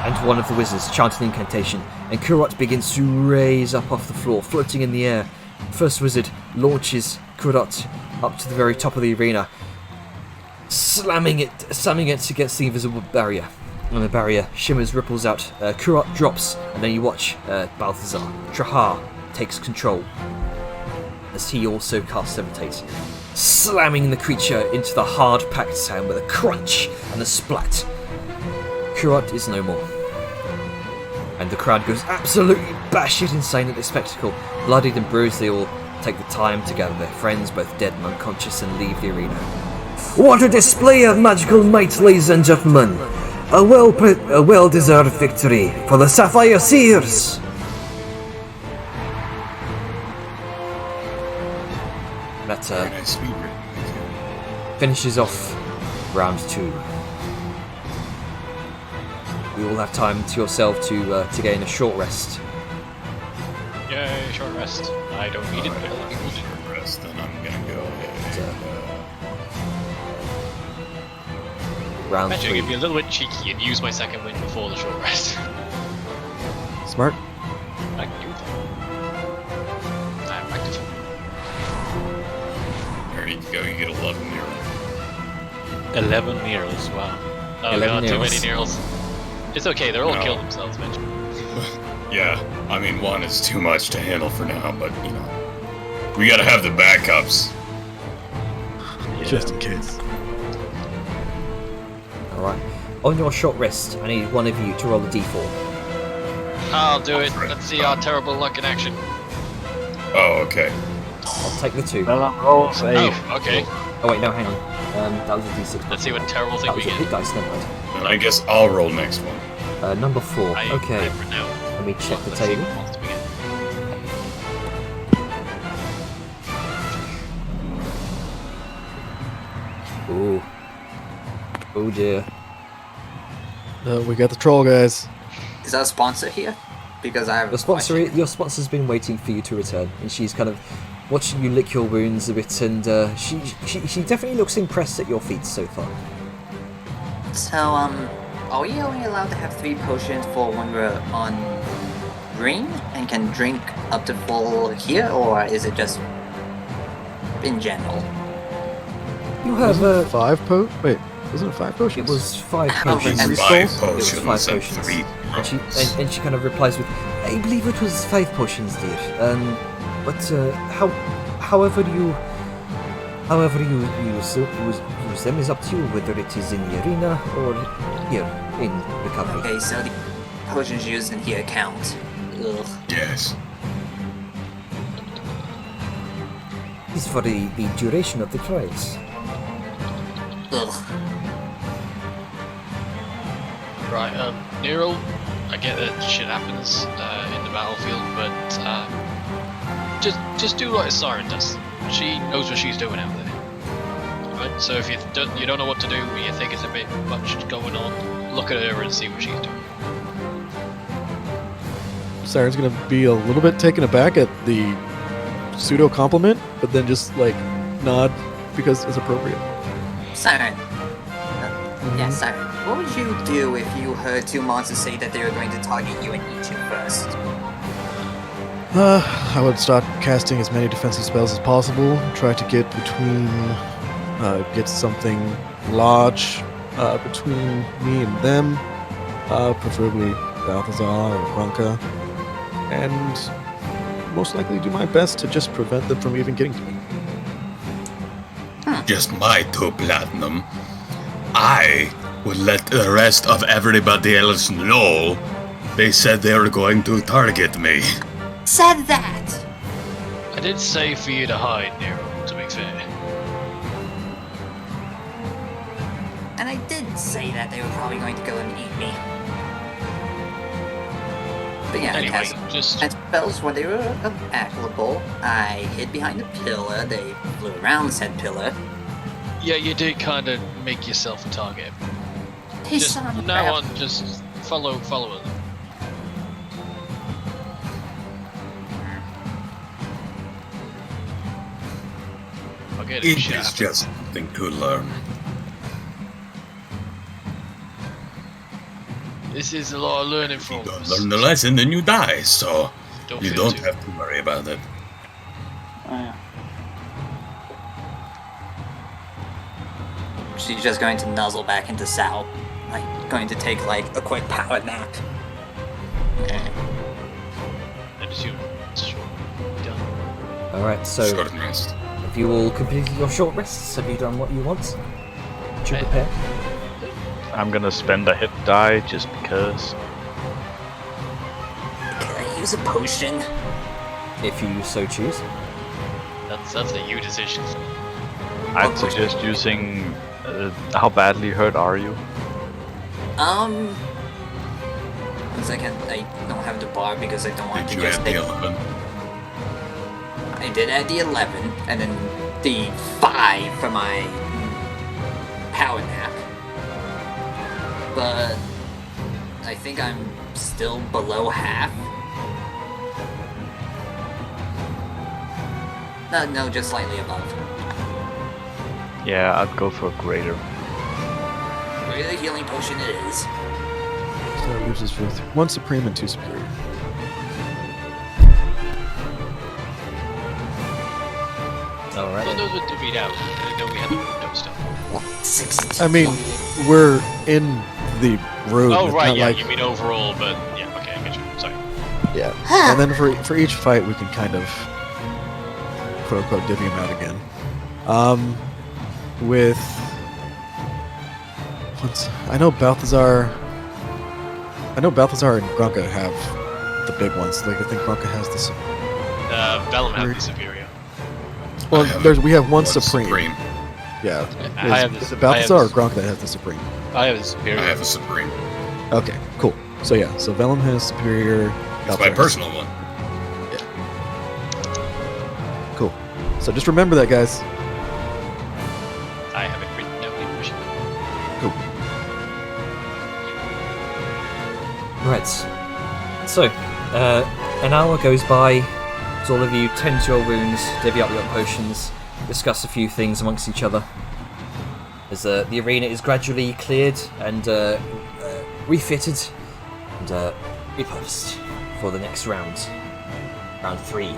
and one of the wizards chant an incantation, and Kurat begins to raise up off the floor, floating in the air. The first wizard launches Kurat up to the very top of the arena, slamming it against the invisible barrier. And the barrier shimmers, ripples out. Kurat drops, and then you watch Balthazar. Trahar takes control as he also casts Levitate, slamming the creature into the hard packed sand with a crunch and a splat. Kurat is no more, and the crowd goes absolutely batshit insane at this spectacle. Bloodied and bruised, they all take the time to gather their friends, both dead and unconscious, and leave the arena. What a display of magical might, ladies and gentlemen! A well-deserved victory for the Sapphire Seers! That Very nice speed rate. finishes off round 2. you all have time to yourself to gain a short rest. Yay, short rest. I don't need it, but Alright, other people do. short rest, then I'm gonna go ahead and, Round Actually, 3. I'd be a little bit cheeky and use my second win before the short rest. Smart. I can do that. I'm active. there you go, you get 11 here. 11 Neros, wow. Oh 11 god, too many Neros. Neros. It's okay, they'll all No. kill themselves eventually. Yeah, I mean, one is too much to handle for now, but, you know, we gotta have the backups. Just in case. Alright. On your short rest, I need one of you to roll a d4. I'll do it. Let's see our terrible luck in action. Oh, okay. I'll take the 2. Bella rolls a Oh, okay. Oh wait, no, hang on. That was a d6. Let's see what terrible That thing was we a get. big dice, never mind. Then I guess I'll roll next one. Number 4. Okay, For now. let me check the Let's see table. what monster we get. Ooh. Oh dear. We got the troll, guys. Is our sponsor here? Because I have Your sponsor's been waiting for you to return, and she's kind of watching you lick your wounds a bit, and she definitely looks impressed at your feats so far. So, are we only allowed to have 3 potions for when we're on green and can drink up to full here, or is it just in general? You have Wasn't it 5 Wait, wasn't it 5 It potions? was 5 Oh, potions. and 5 It was 5 potions and potions. 3 And she, rounds. and she kind of replies with, I believe it was 5 potions, dear. But however you use them is up to you, whether it is in the arena or here in recovery. Okay, so the potions used in here count. Ugh. Yes. It's for the duration of the trials. Ugh. Right, Nero, I get that shit happens in the battlefield, but just do like Siren does. She knows what she's doing out there. Right, so if you don't know what to do, you think it's a bit much going on, look at her and see what she's doing. Siren's gonna be a little bit taken aback at the pseudo compliment, but then just like nod because it's appropriate. Siren. Yeah, Siren. What would you do if you heard 2 monsters say that they were going to target you and eat you first? I would start casting as many defensive spells as possible. Try to get get something large between me and them, preferably Balthazar or Bronca, and most likely do my best to just prevent them from even getting to me. Just my 2 platinum. I would let the rest of everybody else know they said they were going to target me. Said that! I did say for you to hide, Nero, to be fair. And I did say that they were probably going to go and eat me. But yeah, Anyway, it has just and spells when they were applicable. I hid behind a pillar, they flew around said pillar. yeah, you did kind of make yourself a target. Hey, Just son of a now crap. on, just follow it. I'll get it. It shit is out. just something to learn. This is a lot of learning You from don't us. learn the lesson, then you die, so Don't you feel don't too- have to worry about it. She's just going to nuzzle back into Sal. Like, going to take, like, a quick power nap. And just sure. Done. Alright, so Short rest. have you all completed your short rests? Have you done what you want? Did you prepare? I'm gonna spend a hit die just because. Can I use a potion? If you so choose. That's a you decision. I'd suggest using. How badly hurt are you? 1 second, I don't have the bar because I don't want Did to you just add the take... 11? I did add the 11, and then the 5 for my power nap. But I think I'm still below half. No, just slightly above. Yeah, I'd go for a greater. Greater healing potion it is. So that leaves us with 1 supreme and 2 superior. Alright. Well, those would read out. I know we had the note stuff. 60. I mean, we're in the room. Oh, it's right, not yeah, like- you mean overall, but yeah, okay, I get you. Sorry. Yeah. And then for each fight, we can kind of quote unquote divvy them out again. With I know Balthazar and Grunka have the big ones. Like I think Grunka has this. Vellum has the superior. Well, we have one One supreme. Yeah. I have Is the it Balthazar or Grunka that has the supreme? I have the superior. I have a supreme. Okay, cool. So yeah, so Vellum has superior. It's Balthazar my has- personal one. Cool. So just remember that, guys. I have it written down in pushing. Cool. Right. So, an hour goes by as all of you tend to your wounds, divvy up your potions, discuss a few things amongst each other. As the arena is gradually cleared and refitted and repurposed for the next round. Round 3.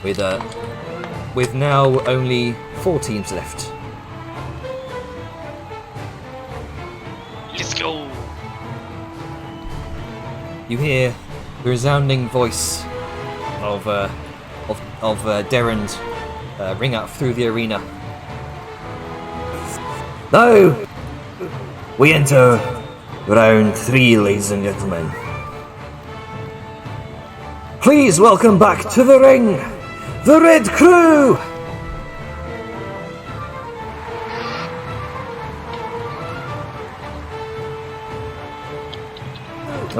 With now only 4 teams left. Let's go! You hear the resounding voice of Derrand ring out through the arena. Now, we enter round 3, ladies and gentlemen. Please welcome back to the ring, the Red Crew!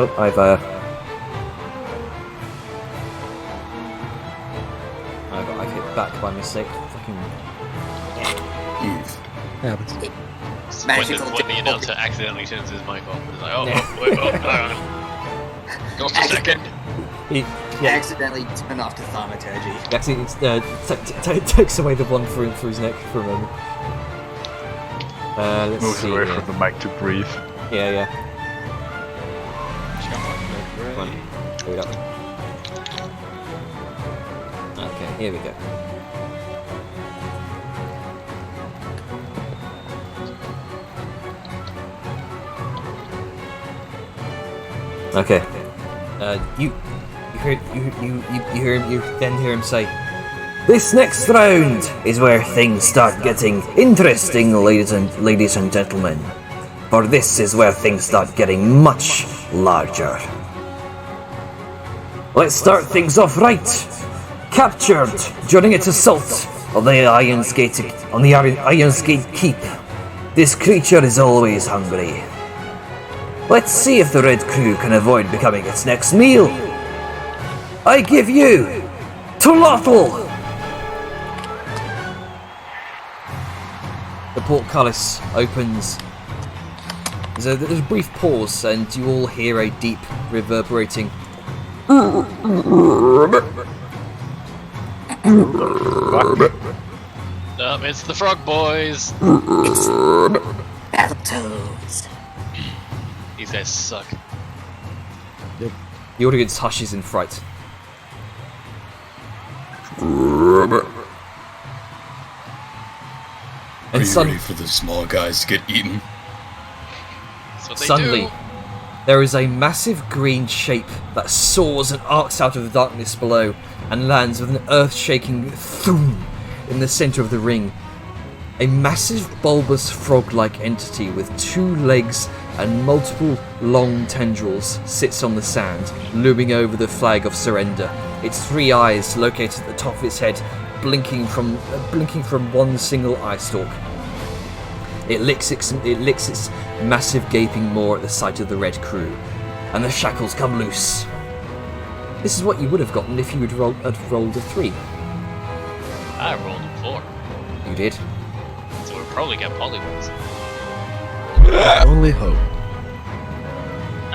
Oh, I've hit back by mistake. Fucking. Happens. When the announcer accidentally turns his mic off, it's like, oh, hang on. Just a second. Accidentally turn off to thaumaturgy. Accidentally takes away the one through his neck for a moment. Let's Moves see. away here. from the mic to breathe. Yeah. Come on. Here we go. Okay, here we go. Okay. You then hear him say, "This next round is where things start getting interesting, ladies and gentlemen. For this is where things start getting much larger. Let's start things off right. Captured during its assault of the Iron's Gate Keep. This creature is always hungry. Let's see if the Red Crew can avoid becoming its next meal. I give you Tulotl!" The portcullis opens. There's a brief pause, and you all hear a deep, reverberating. It's the Frog Boys. Battletoads. These guys suck. The audience hushes in fright. Are And you ready for the small guys to get eaten? That's what they suddenly, do. there is a massive green shape that soars and arcs out of the darkness below and lands with an earth-shaking thoom in the center of the ring. A massive bulbous frog-like entity with 2 legs and multiple long tendrils sits on the sand, looming over the flag of surrender. Its 3 eyes, located at the top of its head, blinking from one single eye stalk. It licks its massive gaping maw at the sight of the Red Crew, and the shackles come loose. This is what you would have gotten if you had rolled a 3. I rolled a 4. You did. So we'll probably get polygons. Only hope.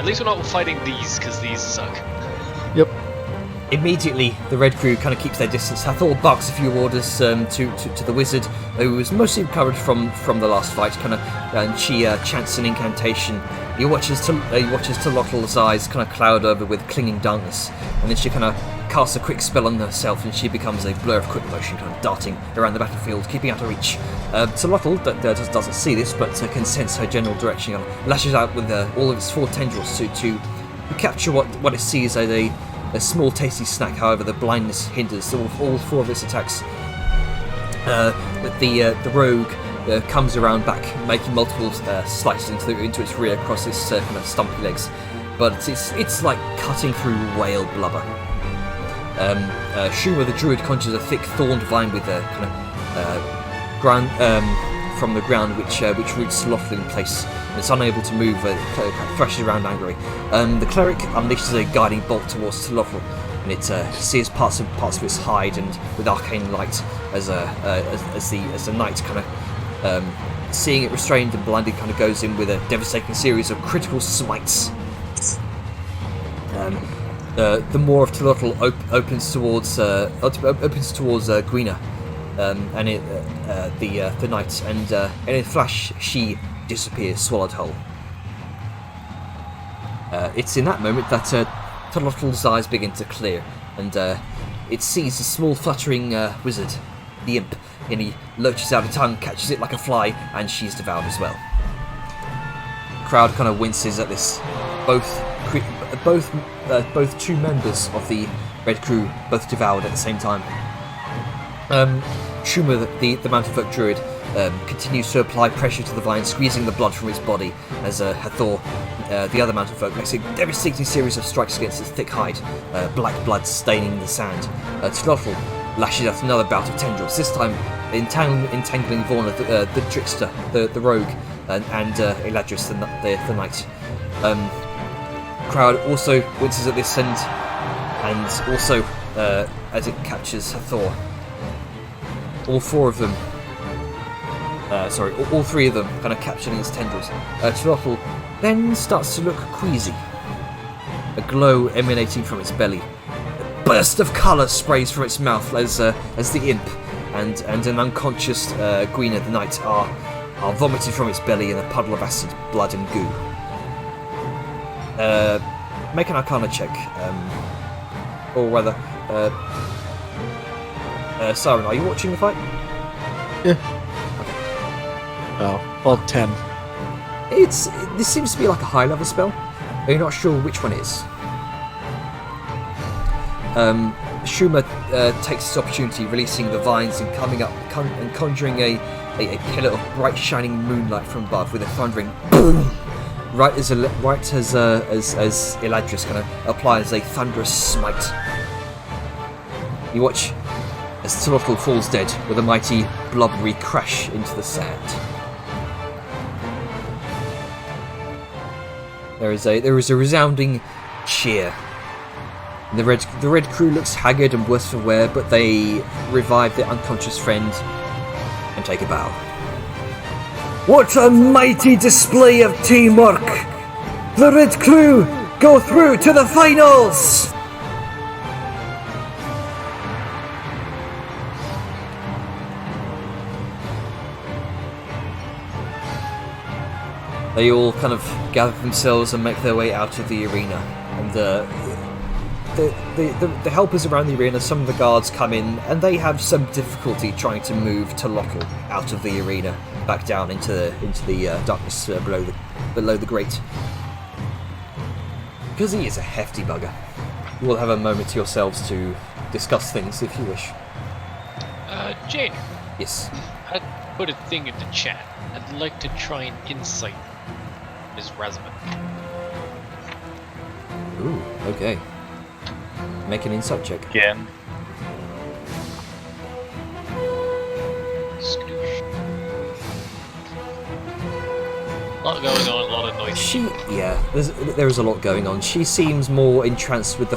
At least we're not fighting these, because these suck. Yep. Immediately, the Red Crew kind of keeps their distance. Hathor barks a few orders to the wizard, who was mostly recovered from the last fight. And she chants an incantation. He watches Tolotol's eyes kind of cloud over with clinging darkness, and then she kind of casts a quick spell on herself, and she becomes a blur of quick motion, kind of darting around the battlefield, keeping out of reach. Tolotl doesn't see this, but can sense her general direction, and lashes out with all of its 4 tendrils to capture what it sees as a small tasty snack. However, the blindness hinders all 4 of its attacks. The rogue comes around back, making multiple slices into its rear across its kind of stumpy legs, but it's like cutting through whale blubber. Shuma the druid conjures a thick thorned vine with a kind of ground from the ground, which roots Tolotl in place. And it's unable to move. Thrashes around angrily. The cleric unleashes a guiding bolt towards Tolotl, and it sears parts of its hide and with arcane light as the knight kind of seeing it restrained and blinded kind of goes in with a devastating series of critical smites. The maw of Tolotl opens towards Gwina, and the knight, and in a flash she disappears, swallowed whole. It's in that moment that Tolotl's eyes begin to clear, and it sees a small fluttering wizard, the imp, and he lurches out a tongue, catches it like a fly, and she's devoured as well. The crowd kind of winces at this. Both 2 members of the Red Crew both devoured at the same time. Shuma, the Mountain-folk druid, continues to apply pressure to the vine, squeezing the blood from its body as Hathor, the other Mountain-folk, makes a devastating series of strikes against its thick hide, black blood staining the sand. Tolotl lashes out another bout of tendrils, this time entangling Vorna, the trickster, the rogue, and Eladris, the knight. Crowd also winces at this, and also as it captures Hathor. All 4 of them, all 3 of them kind of capturing its tendrils. Tolotl then starts to look queasy. A glow emanating from its belly. A burst of colour sprays from its mouth as the imp and an unconscious Gwina the knight are vomited from its belly in a puddle of acid, blood and goo. Make an Arcana check, or rather, Siren, are you watching the fight? Yeah. Oh, well, 10. This seems to be like a high level spell. You're not sure which one it is. Shuma takes this opportunity, releasing the vines and coming up and conjuring a pillar of bright shining moonlight from above with a thundering boom. Right as Eladris kind of applies a thunderous smite. You watch as Tolotl falls dead with a mighty blubbery crash into the sand. There is a resounding cheer. The Red Crew looks haggard and worse for wear, but they revive their unconscious friend and take a bow. What a mighty display of teamwork! The Red Crew go through to the finals! They all kind of gather themselves and make their way out of the arena, and the helpers around the arena, some of the guards come in, and they have some difficulty trying to move Tolotl out of the arena, back down into the darkness below the grate. Because he is a hefty bugger. You will have a moment to yourselves to discuss things if you wish. Jane. Yes. I put a thing in the chat. I'd like to try and insight Ms. Razman. Ooh, okay. Make an insight check. Again. A lot going on, a lot of noise. There is a lot going on. She seems more entranced with the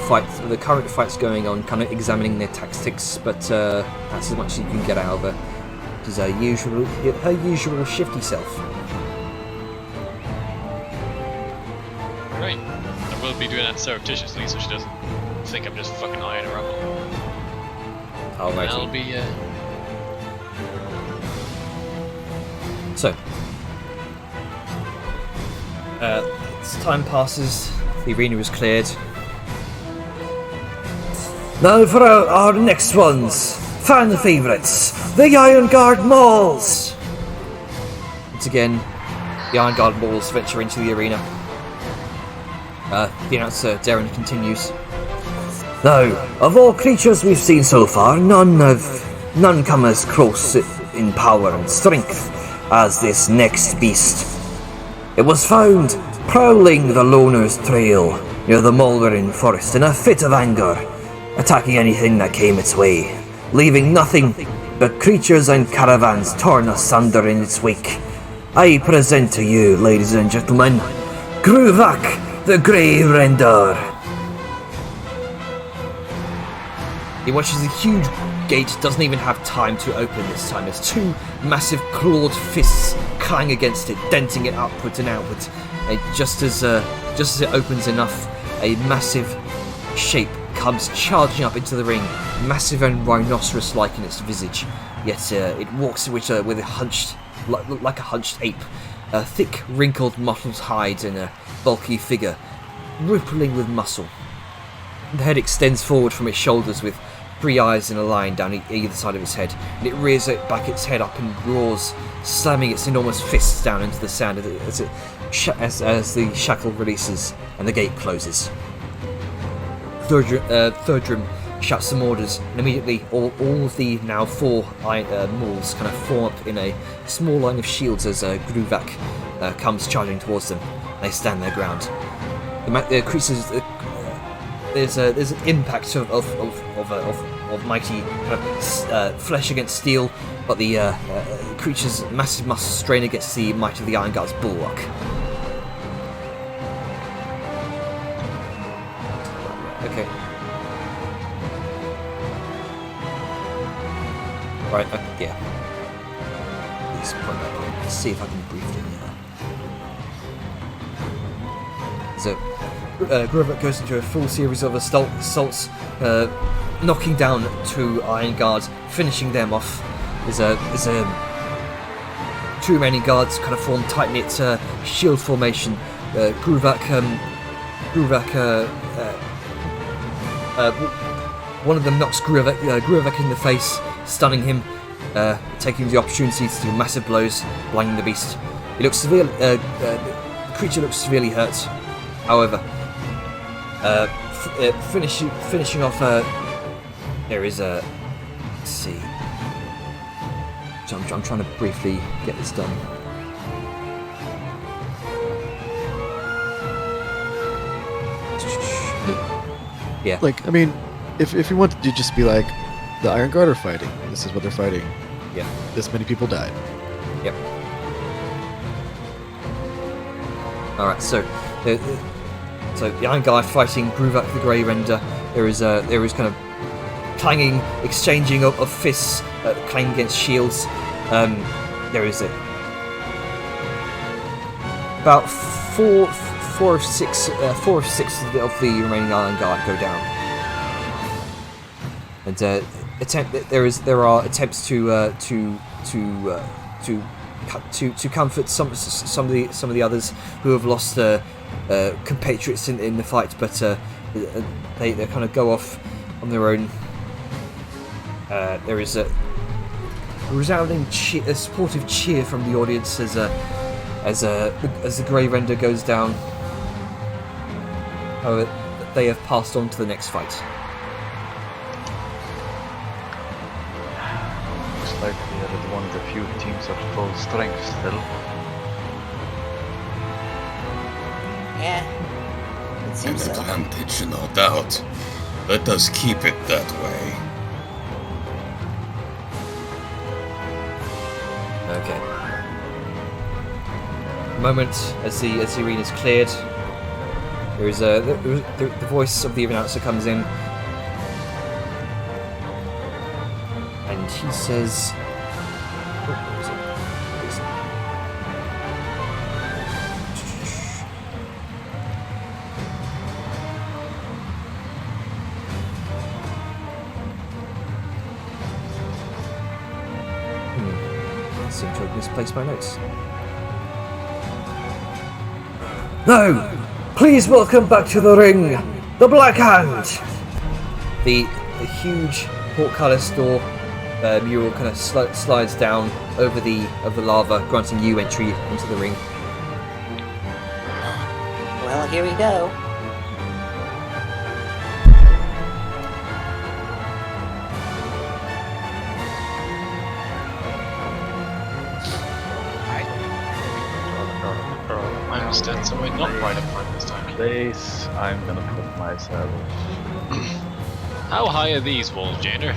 current fights going on, kind of examining their tactics, but that's as much as you can get out of her. She's her usual shifty self. Right. will be doing that surreptitiously, so she doesn't think I'm just fucking eyeing her up. And that'll Alrighty. be So, as time passes, the arena is cleared. Now for our next ones, fan favourites, the Iron Guard Mauls! Once again, the Iron Guard Mauls venture into the arena. The announcer, Darren, continues. Now, of all creatures we've seen so far, none come as close in power and strength as this next beast. It was found prowling the Loner's Trail near the Mulverin Forest in a fit of anger, attacking anything that came its way, leaving nothing but creatures and caravans torn asunder in its wake. I present to you, ladies and gentlemen, Gruvak the Grey Render. He watches a huge gate, doesn't even have time to open this time. There's two massive clawed fists clang against it, denting it upwards and outwards. And just as it opens enough, a massive shape comes charging up into the ring, massive and rhinoceros-like in its visage. Yet it walks with a hunched, like a hunched ape, a thick, wrinkled, mottled hide and a bulky figure, rippling with muscle. The head extends forward from its shoulders with 3 eyes in a line down either side of its head, and it rears back its head up and roars, slamming its enormous fists down into the sand as the shackle releases and the gate closes. Thirdrim shouts some orders, and immediately all of the now 4 Mauls kind of form up in a small line of shields as Gruvak comes charging towards them. They stand their ground. The creatures. There's an impact of mighty kind of flesh against steel, but the creature's massive muscles strain against the might of the Iron Guard's bulwark. Okay. Right. Yeah. Please point that point. Let's see if I can briefly. So. Gruvak goes into a full series of assaults, knocking down 2 Iron Guards, finishing them off. There's 2 remaining guards kind of form tight-knit shield formation. One of them knocks Gruvak in the face, stunning him, taking the opportunity to do massive blows, blinding the beast. The creature looks severely hurt. However, finishing off, there is a. Let's see. So I'm trying to briefly get this done. Yeah. Like, I mean, if you wanted to just be like, the Iron Guard are fighting. This is what they're fighting. Yeah. This many people died. Yep. All right. So the Iron Guard fighting Gruvak the Grey Render. There is kind of clanging, exchanging of fists, clanging against shields. There is about four of six of the remaining Iron Guard go down, and there are attempts to comfort some of the others who have lost compatriots in the fight, but they kind of go off on their own. There is a resounding a supportive cheer from the audience as the Grey Render goes down. However, they have passed on to the next fight. Looks like we are one of the few teams of full strength still. Yeah. It An seems so. advantage, no doubt. Let us keep it that way. Okay. A moment as the arena is cleared, there is the voice of the announcer comes in, and he says, seem to have misplaced my notes. Now, please welcome back to the ring, the Black Hand! The huge portcullis door mural kind of slides down over the lava, granting you entry into the ring. Well, here we go. I understand, so we're not right up front this time. Place. I'm gonna put myself. How high are these walls, Jander?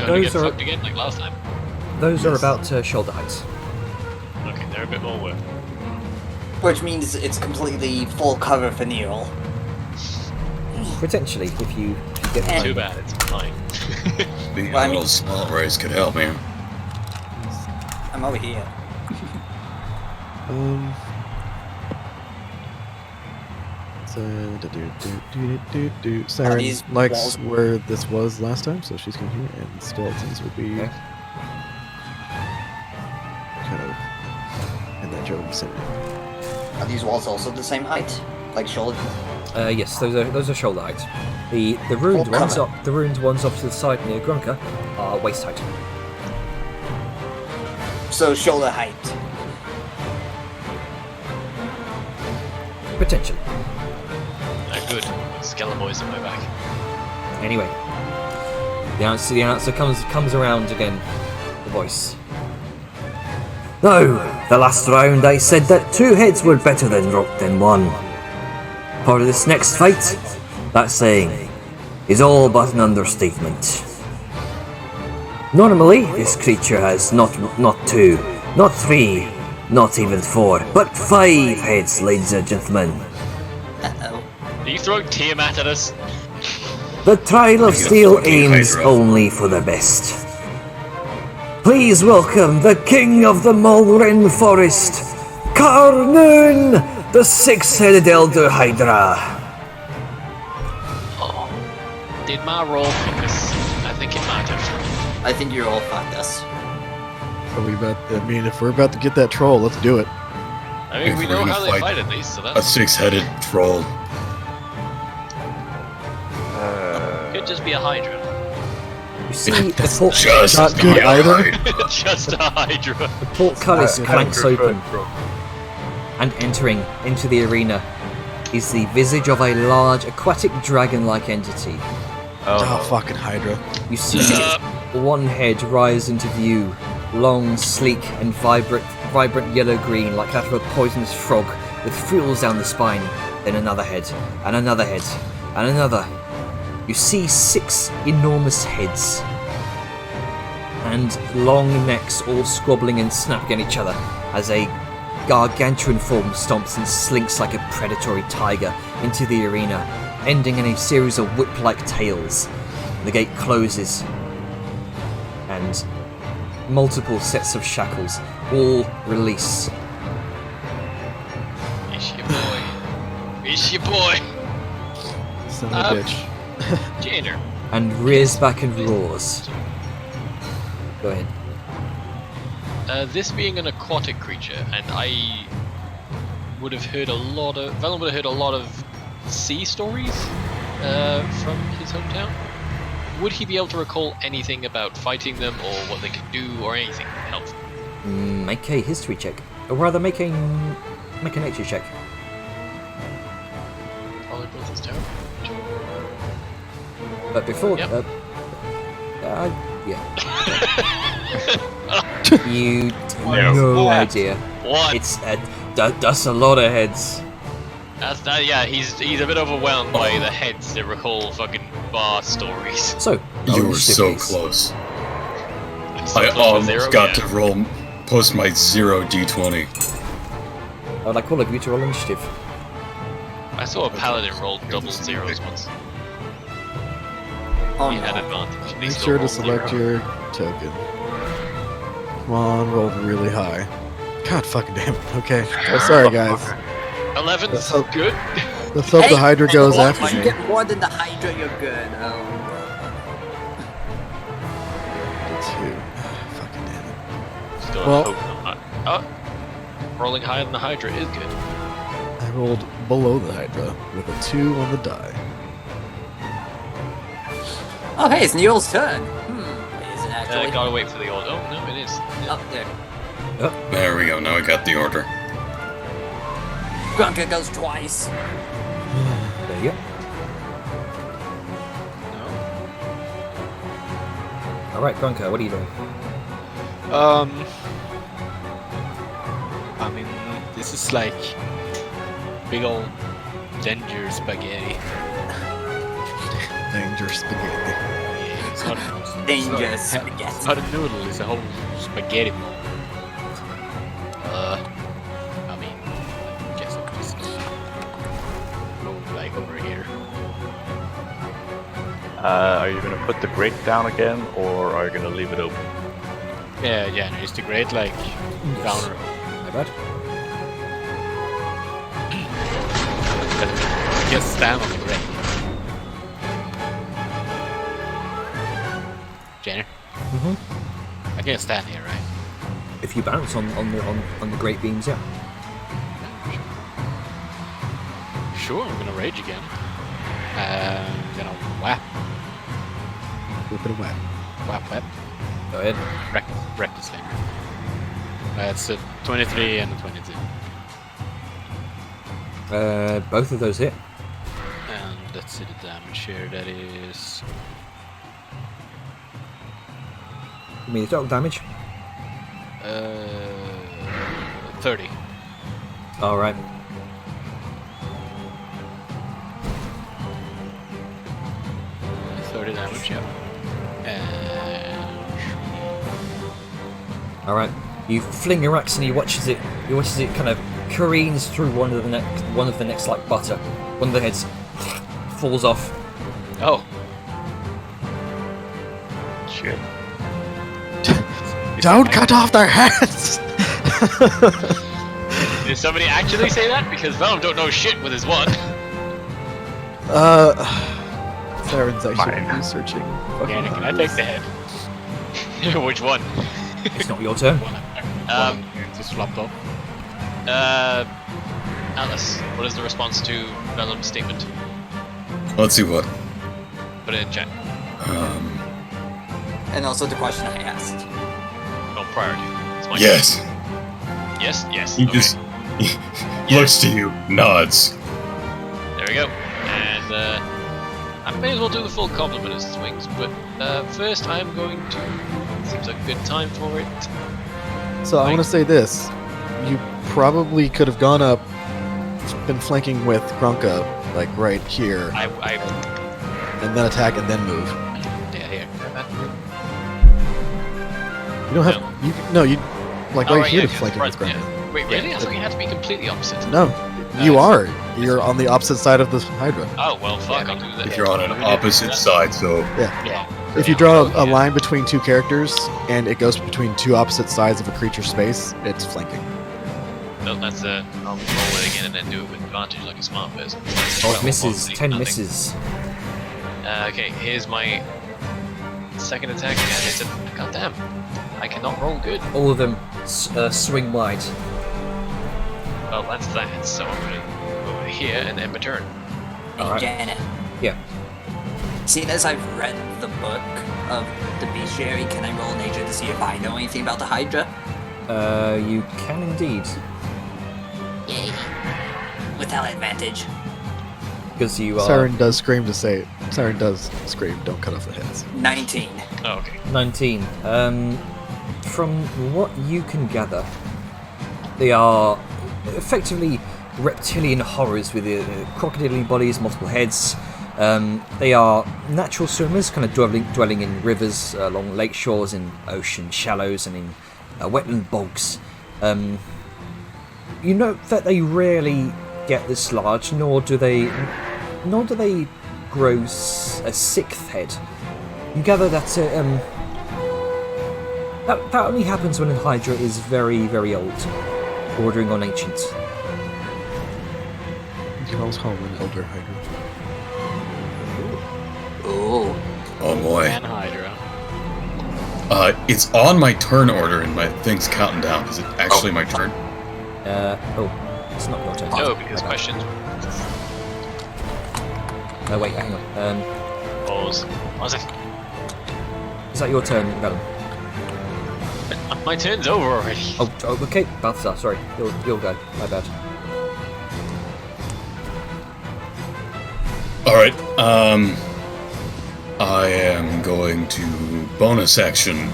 Those get are fucked again like last time. about shoulder height. Okay, they're a bit more work. Which means it's completely full cover for Neil. Potentially, if you get Too bad, it's fine. Being Well, I a mean- little small race could help me. I'm over here. Siren these likes walls- where this was last time, so she's going here, and skeletons would be Okay. kind of in that general vicinity. Are these walls also the same height? Like shoulder? Yes, those are shoulder height. The ruined Full ones cover. the ruined ones off to the side near Grunka are waist height. So shoulder height. Potentially. Good. Skeleton boys in my back. Anyway, the answer comes around again. The voice. No, the last round I said that 2 heads were better than 1. For this next fight, that saying is all but an understatement. Normally, this creature has not 2, not 3, not even 4, but 5 heads, ladies and gentlemen. Uh-oh. Are you throwing Tiamat at us? The Trial of Like a Steel fucking aims Hydra. only for the best. Please welcome the King of the Mulren Forest, Karnoon, the 6-headed Elder Hydra. Oh. Did my roll focus? I think it might have. I think you're all fucked us. If we're about to get that troll, let's do it. I mean, If we we're know gonna how they fight fight at least, so A that's 6-headed troll. could just be a Hydra. You see the Just Not good yeah, either. right. Just a Hydra. portcullis clanks open, and entering into the arena is the visage of a large aquatic dragon-like entity. Oh, fucking Hydra. You see one head rise into view, long, sleek, and vibrant yellow-green, like that of a poisonous frog, with frills down the spine. Then another head, and another head, and another. You see 6 enormous heads, and long necks all squabbling and snapping at each other as a gargantuan form stomps and slinks like a predatory tiger into the arena, ending in a series of whip-like tails. The gate closes, and multiple sets of shackles all release. It's your boy. It's your boy. Son of a bitch. Jander. And rears back and roars. Go ahead. This being an aquatic creature, and I would have heard a lot of Velen would have heard a lot of sea stories from his hometown. Would he be able to recall anything about fighting them, or what they could do, or anything helpful? Make a history check, or rather, make a nature check. Probably both is terrible. But before, Yep. yeah, you no What? idea. What? It's that's a lot of heads. That's that. Yeah, he's a bit overwhelmed by the heads that recall fucking bar stories. So You were initiative, so please. close. So I close to almost zero, got yeah. to roll, post my 0 d20. I would like all of you to roll initiative. I saw a paladin roll double zeros once. Oh He had no. advantage. He Make still sure to rolled select zero. your token. Come on, roll really high. God fucking damn it. Okay. Oh, sorry, guys. 11's Let's hope- good. Let's hope the Hydra goes after If you me. get more than the Hydra, you're good. Two. Fucking damn it. Still Well- hope not. Oh, rolling higher than the Hydra is good. I rolled below the Hydra with a 2 on the die. Oh, hey, it's Neil's turn. Is it actually? Gotta wait for the order. Oh no, it is. Oh, there. There we go. Now I got the order. Grunka goes twice. There you go. All right, Grunker, what are you doing? I mean, this is like big old danger spaghetti. Danger spaghetti. Yeah, it's not, Danger it's spaghetti. not a noodle, it's a whole spaghetti bowl. I mean, I guess I could just go like over here. Are you gonna put the grate down again, or are you gonna leave it open? Yeah, no, is the grate like down or My bad. just stand on the grate? Jenner? Mhm. I can't stand here, right? If you bounce on the great beams, yeah. Sure, I'm gonna rage again. I'm gonna whap. Whip it away. Whap. Go ahead. Recklessly. It's a 23 and a 22. Both of those hit. And let's see the damage here. That is Give me the total damage. 30. All right. Damage, yeah. And All right. You fling your axe and you watch as it kind of careens through one of the next like butter. One of the heads falls off. oh, Shit. Don't cut off their heads! Did somebody actually say that? Because Venom don't know shit with his one. Saren's actually Fine. researching. yeah, can I take the head? Which one? It's not your turn. Just flopped off. Alice, what is the response to Venom's statement? Let's see what. Put it in chat. And also the question I asked. Oh, priority. It's my Yes. Yes. He Okay. just looks to you, nods. There we go. And I may as well do the full complement of swings, but first I'm going to. Seems like a good time for it. So I want to say this. You probably could have gone up, been flanking with Grunka, like right here, I and then attack and then move. yeah, here. You don't have. You like right here to yeah, flanking with right, Grunka. yeah. Wait, really? I thought you had to be completely opposite. No, you are. You're on the opposite side of the Hydra. Oh well, fuck. I'll do that. If you're on an opposite side, so Yeah. If you draw Oh, a yeah. line between two characters and it goes between two opposite sides of a creature space, it's flanking. Well, that's I'll roll it again and then do it with advantage like a smart person. 12 misses. Obviously, 10 nothing. misses. Okay, here's my second attack and it's a goddamn. I cannot roll good. All of them swing wide. Well, that's that. So I'm gonna go over here and end my turn. Alright. Janet. Yeah. Seeing as I've read the book of the bestiary, can I roll nature to see if I know anything about the Hydra? You can indeed, Yay. Without advantage. because you are Siren does scream to say it. Siren does scream, don't cut off the heads. 19. Oh, okay. 19. From what you can gather, they are effectively reptilian horrors with crocodile bodies, multiple heads. They are natural swimmers, kind of dwelling in rivers, along lake shores, in ocean shallows, and in wetland bogs. You note that they rarely get this large, nor do they grow a sixth head. You gather that that only happens when a Hydra is very, very old, bordering on ancient. You can always call him an elder Hydra. Ooh. oh boy. And Hydra. It's on my turn order and my thing's counting down. Is it actually my turn? It's not your turn. No, because My bad. questions. Oh wait, hang on. Pause. Was it? Is that your turn, Vellum? My turn's over already. Oh, okay. Balthazar, sorry. You'll go. My bad. Alright, I am going to bonus action,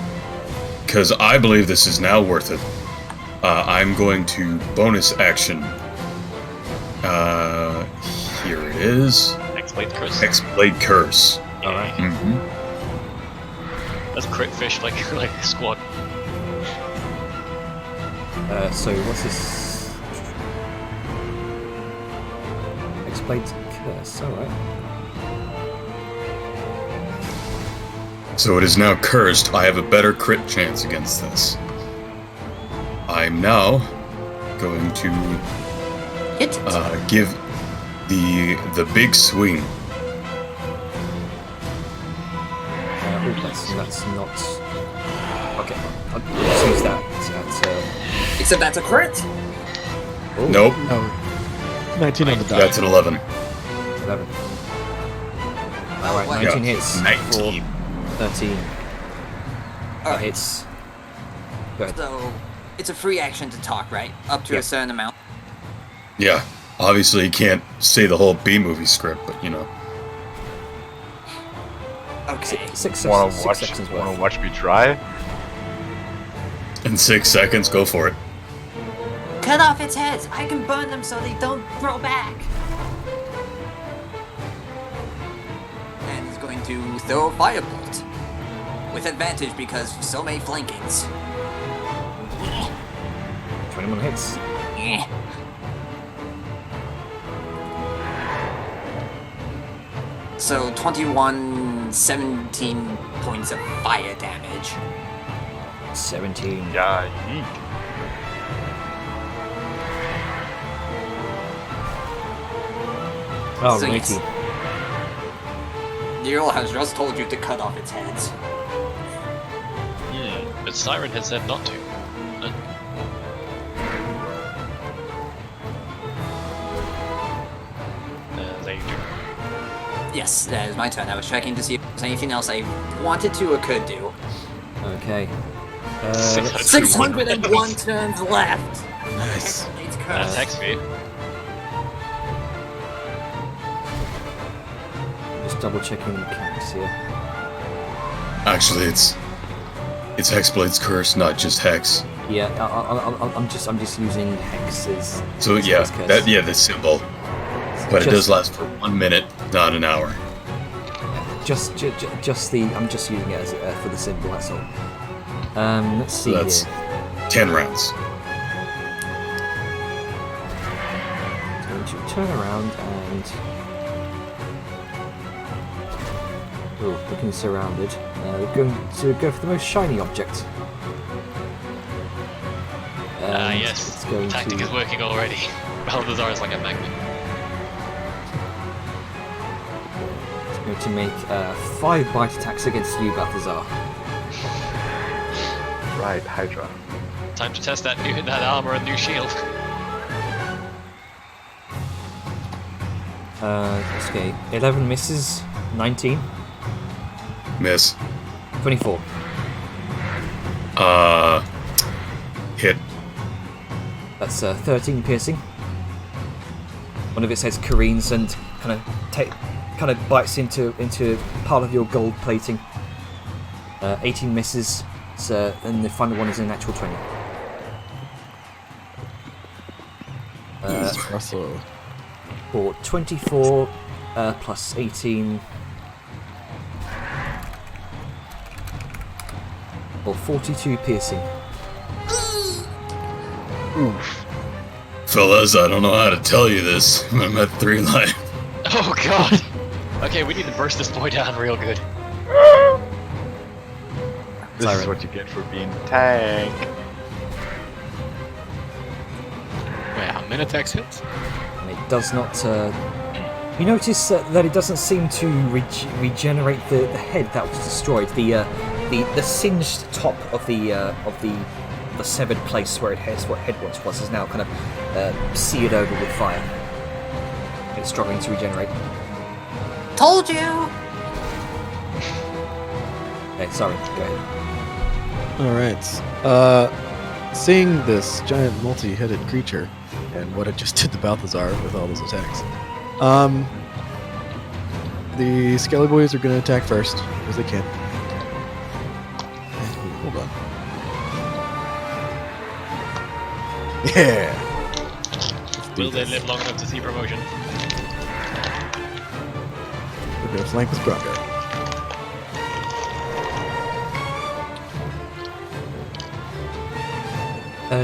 because I believe this is now worth it. I'm going to bonus action. Here it is. X-Blade Curse. X-Blade Curse. Alright. Mm-hmm. That's crit fish like a squad. So what's this? X-Blade Curse, alright. So it is now cursed. I have a better crit chance against this. I'm now going to give the big swing. That's not... Okay, I'll just use that. Except that's a crit. Nope. No. 19 on the die. That's an 11. 11. Alright, What? 19 Yeah, hits. 19. 13. Alright, Hits. Go ahead. so it's a free action to talk, right? Up to a Yep. certain amount. Yeah. Obviously, you can't say the whole B-movie script, but you know. Okay. Six Wanna seconds watch worth. me try? In 6 seconds, go for it. Cut off its heads. I can burn them so they don't grow back. And he's going to throw a firebolt with advantage because so many flankings. 21 hits. Eh. So 17 points of fire damage. 17. Yeah, yeet. Oh, So 18. The Earl has just told you to cut off its heads. But Siren has said not to. There you go. Yes, that is my turn. I was checking to see if there's anything else I wanted to or could do. Okay. 601 turns left. Nice. It's That's cursed. hex speed. Just double checking the mechanics here. Actually, it's Hexblade's Curse, not just Hex. Yeah, I'm just using hexes. So yeah, the symbol. But it does Just- last for 1 minute, not an hour. Just the. I'm just using it as for the symbol. That's all. Let's So see that's here. 10 rounds. Going to turn around and. Oh, looking surrounded. We're going to go for the most shiny object. And Yes. It's going The tactic to. is working already. Balthazar is like a magnet. It's going to make 5 bite attacks against you, Balthazar. Right, Hydra. Time to test that armor and new shield. Okay, 11 misses, 19, Miss. 24. Hit. That's 13 piercing. One of its heads careens and kind of bites into part of your gold plating. 18 misses, and the final one is a natural 20. Russell. For 24 plus 18. Or 42 piercing. Oof. Fellas, I don't know how to tell you this. I'm at 3 life. Oh god! Okay, we need to burst this boy down real good. This is what you get for being tank. Wait, how many attacks hit? And it does not. You notice that it doesn't seem to regenerate the head that was destroyed. The the singed top of the severed place where what head once was is now kind of seared over with fire. It's struggling to regenerate. Told you! Okay, sorry. Go ahead. All right. Seeing this giant multi-headed creature and what it just did to Balthazar with all those attacks, the Skelly Boys are going to attack first because they can. Hold on. Yeah. Will they live long enough to see promotion? We're going to flank with Grunga.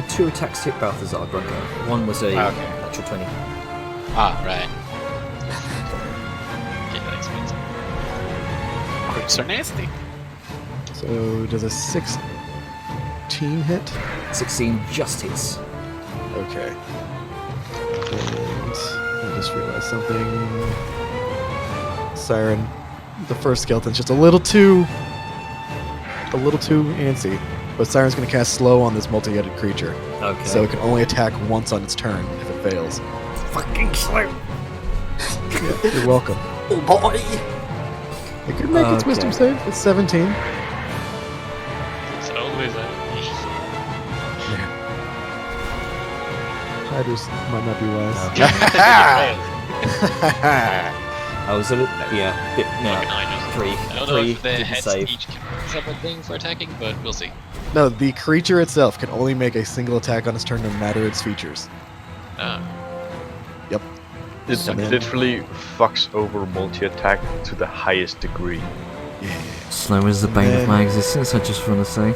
Two attacks hit Balthazar Grunko. One was a natural 20. Ah, right. Okay, that explains it. Crits are nasty. So does a 16 hit? 16 just hits. Okay. And I just realized something. Siren, the first skeleton's just a little too antsy. But Siren's going to cast Slow on this multi-headed creature. Okay. So it can only attack once on its turn if it fails. Fucking slow. Yeah, you're welcome. Oh boy! It could make its wisdom save. It's 17. It's always a... Hydras might not be wise. I was a little, yeah, bit, no, I don't know three if their didn't heads save. each can do separate thing for attacking, but we'll see. No, the creature itself can only make a single attack on its turn no matter its features. Yep. It So then- literally fucks over multi-attack to the highest degree. Slow is the bane of my existence, I just want to say.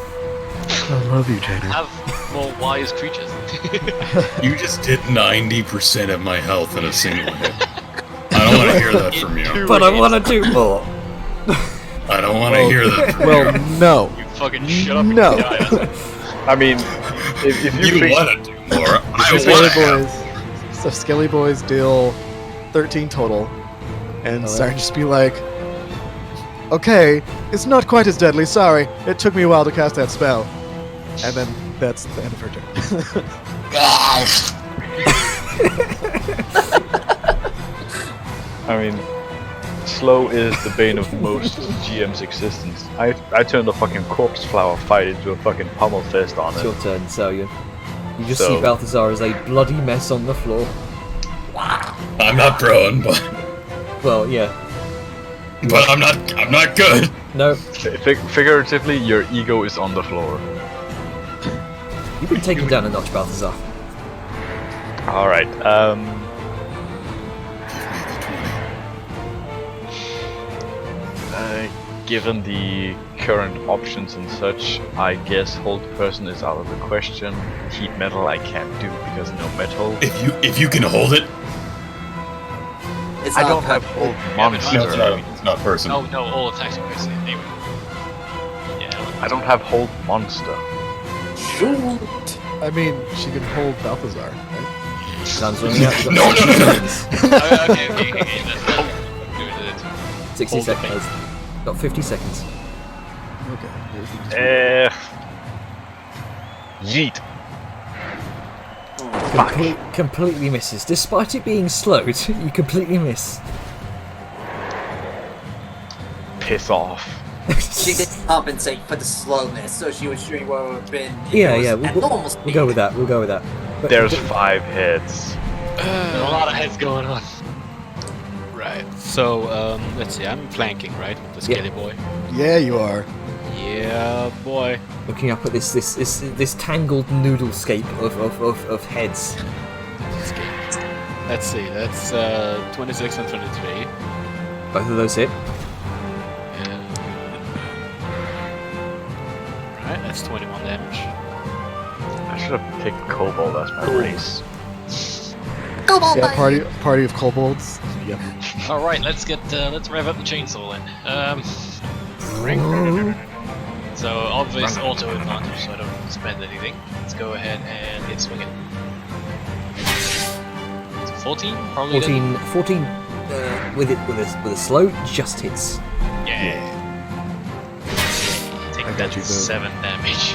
I love you, Tanner. Have more wise creatures. You just did 90% of my health in a single hit. I don't want to hear that from you. But I want to do more. I don't want to hear that from Well, no. You fucking shut up and No. die. I mean, if you. you You think want to do more. I Skelly want to have Boys. So Skelly Boys deal 13 total, and Siren just be like, "Okay, it's not quite as deadly. Sorry, it took me a while to cast that spell." And then that's the end of her turn. I mean, slow is the bane of most GM's existence. I turned a fucking corpse flower fight into a fucking pummel fest on It's it. your turn, Salian. You just So- see Balthazar as a bloody mess on the floor. I'm not prone, but Well, yeah. I'm not good. No, Figuratively, your ego is on the floor. you've been taken down a notch, Balthazar. Alright, given the current options and such, I guess hold person is out of the question. Heat metal I can't do because no metal. If you can hold it, It's I not don't have perfect. hold no, monster. it's not person. Oh no, all attacks are basically anyway. Yeah. I don't have hold monster. Shoot! I mean, she can hold Balthazar, right? Time's running out. You've No, got no, no, no. 60 seconds. Okay. Let's go. Do it. 60 Hold the seconds. Got 50 seconds. Okay. Yeet. Completely misses. Despite it being slowed, you completely miss. Piss off. She did compensate for the slowness, so she was shooting what would have been if Yeah, it was yeah, at normal speed. We'll go with that. We'll go with that. But There's 5 heads. There's a lot of heads going on. Right. So, let's see. I'm flanking, right, with the skelly boy. Yeah, you are. Yeah, boy. looking up at this tangled noodlescape of heads. Let's see. That's 26 and 23. Both of those hit. Right, that's 21 damage. I should have picked Kobold as my race. Kobold, Yeah, party of kobolds. Yep. All right, let's rev up the chainsaw then. So obvious auto advantage, so I don't spend anything. Let's go ahead and get swinging. So 14, probably. 14 with a slow just hits. Yeah. Take got That's you. 7 damage.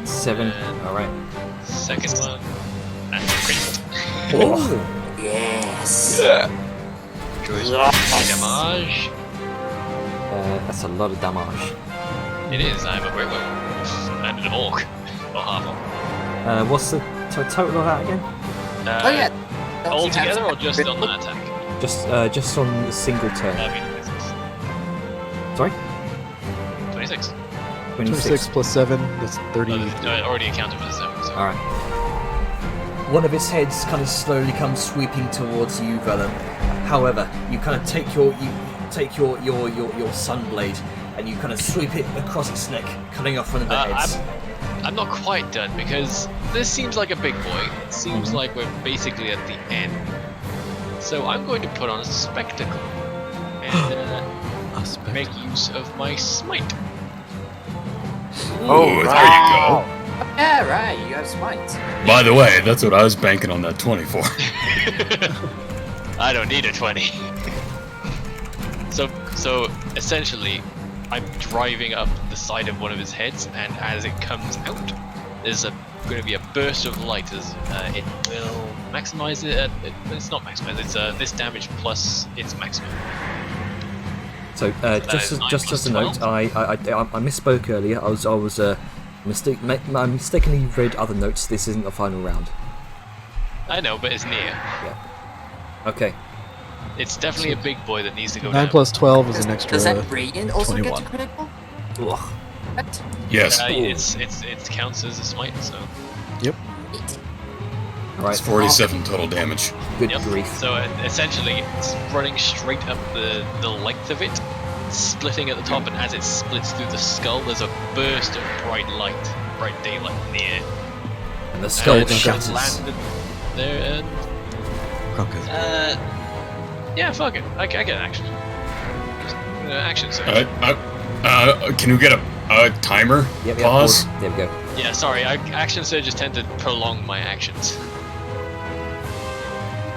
7. And- All right. Second one. That's a crit. Oh. Yes. Choice damage. That's a lot of damage. It is, I'm a great one. And an orc. Or half orc. What's the total of that again? Uh, Oh yeah. Don't All you have together or to- just on that attack? Just on a single turn. I mean, 26. Sorry. 26. 26 plus 7, that's 30. I already accounted for the 7. So. All right. One of its heads kind of slowly comes sweeping towards you, Velen. However, you kind of take your sunblade and you kind of sweep it across its neck, cutting off one of the heads. I'm not quite done because this seems like a big boy. It seems like we're basically at the end. So I'm going to put on a spectacle and make use of my smite. Oh, there you go. Yeah, right. You have smite. By the way, that's what I was banking on that 20 for. I don't need a 20. So essentially, I'm driving up the side of one of his heads, and as it comes out, there's going to be a burst of light as it will maximize it. It's not maximize. It's this damage plus its maximum. So is 9 just plus a note, 12? I misspoke earlier. I mistakenly read other notes. This isn't the final round. I know, but it's near. Yeah. Okay. It's definitely a big boy that needs to go 9 down. plus 12 is an extra. Does that Radiant also 21. get to critical? Ugh. What? Yes. It counts as a smite, so. Yep. All right. It's 47 total damage. Good Yep. grief. So essentially, it's running straight up the length of it, splitting at the top, and as it splits through the skull, there's a burst of bright daylight in the air. And the skull And it shatters. landed there, and Okay. yeah, fuck it. I get an action. Just, action surge. Can we get a timer? Yep, Pause? There we go. Yeah, sorry. Action surges tend to prolong my actions.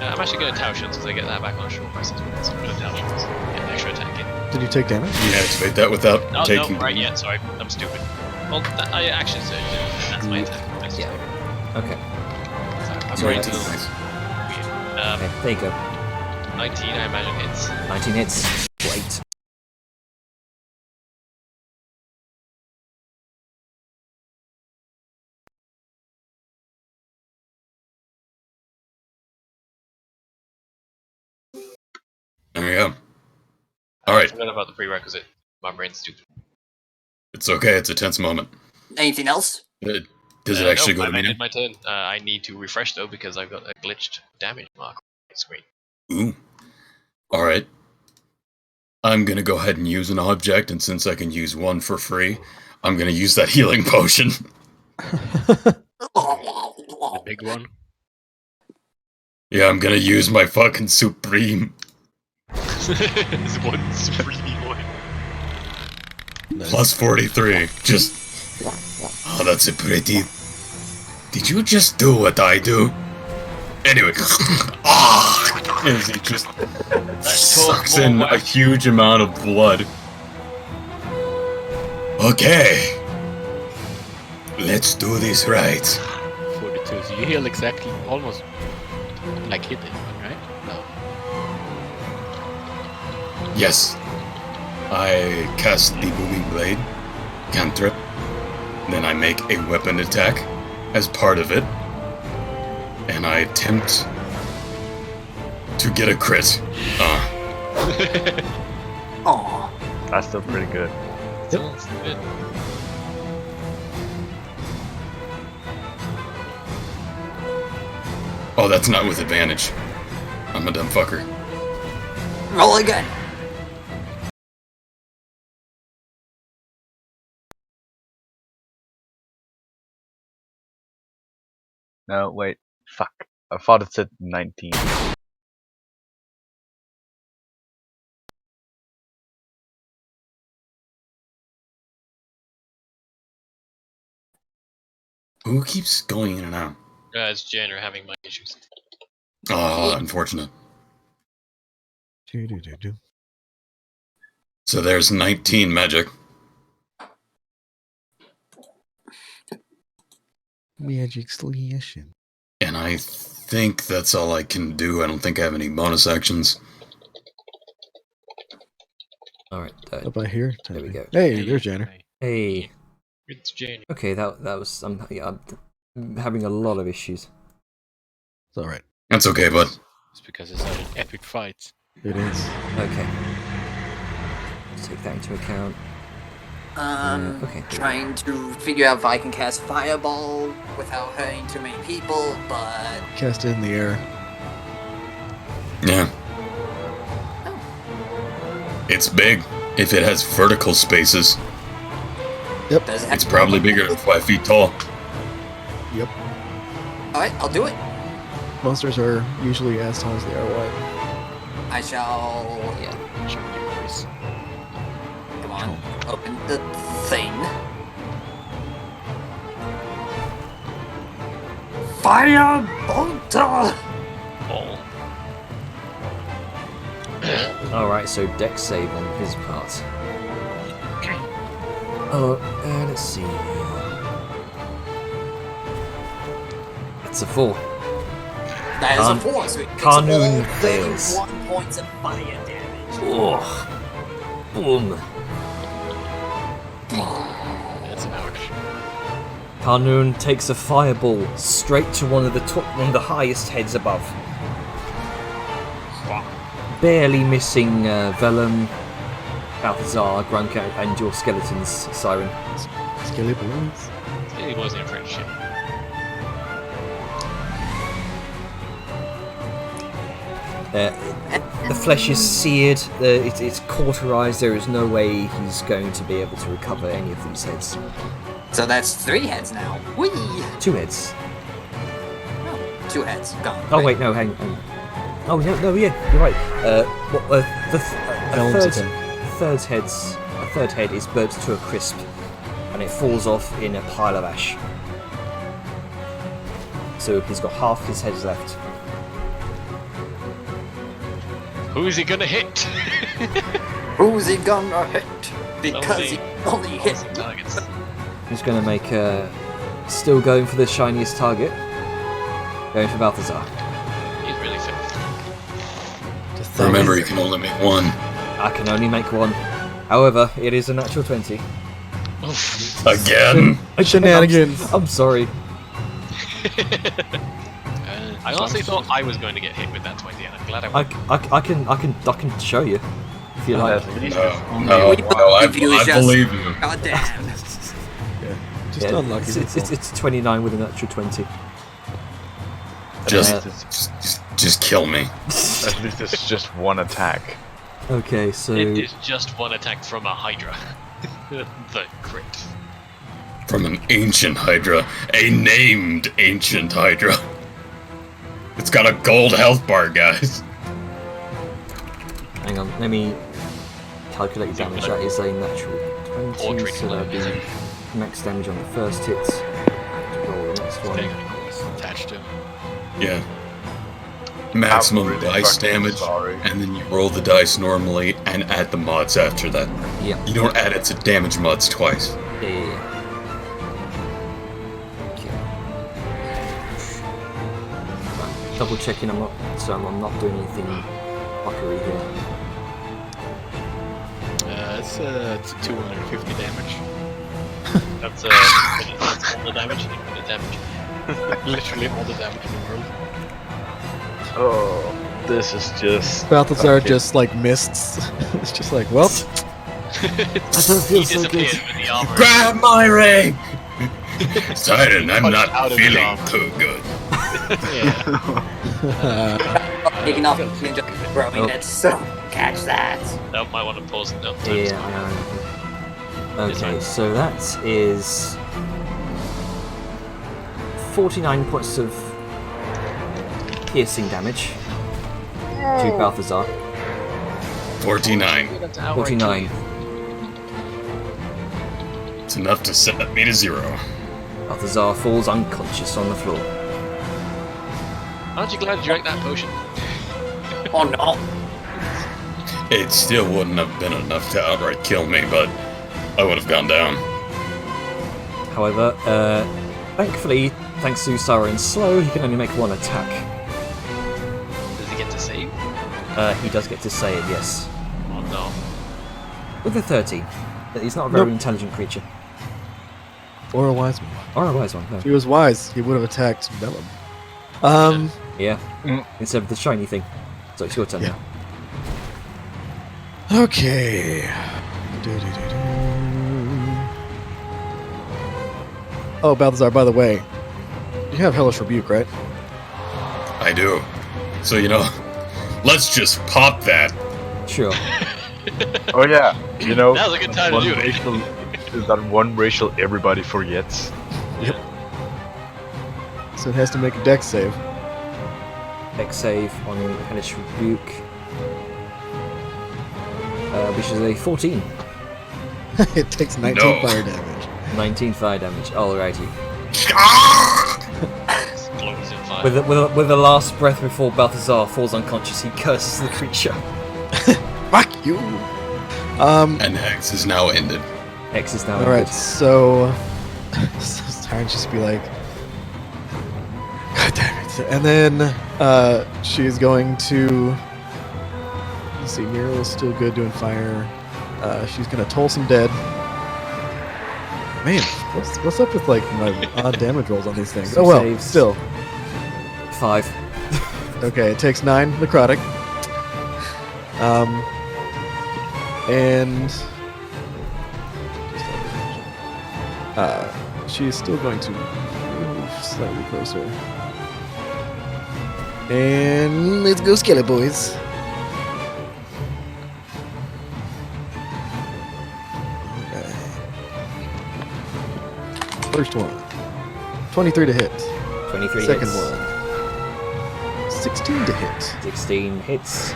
I'm actually going to Tautions because I get that back on a short rest as well. So I'm going to Tautions. Get an extra attack in. Did you take damage? You activate that without Oh, taking. no, right, yeah, sorry. I'm stupid. Well, I action surge, and that's my attack. That's Yeah. Okay. I'm So ready that's- to weird. Okay. There you go. 19, I imagine hits. 19 hits. Great. There you go. Alright. I forgot about the prerequisite. My brain's stupid. It's okay, it's a tense moment. Anything else? Does it actually no, go to I me? did my turn. I need to refresh though because I've got a glitched damage mark on my screen. Ooh. Alright. I'm gonna go ahead and use an object, and since I can use one for free, I'm gonna use that healing potion. The big one. Yeah, I'm gonna use my fucking supreme. There's one supreme one. Plus 43. Just. Oh, that's a pretty. Did you just do what I do? Anyway. Ah! As he just sucks in a huge amount of blood. Okay. Let's do this right. 42. So you heal exactly, almost like hit it, right? No. Yes. I cast the Booming Blade, cantrip, then I make a weapon attack as part of it, and I attempt to get a crit. Aw. That's still pretty good. Still good. Oh, that's not with advantage. I'm a dumb fucker. Roll again. No, wait. Fuck. I thought it said 19. Who keeps going in and out? It's Jen, you're having my issues. Oh, unfortunate. Do-do-do-do. So there's 19 magic. Magic solution. And I think that's all I can do. I don't think I have any bonus actions. Alright, Up by here. there we go. Hey, there's Janner. Hey. It's Jane. Okay, that was yeah, I'm having a lot of issues. It's alright. That's okay, bud. It's because it's such an epic fight. It is. Okay. Let's take that into account. Okay. Trying to figure out if I can cast Fireball without hurting too many people, but Cast it in the air. Yeah. It's big. If it has vertical spaces, does it have it's probably bigger than 5 feet tall. Yep. Alright, I'll do it. Monsters are usually as tall as they are wide. I shall. Yeah. Come on. Open the thing. Firebolt! Ball. Alright, so dex save on his part. Let's see. It's a 4. That is a 4, so it takes Carnoon all fails. 31 points of fire damage. Oh. Boom. That's an ouch. Carnoon takes a fireball straight to one of the highest heads above. Barely missing Vellum, Balthazar, Grunka, and your skeletons, Siren. Skelly boys. He wasn't a friendship. The flesh is seared, it's cauterized, there is no way he's going to be able to recover any of these heads. So that's 3 heads now. Whee! 2 heads. 2 heads. Gone. Oh wait, no, hang on. Oh no, yeah, you're right. A third head is burnt to a crisp, and it falls off in a pile of ash. So he's got half his head left. Who's he gonna hit? Who's he gonna hit? Because he only hit targets. He's going to make still going for the shiniest target. Going for Balthazar. He's really fit. Remember, you can only make one. I can only make one. However, it is a natural 20. Again? Shenanigans. I'm sorry. I honestly thought I was going to get hit with that 20, and I'm glad I I can show you if you like. No, I believe you. God damn. Just unlucky. It's 29 with a natural 20. Just kill me. At least it's just one attack. Okay, so It is just one attack from a Hydra. The crit. From an ancient Hydra. A named ancient Hydra. It's got a gold health bar, guys. hang on, let me calculate your damage. That is a natural 20, so that'll be max damage on the first hit. Roll the next one. Attached to him. Yeah. Maximum really dice fucking damage, sorry. and then you roll the dice normally and add the mods after that. Yeah. You don't add it to damage mods twice. Yeah. Okay. Right, double checking I'm not doing anything fuckery here. It's 250 damage. That's all the damage. Infinite damage. Literally all the damage in the world. Oh, this is just. Balthazar okay. just like mists. It's just like, well, I don't feel He so good. disappeared with the armor. Grab my ring! Titan, I'm Punch not out of his feeling arm. too good. Taking off ninja throwing it, so catch that. Nope, might want to pause and don't Yeah, I know. Okay, so that is 49 points of piercing damage to Balthazar. 49. 49. It's enough to set me to 0. Balthazar falls unconscious on the floor. Aren't you glad you drank that potion? Oh no. It still wouldn't have been enough to outright kill me, but I would have gone down. However, thankfully, thanks to Siren's slow, he can only make one attack. Does he get to save? He does get to save, yes. Oh no. With a 30. He's not a very intelligent creature. Or a wise one. Or a wise one, no. If he was wise, he would have attacked Vellum. Yeah, instead of the shiny thing. So it's your turn. Yeah. Okay. Oh, Balthazar, by the way, you have Hellish Rebuke, right? I do. So, let's just pop that. Sure. Oh yeah, Now's a good time to do it. Is that one racial everybody forgets? So it has to make a dex save. Dex save on Hellish Rebuke. Which is a 14. It takes 19 No. fire damage. 19 fire damage. Alrighty. Explodes in fire. With the last breath before Balthazar falls unconscious, he curses the creature. Fuck you! And Hex is now ended. X is now Alright, ended. so Siren just be like, God damn it. And then she's going to, let's see, Muriel's still good doing fire. She's gonna toll some dead. Man, what's up with like my odd damage rolls on these things? Some Oh well, saves. still. 5. Okay, it takes 9 necrotic. And she's still going to move slightly closer. And let's go Skelly boys. Okay. First one. 23 to hit. 23 Second hits. one. 16 to hit. 16 hits.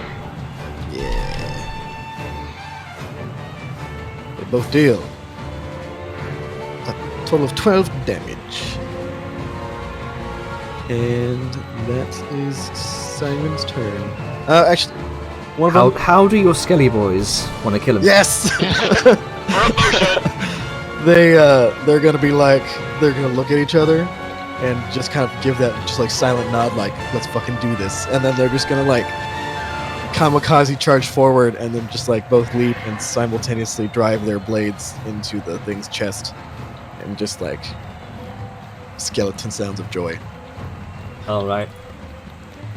Yeah. They both deal a total of 12 damage. And that is Simon's turn. Actually, one of them. How do your Skelly boys want to kill him? Yes. They're gonna be like, they're gonna look at each other and just kind of give that just like silent nod, like let's fucking do this, and then they're just gonna like kamikaze charge forward and then just like both leap and simultaneously drive their blades into the thing's chest and just like skeleton sounds of joy. All right.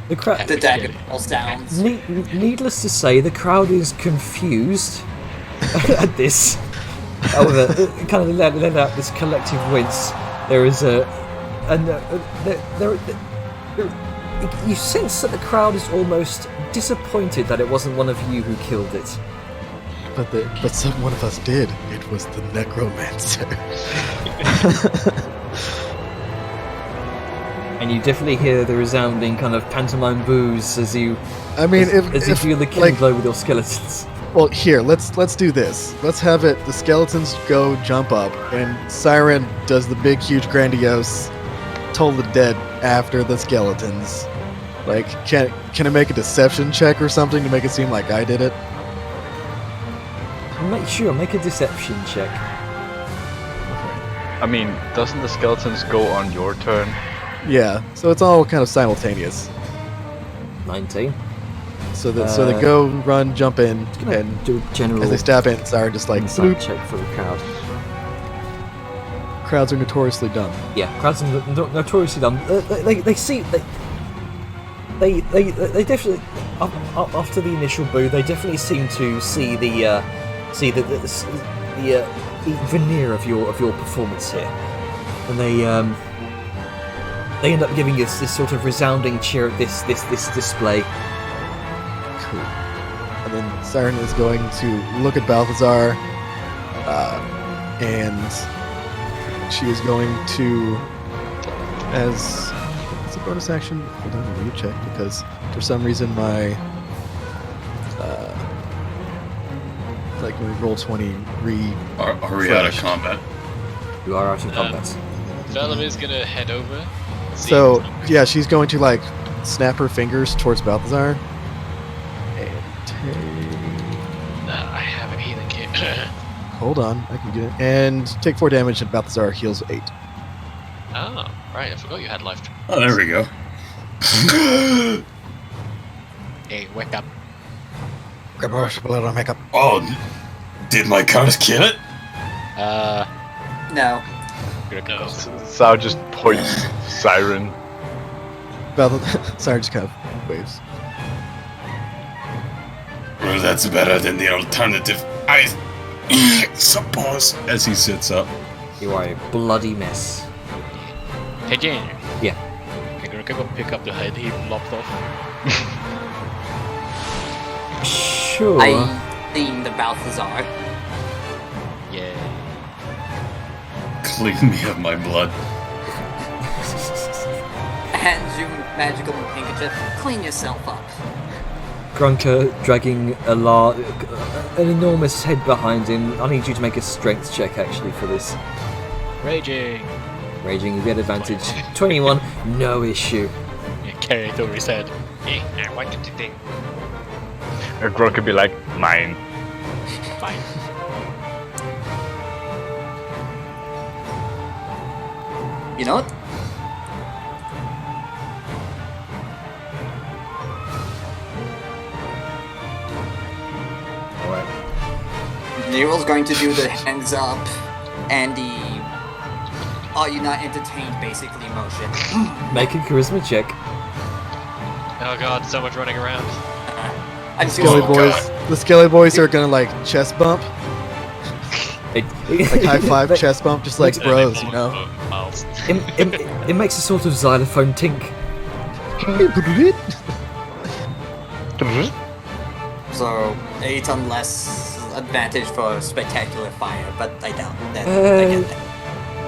The crowd. The dagger sounds. Needless to say, the crowd is confused at this. However, kind of let out this collective wince. There is you sense that the crowd is almost disappointed that it wasn't one of you who killed it. But one of us did. It was the necromancer. And you definitely hear the resounding kind of pantomime boos as you. I mean, as you feel the killing like, blow with your skeletons. well, here, let's do this. Let's have it. The skeletons go jump up, and Siren does the big, huge, grandiose, toll the dead after the skeletons. Like, can I make a deception check or something to make it seem like I did it? Make a deception check. I mean, doesn't the skeletons go on your turn? Yeah. So it's all kind of simultaneous. 19. So they go, run, jump in, Gonna and do a general as they stab in, Siren just like insight bloop. check for the crowd. Crowds are notoriously dumb. Yeah, crowds are notoriously dumb. They see they definitely after the initial boo, they definitely seem to see the veneer of your performance here, and they end up giving us this sort of resounding cheer at this display. Cool. And then Siren is going to look at Balthazar, and she is going to, as it's a bonus action. Hold on, let me check because for some reason my like when we roll 20 Are we out of combat? You are out of combat. Vellum is gonna head over. see So what's yeah, she's going to like snap her fingers towards Balthazar and take healing kit. Hold on, I can get it. And take 4 damage, and Balthazar heals 8. Oh, right, I forgot you had life. Oh, there we go. Hey, wake up. Grab a blood on makeup. Oh, did my cards kill it? No. No. Sao just points Siren. Sorry, just kind of waves. Well, that's better than the alternative, I suppose. As he sits up. You are a bloody mess. Hey, Jane. Yeah. Can you go pick up the head he lopped off? Sure. I lean the Balthazar. Yeah. Clean me of my blood. Hands you magical handkerchief. Clean yourself up. Grunker dragging an enormous head behind him. I need you to make a strength check actually for this. Raging. Raging, you get advantage. 21, no issue. Yeah, carry it over his head. Yeah, I wanted to think. A Grog could be like, mine. Fine. You know what? Alright. Nero's going to do the hands up and the are you not entertained basically motion. Make a charisma check. Oh god, so much running around. I'm Skelly feeling boys. The Skelly boys are gonna like chest bump, It, like high five chest bump, just like bros, you know. Miles. it makes a sort of xylophone tink. So 8 on less advantage for spectacular fire, but I doubt that. I get that.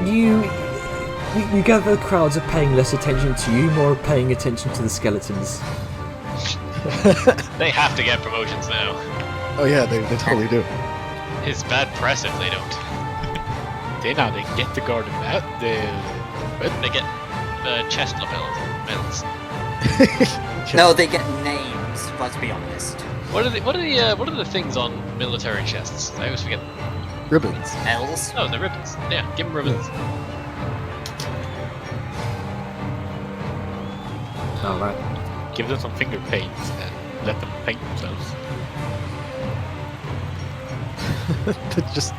You gather the crowds are paying less attention to you, more paying attention to the skeletons. They have to get promotions now. Oh yeah, they totally do. It's bad press if they don't. They get the garden mat. They get chest medals. No, they get names. Let's be honest. What are the things on military chests? I always forget. Ribbons. L's. Oh, the ribbons. Yeah, give them ribbons. Alright. Give them some finger paint and let them paint themselves. Just,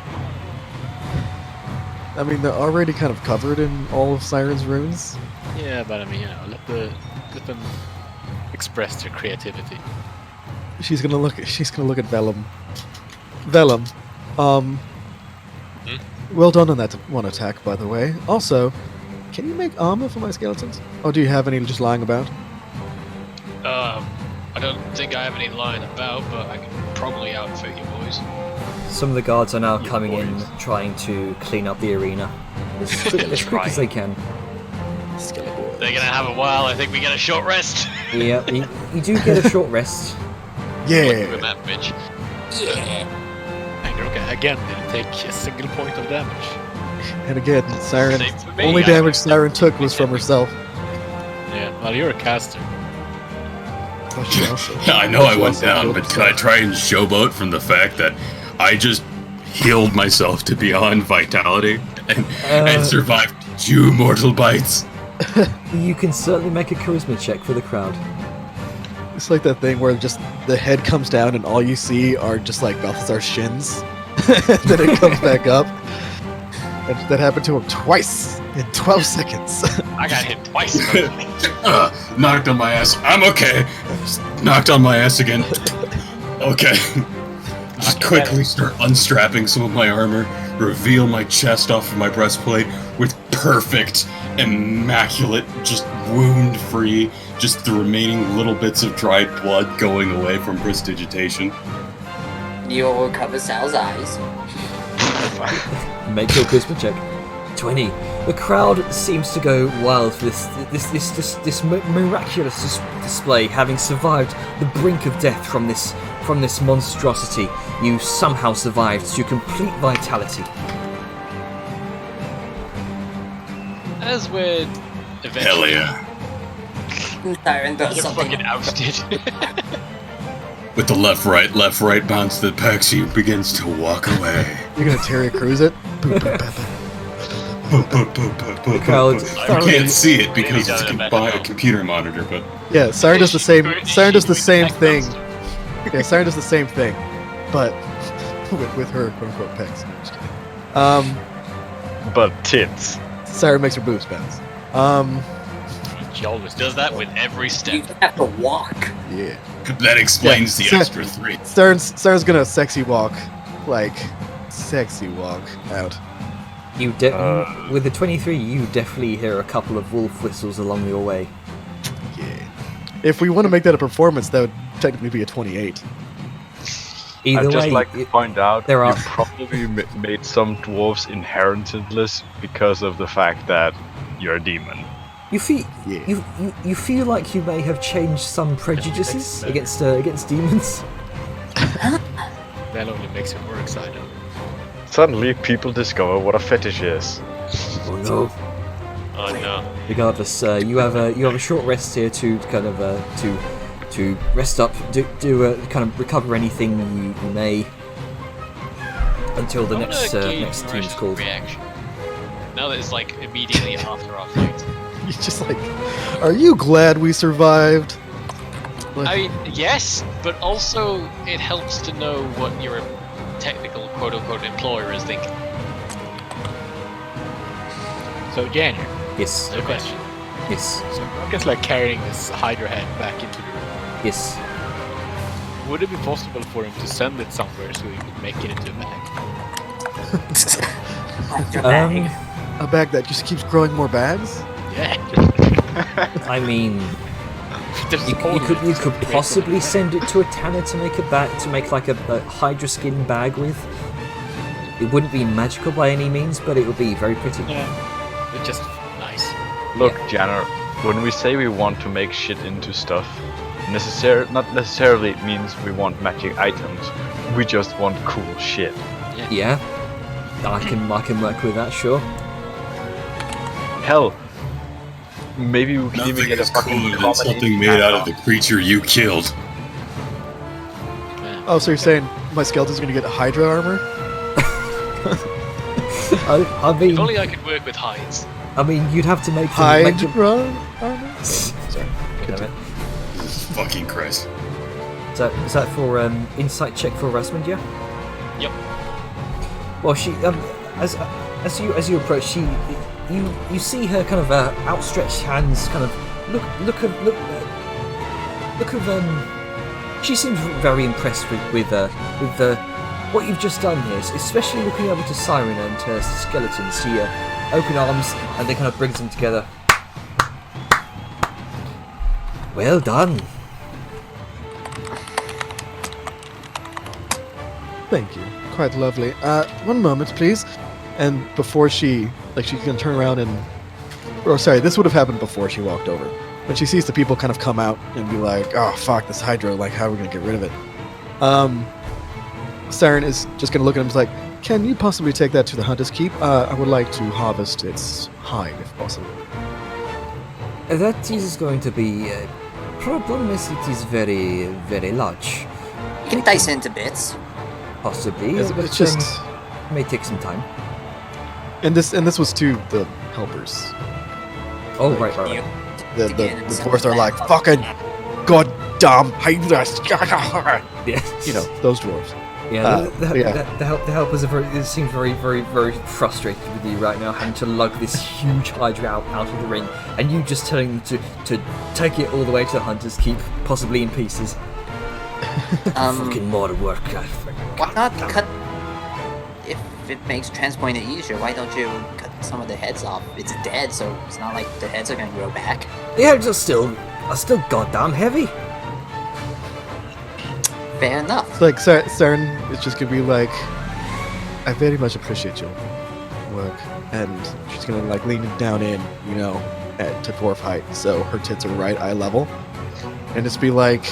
I mean, they're already kind of covered in all of Siren's runes. Yeah, but I mean, you know, let them express their creativity. She's gonna look at Vellum. Vellum, well done on that one attack, by the way. Also, can you make armor for my skeletons? Or do you have any just lying about? I don't think I have any lying about, but I can probably outfit you boys. Some of the guards are now You coming in, boys. trying to clean up the arena as quick as they can. They're gonna have a while. I think we get a short rest. Yeah, you do get a short rest. With Yeah. that bitch. And Groka again didn't take a single point of damage. And again, Siren. Same for me, Only I- damage Siren took was from herself. Yeah, well, you're a caster. But she also- I know I she went also down, killed but can I try and showboat from the fact that I just healed myself to beyond vitality and survived 2 mortal bites? You can certainly make a charisma check for the crowd. It's like that thing where just the head comes down and all you see are just like Balthazar's shins. Then it comes back up. And that happened to him twice in 12 seconds. I got hit twice. Knocked on my ass. I'm okay. Just knocked on my ass again. Okay. Just quickly start unstrapping some of my armor, reveal my chest off of my breastplate with perfect, immaculate, just wound-free, just the remaining little bits of dried blood going away from prestidigitation. You'll recover Sal's eyes. Make your charisma check. 20. The crowd seems to go wild for this miraculous display, having survived the brink of death from this monstrosity. You somehow survived to complete vitality. As we're Hell eventually yeah. Siren does you're something. fucking ousted. With the left, right bounce that Paxi begins to walk away. You're gonna Terry Crews it? crowd- I can't see it because it's by a computer monitor, but Yeah, Siren does the same. Siren does the same thing. Yeah, Siren does the same thing, but with her quote unquote pecs. No, I'm just kidding. But tits. Siren makes her boobs bounce. She always does that with every You step. have to walk. Yeah. that explains Yeah, the extra 3. Siren's gonna sexy walk out. With the 23, you definitely hear a couple of wolf whistles along your way. Yeah. If we want to make that a performance, that would technically be a 28. Either I'd just way, like to point out there you are- probably made some dwarves inheritantless because of the fact that you're a demon. you feel Yeah. you feel like you may have changed some prejudices against demons. That only makes it more exciting. Suddenly, people discover what a fetish is. Oh no! Oh no. Regardless, you have a short rest here to kind of to rest up, do kind of recover anything you may until the I next wanna gauge next team's Rush's called. reaction. Now that it's like immediately after our fight. You're just like, are you glad we survived? I mean, yes, but also it helps to know what your technical quote-unquote employer is thinking. So, Janier, Yes, the question. yes, So, I'm just like carrying this Hydra head back into the room. yes. Would it be possible for him to send it somewhere so he could make it into a bag? A bag that just keeps growing more bags? Yeah. I mean, There's you a hole in it. could possibly send it to a tanner to make like a Hydra skin bag with. It wouldn't be magical by any means, but it would be very pretty. Yeah. It's just nice. Look, Janner, when we say we want to make shit into stuff, not necessarily it means we want magic items. We just want cool shit. Yeah, I can work with that, sure. Hell, maybe we can even Nothing get a is fucking cooler than comedy something made out of the creature you killed. Oh, so you're saying my skeleton's gonna get Hydra armor? I If mean, only I could work with hides. you'd have to make them. Hydra armor? Sorry, damn it. Jesus fucking Christ. Is that for insight check for Rasmund? Yeah. Yep. Well, she as you approach, you see her kind of outstretched hands, kind of look. She seems very impressed with what you've just done here, especially looking over to Siren and her skeleton. She open arms and they kind of brings them together. Well done. Thank you. Quite lovely. One moment, please. And before she's gonna turn around and... Or sorry, this would have happened before she walked over. When she sees the people kind of come out and be like, oh, fuck, this Hydra, like, how are we gonna get rid of it? Siren is just gonna look at him and is like, can you possibly take that to the Hunter's Keep? I would like to harvest its hide, if possible. That is going to be a problem as it is very, very large. You can dice into bits. Possibly, It's, but it's just... may take some time. And this was to the helpers. Oh, Like, right. You The Again, dwarves are like, fucking goddamn Hydra! Yeah. You know, those dwarves. Yeah, yeah. the helpers are very. It seems very, very, very frustrated with you right now, having to lug this huge Hydra out of the ring, and you just telling them to take it all the way to the Hunter's Keep, possibly in pieces. Fucking more work. Why not cut? If it makes transporting it easier, why don't you cut some of the heads off? It's dead, so it's not like the heads are gonna grow back. The heads are still goddamn heavy. Fair enough. It's like Siren is just gonna be like, I very much appreciate your work, and she's gonna like lean down in, you know, to dwarf height, so her tits are right eye level, and just be like,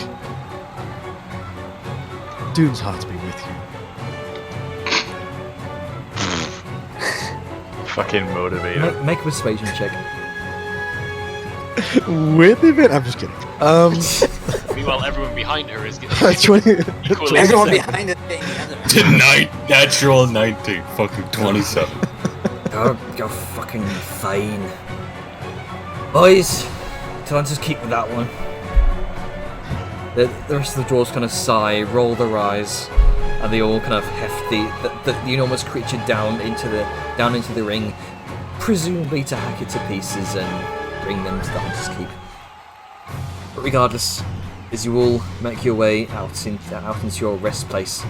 Dune's hearts be with you. Fucking motivator. Make a persuasion check. With event, I'm just kidding. Meanwhile, everyone behind her is getting 20, equally Everyone upset. behind us being the other. Natural 19. Fucking 27. You're fucking fine. Boys, let's just keep with that one. The rest of the dwarves kind of sigh, roll their eyes, and they all kind of heft the enormous creature down into the ring, presumably to hack it to pieces and bring them to the Hunter's Keep. But regardless, as you all make your way out into your rest place,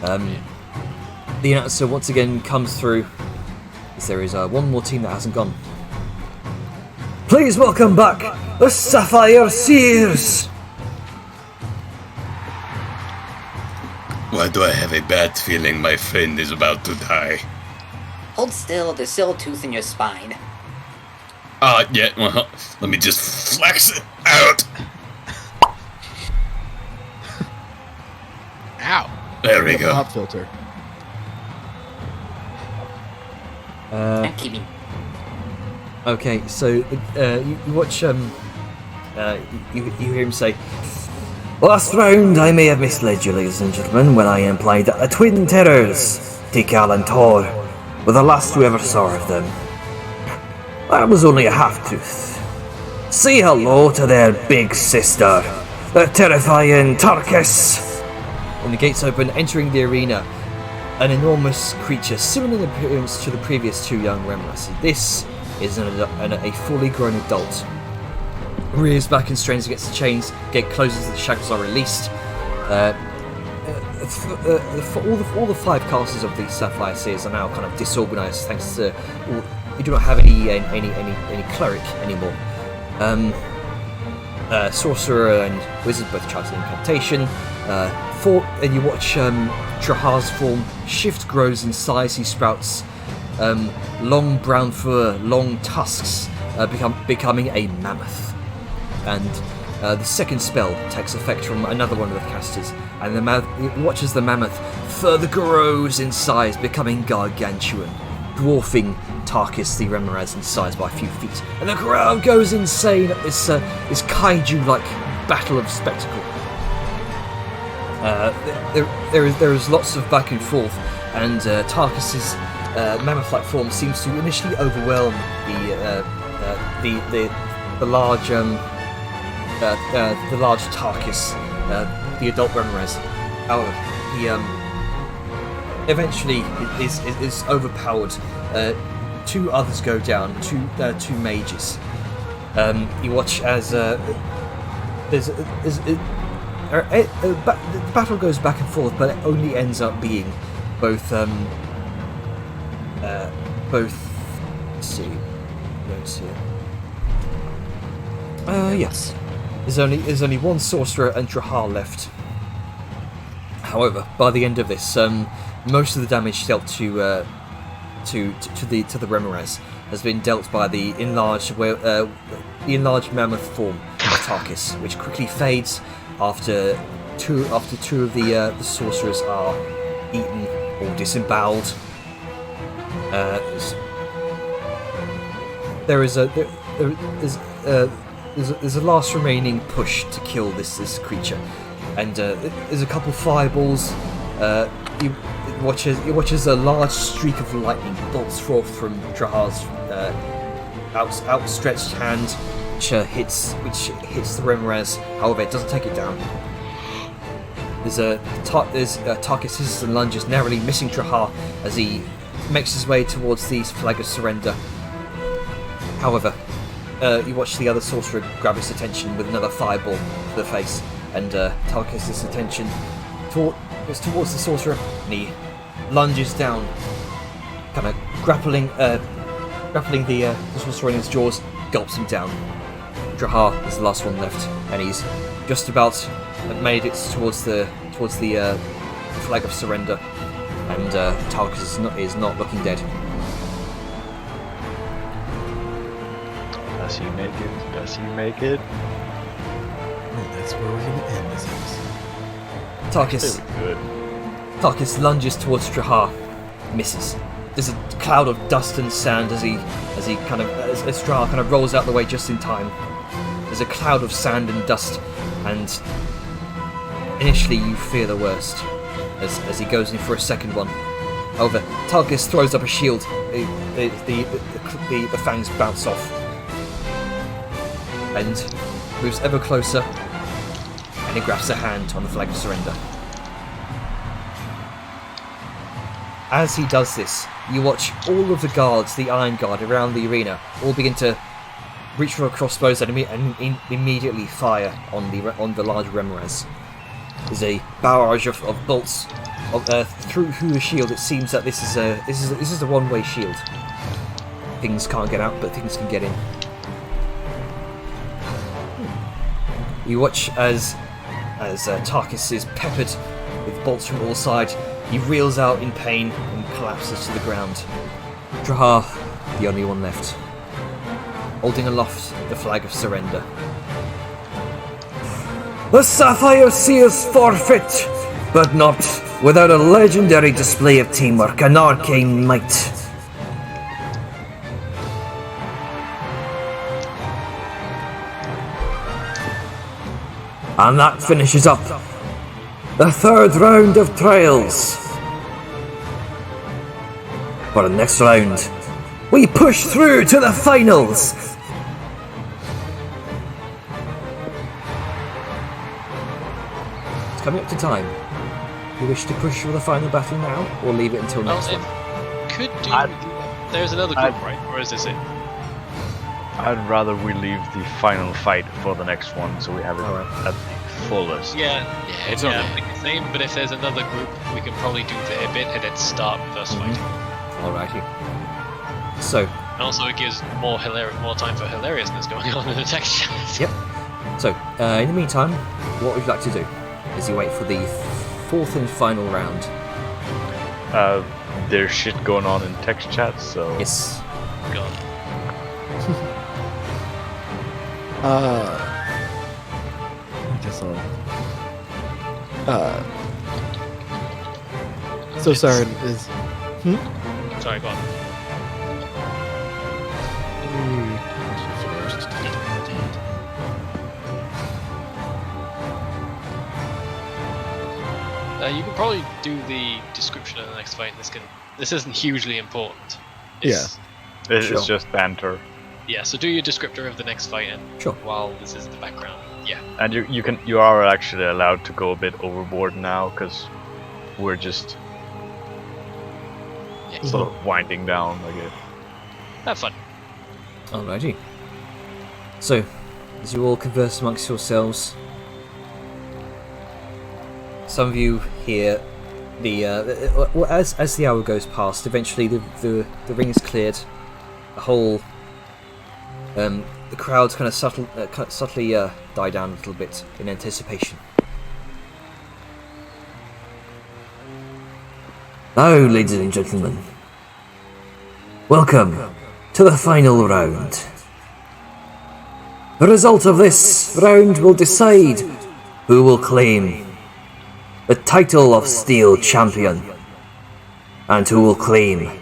the announcer once again comes through, as there is one more team that hasn't gone. Please welcome back the Sapphire Seers! Why do I have a bad feeling my friend is about to die? Hold still, there's still a tooth in your spine. Yeah, well, let me just flex it out. Ow! There we go. Pop filter. I'm keeping. Okay, so you watch you hear him say, Last round, I may have misled you, ladies and gentlemen, when I implied that the Twin Terrors, Tikal and Tor, were the last we ever saw of them. That was only a half-truth. Say hello to their big sister, the terrifying Tarkus. when the gates open, entering the arena, an enormous creature similar in appearance to the previous two young Remrasi. This is a fully grown adult. Rears back and strains against the chains, get closer as the shackles are released. All the five casters of the Sapphire Seers are now kind of disorganized thanks to you do not have any cleric anymore. Sorcerer and wizard both charted incantation. And you watch Trahar's form shift, grows in size. He sprouts long brown fur, long tusks, becoming a mammoth. And the second spell takes effect from another one of the casters, and it watches the mammoth further grows in size, becoming gargantuan, dwarfing Tarkus the Remorhaz in size by a few feet. And the crowd goes insane at this kaiju-like battle of spectacle. There is lots of back and forth, and Tarkus's mammoth-like form seems to initially overwhelm the large Tarkus, the adult Remorhaz. However, he eventually is overpowered. Two others go down, two mages. You watch as the battle goes back and forth, but it only ends up being both. Let's see. Let's see. Yes. There's only one sorcerer and Drahar left. However, by the end of this, most of the damage dealt to the Remorhaz has been dealt by the enlarged mammoth form of Tarkus, which quickly fades after two of the sorcerers are eaten or disemboweled. There's a last remaining push to kill this creature, and there's a couple fireballs. You watch as a large streak of lightning bolts forth from Drahar's outstretched hand, which hits the Remorhaz. However, it doesn't take it down. There's Tarkus hisses and lunges, narrowly missing Drahar as he makes his way towards the flag of surrender. However, you watch the other sorcerer grab his attention with another fireball to the face, and Tarkus' attention goes towards the sorcerer, and he lunges down, kind of grappling the sorcerer in his jaws, gulps him down. Drahar is the last one left, and he's just about made it towards the flag of surrender, and Tarkus is not looking dead. Does he make it? Does he make it? And that's where we're gonna end this episode. Tarkus lunges towards Drahar, misses. There's a cloud of dust and sand as Drahar kind of rolls out the way just in time. There's a cloud of sand and dust and initially you fear the worst as he goes in for a second one. However, Tarkus throws up a shield. The fangs bounce off and moves ever closer, and he grabs a hand on the flag of surrender. As he does this, you watch all of the guards, the Iron Guard around the arena, all begin to reach for crossbows and immediately fire on the large Remorez. There's a barrage of bolts through the shield. It seems that this is a one-way shield. Things can't get out, but things can get in. You watch as Tarkus is peppered with bolts from all sides. He reels out in pain and collapses to the ground. Drahar, the only one left, holding aloft the flag of surrender. The Sapphire Seals forfeit, but not without a legendary display of teamwork and arcane might. And that finishes up the third round of trials. For the next round, we push through to the finals. It's coming up to time. You wish to push for the final battle now, or leave it until next one? Could do. There's another group, right? Or is this it? I'd rather we leave the final fight for the next one, so we have it at the fullest. Yeah, it's I think the same. But if there's another group, we can probably do their bit and then start first fight. Alrighty. So. And also, it gives more time for hilariousness going on in the text chat. Yep. So, in the meantime, what would you like to do? As you wait for the fourth and final round. There's shit going on in text chat, so. Yes. God. I guess I'll. So Saren is. Sorry, go on. You can probably do the description of the next fight. This isn't hugely important. It's just banter. Yeah, so do your descriptor of the next fight, and sure. While this is the background, yeah. And you are actually allowed to go a bit overboard now because we're just sort of winding down, I guess. Have fun. Alrighty. So, as you all converse amongst yourselves, some of you hear the as the hour goes past. Eventually, the ring is cleared. The whole the crowds kind of subtly die down a little bit in anticipation. Now, ladies and gentlemen, welcome to the final round. The result of this round will decide who will claim the title of Steel Champion and who will claim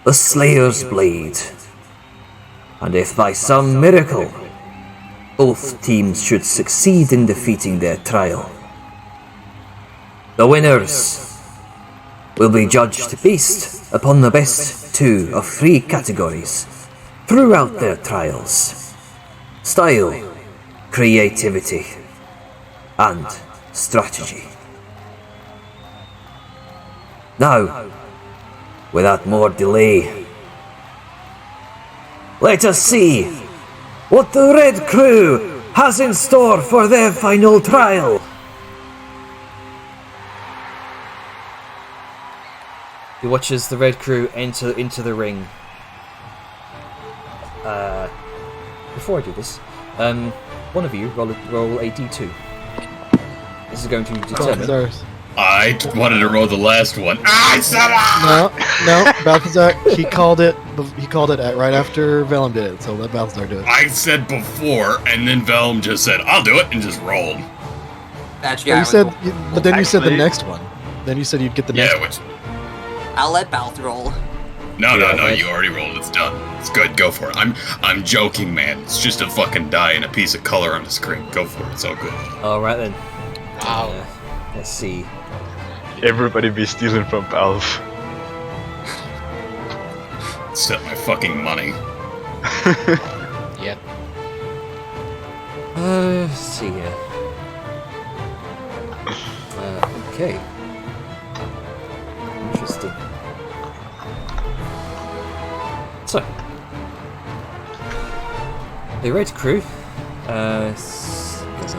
the Slayer's Blade. And if by some miracle both teams should succeed in defeating their trial, the winners will be judged based upon the best 2 of 3 categories throughout their trials: style, creativity, and strategy. Now, without more delay, let us see what the Red Crew has in store for their final trial. He watches the Red Crew enter into the ring. Before I do this, one of you roll a d2. This is going to determine. I wanted to roll the last one. I said No, Balthazar. He called it right after Vellum did it. So let Balthazar do it. I said before, and then Vellum just said, "I'll do it," and just rolled. Actually, but then you said the next one. Then you said you'd get the next. Which I'll let Balth roll. No, right. you already rolled. It's done. It's good. Go for it. I'm joking, man. It's just a fucking die and a piece of color on the screen. Go for it. It's all good. Alright then. Wow. Let's see. Everybody be stealing from Valve. Set my fucking money. Yep. Let's see here. Okay. Interesting. So, the Red Crew, there's a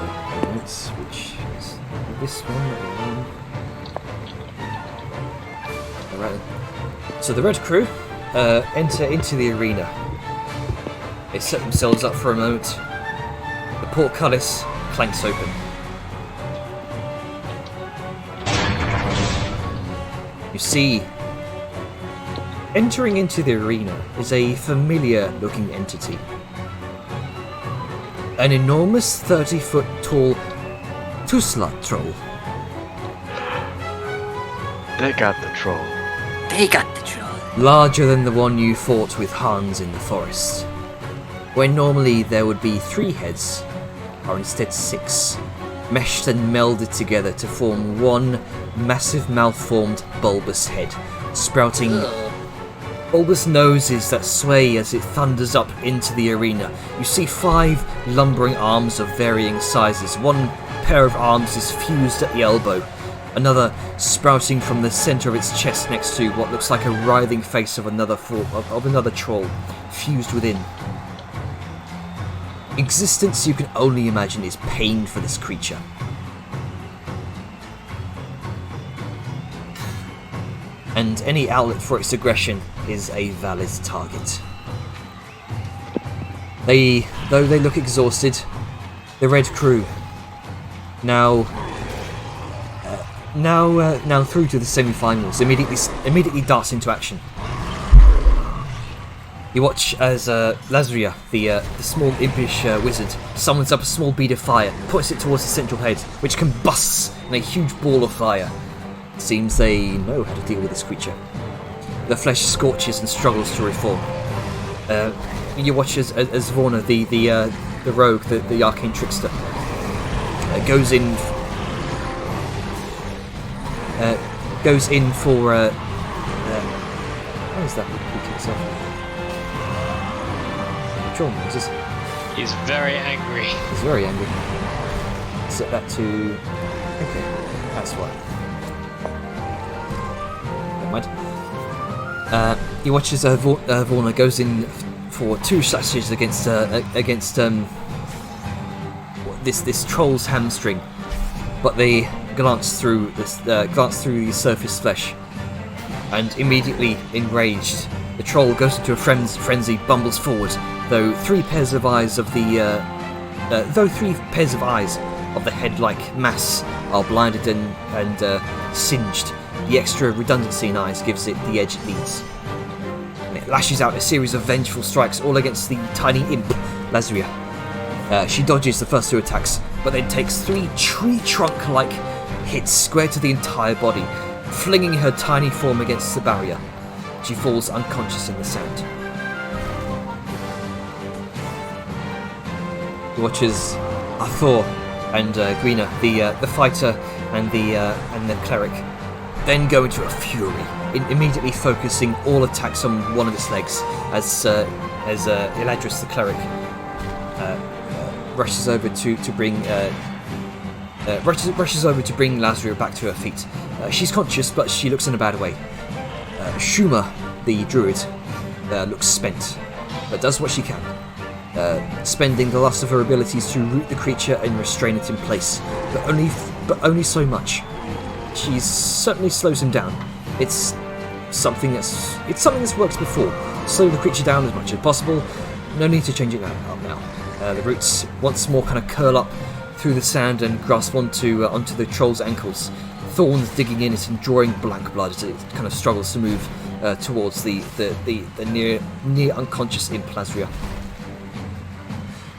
notes, which is this one. Alright. So the Red Crew enter into the arena. They set themselves up for a moment. The portcullis clanks open. You see, entering into the arena is a familiar looking entity. An enormous 30-foot tall Tusla troll. They got the troll. They got the troll. Larger than the one you fought with Hans in the forest. Where normally there would be 3 heads, are instead 6, meshed and melded together to form one massive malformed bulbous head, sprouting bulbous noses that sway as it thunders up into the arena. You see 5 lumbering arms of varying sizes. One pair of arms is fused at the elbow, another sprouting from the center of its chest next to what looks like a writhing face of another troll, fused within. Existence you can only imagine is pain for this creature. And any outlet for its aggression is a valid target. Though they look exhausted, the Red Crew now through to the semi-finals immediately darts into action. You watch as Lazria, the small impish wizard, summons up a small bead of fire, puts it towards the central head, which combusts in a huge ball of fire. It seems they know how to deal with this creature. The flesh scorches and struggles to reform. You watch as Vorna, the rogue, the arcane trickster, goes in for what is that repeating itself? He's very angry. He's very angry. Set that to... Okay, that's why. Never mind. He watches Vorna goes in for 2 slashes against this troll's hamstring, but they glance through the surface flesh, and immediately enraged, the troll goes into a frenzy, bumbles forward. Though 3 pairs of eyes of the head-like mass are blinded and singed, the extra redundancy in eyes gives it the edge it needs. It lashes out a series of vengeful strikes, all against the tiny imp, Lazria. She dodges the first 2 attacks, but then takes 3 tree trunk-like hits square to the entire body, flinging her tiny form against the barrier. She falls unconscious in the sand. He watches Arthur and Grina, the fighter and the cleric, then go into a fury, immediately focusing all attacks on one of its legs as Eladris, the cleric, rushes over to bring Lazria back to her feet. She's conscious, but she looks in a bad way. Shuma, the druid, looks spent, but does what she can. Spending the last of her abilities to root the creature and restrain it in place, but only so much. She certainly slows him down. It's something that's worked before. Slow the creature down as much as possible. No need to change it up now. The roots once more kind of curl up through the sand and grasp onto the troll's ankles. Thorns digging in it and drawing blank blood as it kind of struggles to move towards the near unconscious imp Lazria.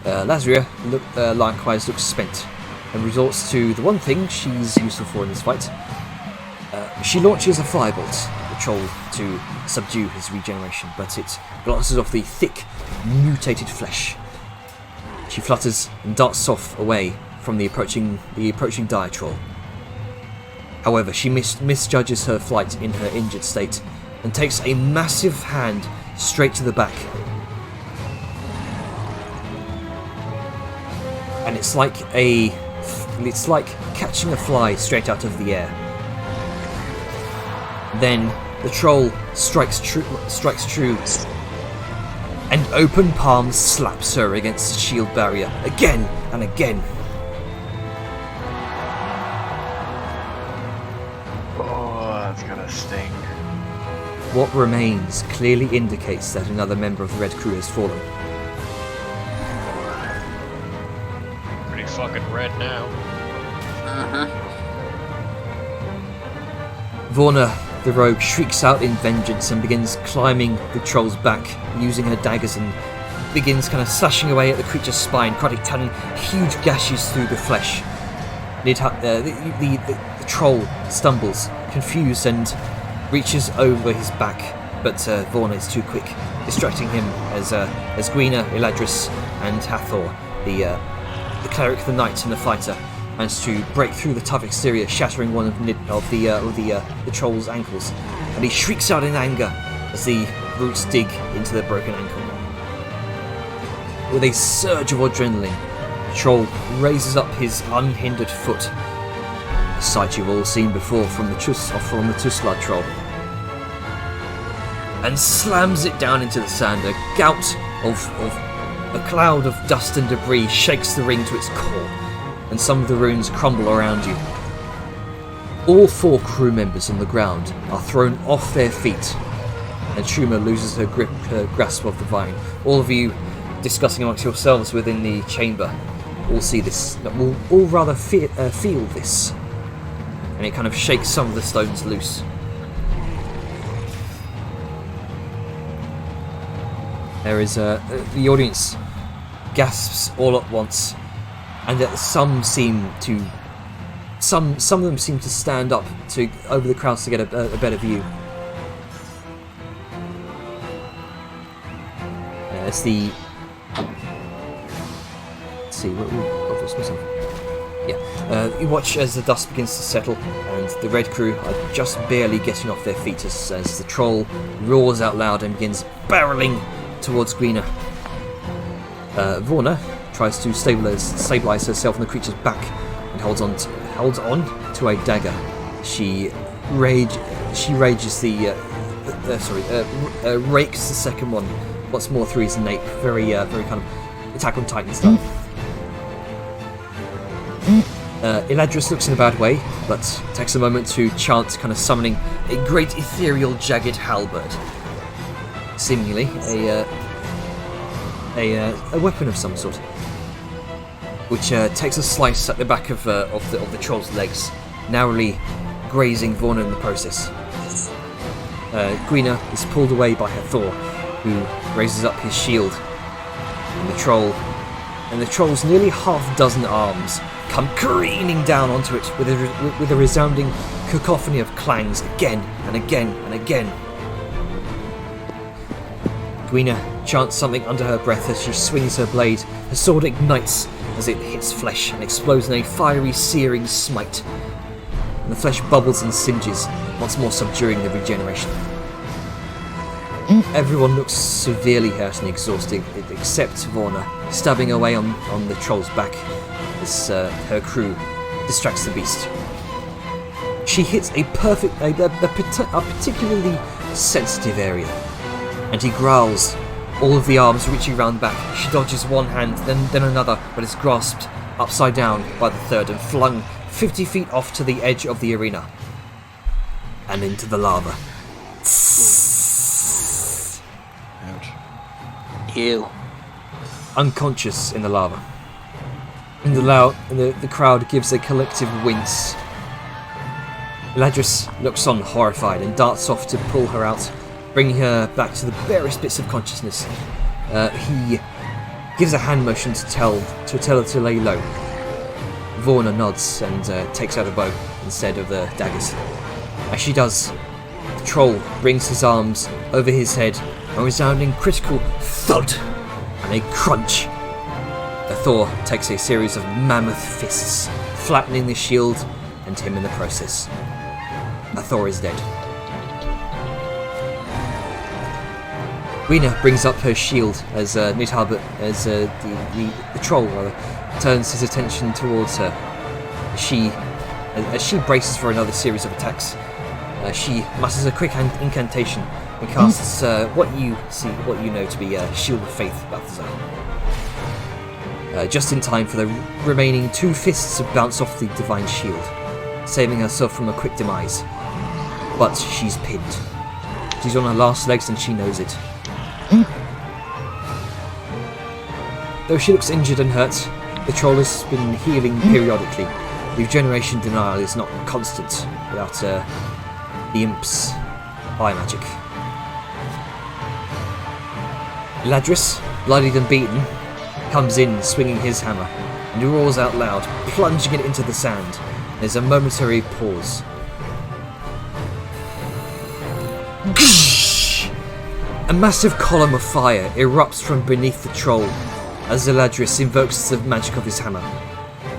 Lazria likewise looks spent and resorts to the one thing she's useful for in this fight. She launches a firebolt, troll to subdue his regeneration, but it glances off the thick, mutated flesh. She flutters and darts off away from the approaching dire troll. However, she misjudges her flight in her injured state and takes a massive hand straight to the back. And it's like catching a fly straight out of the air. Then the troll strikes true, and open palm slaps her against the shield barrier again and again. Oh, that's gonna sting. What remains clearly indicates that another member of the Red Crew has fallen. Pretty fucking red now. Vorna, the rogue, shrieks out in vengeance and begins climbing the troll's back using her daggers and begins kind of slashing away at the creature's spine, cutting huge gashes through the flesh. The troll stumbles, confused, and reaches over his back, but Vorna is too quick, distracting him as Gwina, Eladris, and Hathor, the cleric, the knight, and the fighter, manage to break through the tough exterior, shattering one of the troll's ankles, and he shrieks out in anger as the roots dig into the broken ankle. With a surge of adrenaline, the troll raises up his unhindered foot, a sight you've all seen before from the Tusla troll, and slams it down into the sand. A cloud of dust and debris shakes the ring to its core, and some of the runes crumble around you. All 4 crew members on the ground are thrown off their feet, and Truma loses her grasp of the vine. All of you discussing amongst yourselves within the chamber all see this, all rather feel this, and it kind of shakes some of the stones loose. There is the audience gasps all at once, and some of them seem to stand up to over the crowds to get a better view. Let's see. I've lost myself. Yeah. You watch as the dust begins to settle, and the Red Crew are just barely getting off their feet as the troll roars out loud and begins barreling towards Gwina. Vorna tries to stabilize herself on the creature's back and holds on to a dagger. She rakes the second one once more through his nape, very kind of Attack on Titan style. Eladris looks in a bad way, but takes a moment to chant, kind of summoning a great ethereal jagged halberd, seemingly a weapon of some sort, which takes a slice at the back of the troll's legs, narrowly grazing Vorna in the process. Gwina is pulled away by Hathor, who raises up his shield, and the troll's nearly half-dozen arms come careening down onto it with a resounding cacophony of clangs again and again and again. Gwina chants something under her breath as she swings her blade. Her sword ignites as it hits flesh and explodes in a fiery, searing smite, and the flesh bubbles and singes, once more subduing the regeneration. Everyone looks severely hurt and exhausted, except Vorna, stabbing away on the troll's back as her crew distracts the beast. She hits a particularly sensitive area, and he growls, all of the arms reaching round back. She dodges one hand, then another, but is grasped upside down by the third and flung 50 feet off to the edge of the arena and into the lava. Ouch. Ew. Unconscious in the lava. And the crowd gives a collective wince. Eladris looks on horrified and darts off to pull her out, bringing her back to the barest bits of consciousness. He gives a hand motion to tell her to lay low. Vorna nods and takes out a bow instead of the daggers. As she does, troll brings his arms over his head, a resounding critical thud and a crunch. Thor takes a series of mammoth fists, flattening the shield and him in the process. Thor is dead. Rena brings up her shield as the troll turns his attention towards her. As she braces for another series of attacks, she mutters a quick incantation and casts what you know to be a Shield of Faith, Balthazar. Just in time for the remaining 2 fists to bounce off the divine shield, saving herself from a quick demise. But she's pinned. She's on her last legs and she knows it. Though she looks injured and hurt, the troll has been healing periodically. Regeneration denial is not constant without the imp's eye magic. Ladris, bloodied and beaten, comes in swinging his hammer and roars out loud, plunging it into the sand. There's a momentary pause. A massive column of fire erupts from beneath the troll as Ladris invokes the magic of his hammer,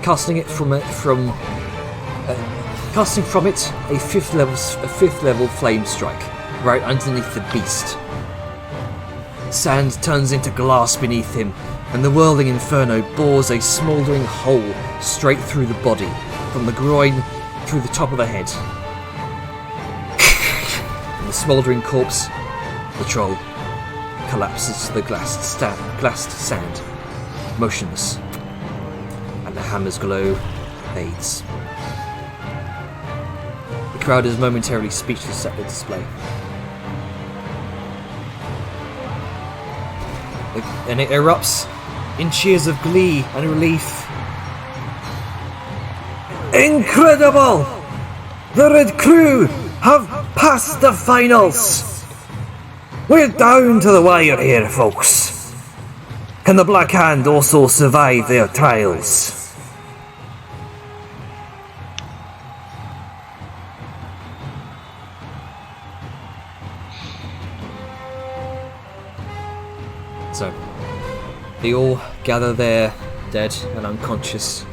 casting from it a 5th level flame strike right underneath the beast. Sand turns into glass beneath him, and the whirling inferno bores a smouldering hole straight through the body, from the groin through the top of the head. And the smouldering corpse, the troll, collapses to the glassed sand, motionless, and the hammer's glow fades. The crowd is momentarily speechless at the display. And it erupts in cheers of glee and relief. Incredible! The Red Crew have passed the finals! We're down to the wire here, folks. Can the Black Hand also survive their trials? So, they all gather there, dead and unconscious,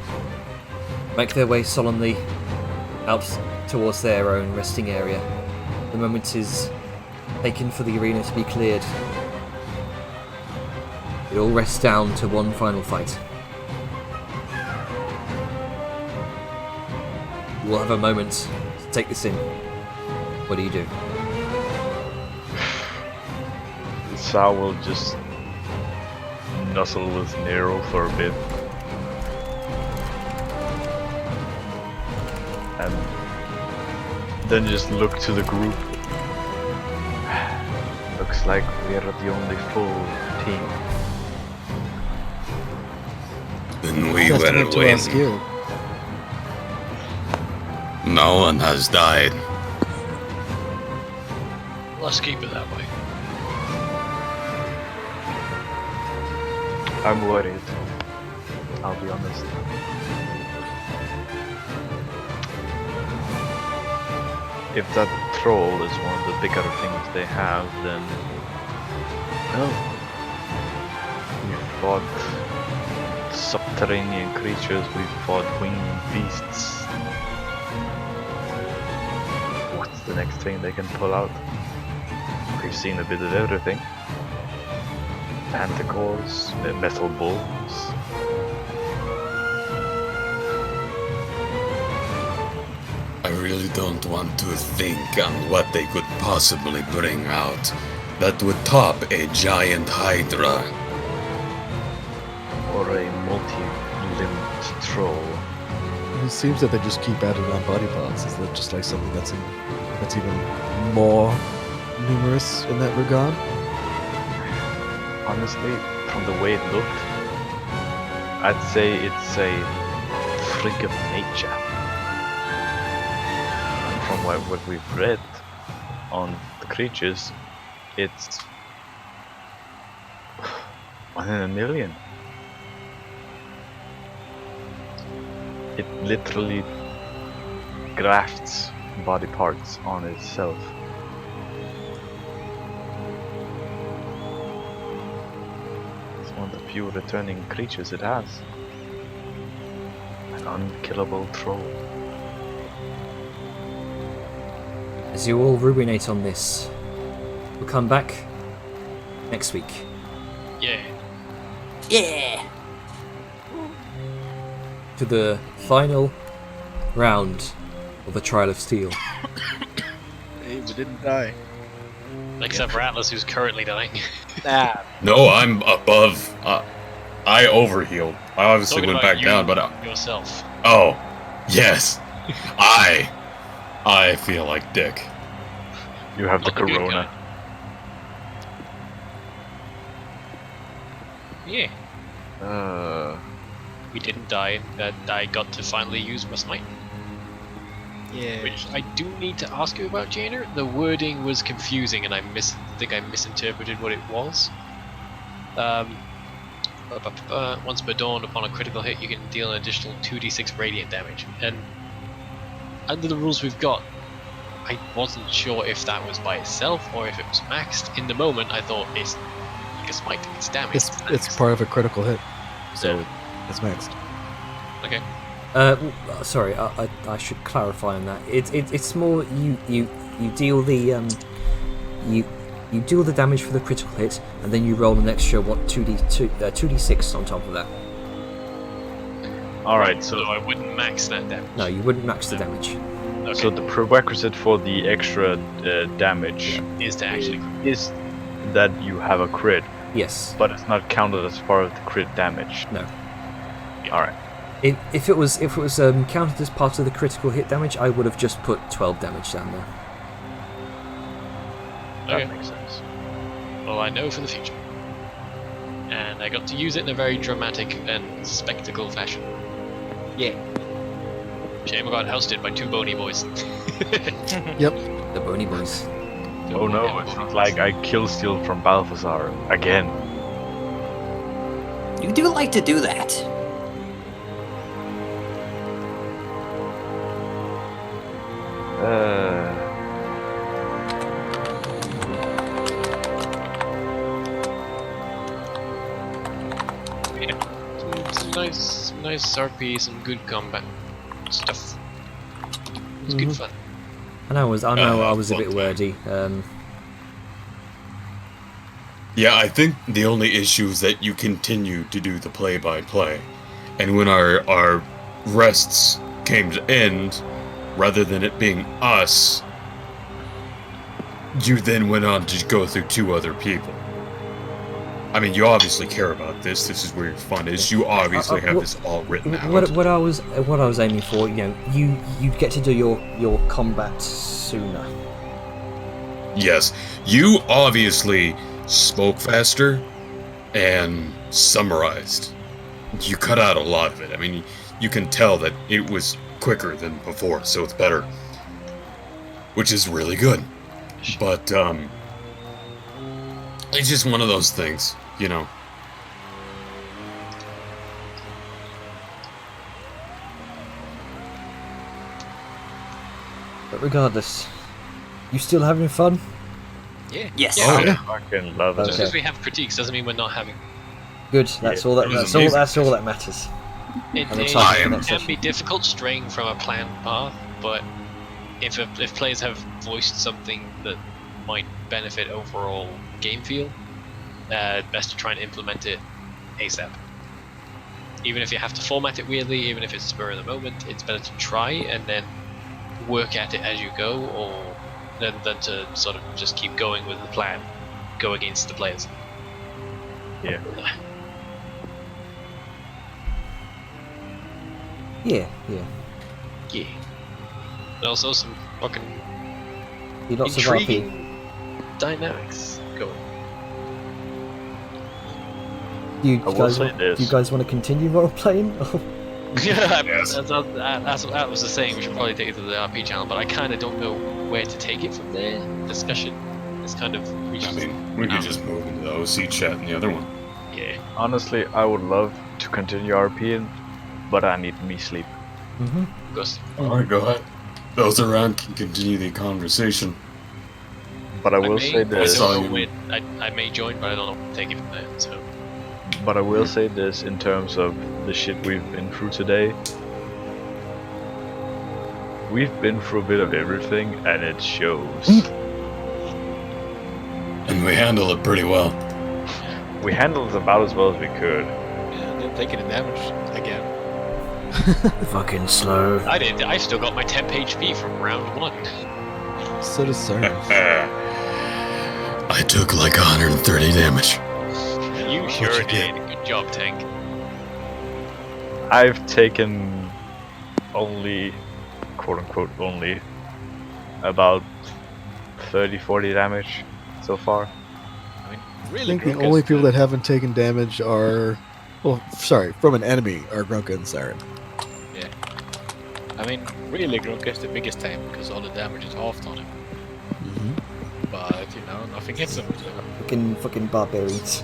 make their way solemnly out towards their own resting area. The moment is taken for the arena to be cleared. It all rests down to one final fight. You will have a moment to take this in. What do you do? Sal will just nuzzle with Nero for a bit. And then just look to the group. Looks like we're the only full team. Then we Testament will to our win. skill. No one has died. Let's keep it that way. I'm worried. I'll be honest. If that troll is one of the bigger things they have, then well, we fought subterranean creatures, we fought winged beasts. What's the next thing they can pull out? We've seen a bit of everything. Manticores, metal bulls. I really don't want to think on what they could possibly bring out that would top a giant Hydra. Or a multi-limbed troll. It seems that they just keep adding on body parts. Is that just like something that's even more numerous in that regard? Honestly, from the way it looked, I'd say it's a freak of nature. And from what we've read on the creatures, it's 1 in a million. It literally grafts body parts on itself. of the few returning creatures it has. An unkillable troll. As you all ruminate on this, we'll come back next week Yeah. Yeah. to the final round of the Trial of Steel. Hey, we didn't die. Except for Atlas, who's currently dying. Nah. No, I'm above. I overhealed. I obviously Talking went about back you down, but yourself. oh, yes, I feel like dick. You have the Not the good corona. Yeah. We didn't die, and I got to finally use my smite. Yeah. Which I do need to ask you about, Jaina. The wording was confusing, and I think I misinterpreted what it was. Once per dawn, upon a critical hit, you can deal an additional 2d6 radiant damage. And under the rules we've got, I wasn't sure if that was by itself or if it was maxed. In the moment, I thought it's like a smite, it's damage. It's part of a critical hit, so Yeah. it's maxed. Okay. Sorry, I should clarify on that. It's more you deal the you deal the damage for the critical hit, and then you roll an extra 2d6 on top of that. Alright, So so I wouldn't max that damage. No, you wouldn't max the damage. Okay. so the prerequisite for the extra damage is to actually. is that you have a crit, Yes. but it's not counted as part of the crit damage. No. Alright. If it was counted as part of the critical hit damage, I would have just put 12 damage down there. That Okay. makes sense. Well, I know for the future. And I got to use it in a very dramatic and spectacle fashion. Yeah. Shame I got housed by two bony boys. The Bony Boys. Oh no, it's not like I kill steal from Balthazar again. You do like to do that. Some nice RP, some good combat stuff. It was good fun. I know I was a bit wordy. Yeah, I think the only issue is that you continue to do the play-by-play, and when our rests came to end, rather than it being us, you then went on to go through two other people. I mean, you obviously care about this. This is where your fun is. You obviously have this all written out. What I was aiming for, you get to do your combat sooner. Yes, you obviously spoke faster and summarized. You cut out a lot of it. I mean, you can tell that it was quicker than before, so it's better. Which is really good. But, it's just one of those things, you know. But regardless, you still having fun? Yeah. Yes. Yeah. Oh, yeah. I fucking love Just it. because we have critiques doesn't mean we're not having. Good. That's all that. it was That's amazing. all that matters. It, I'm it excited for the next can session. be difficult straying from a planned path, but if players have voiced something that might benefit overall game feel, best to try and implement it ASAP. Even if you have to format it weirdly, even if it's spur of the moment, it's better to try and then work at it as you go, or than to sort of just keep going with the plan, go against the players. Yeah. Yeah. Yeah. And also some fucking Lots of RP. intriguing dynamics going. Do you I will guys say want, this. do you guys want to continue role playing? Yeah, Yes. that was the saying. We should probably take it to the RP channel, but I kind of don't know where to take it from there. Discussion is kind of I reached. mean, we could just move into the OC chat and the other one. Yeah. Honestly, I would love to continue RPing, but I need me sleep. Because Alright, go ahead. Those around can continue the conversation. But I will say I this. saw don't you. know when I may join, but I don't know where to take it from there. So But I will say this in terms of the shit we've been through today. We've been through a bit of everything, and it shows. And we handle it pretty well. We handled it about as well as we could. Yeah, didn't take any damage again. Fucking slow. I did. I still got my temp HP from round 1. So does Siren. I took like 130 damage. You sure you did. Good job, Tank. I've taken only, quote unquote, only about 30-40 damage so far. I mean, I really, think the Grunkus, only people that haven't taken damage are, well, sorry, from an enemy are Grunka and Siren. I mean, really, Grunk is the biggest tank because all the damage is halved on him. But you know, nothing hits him. So. Fucking barbarians.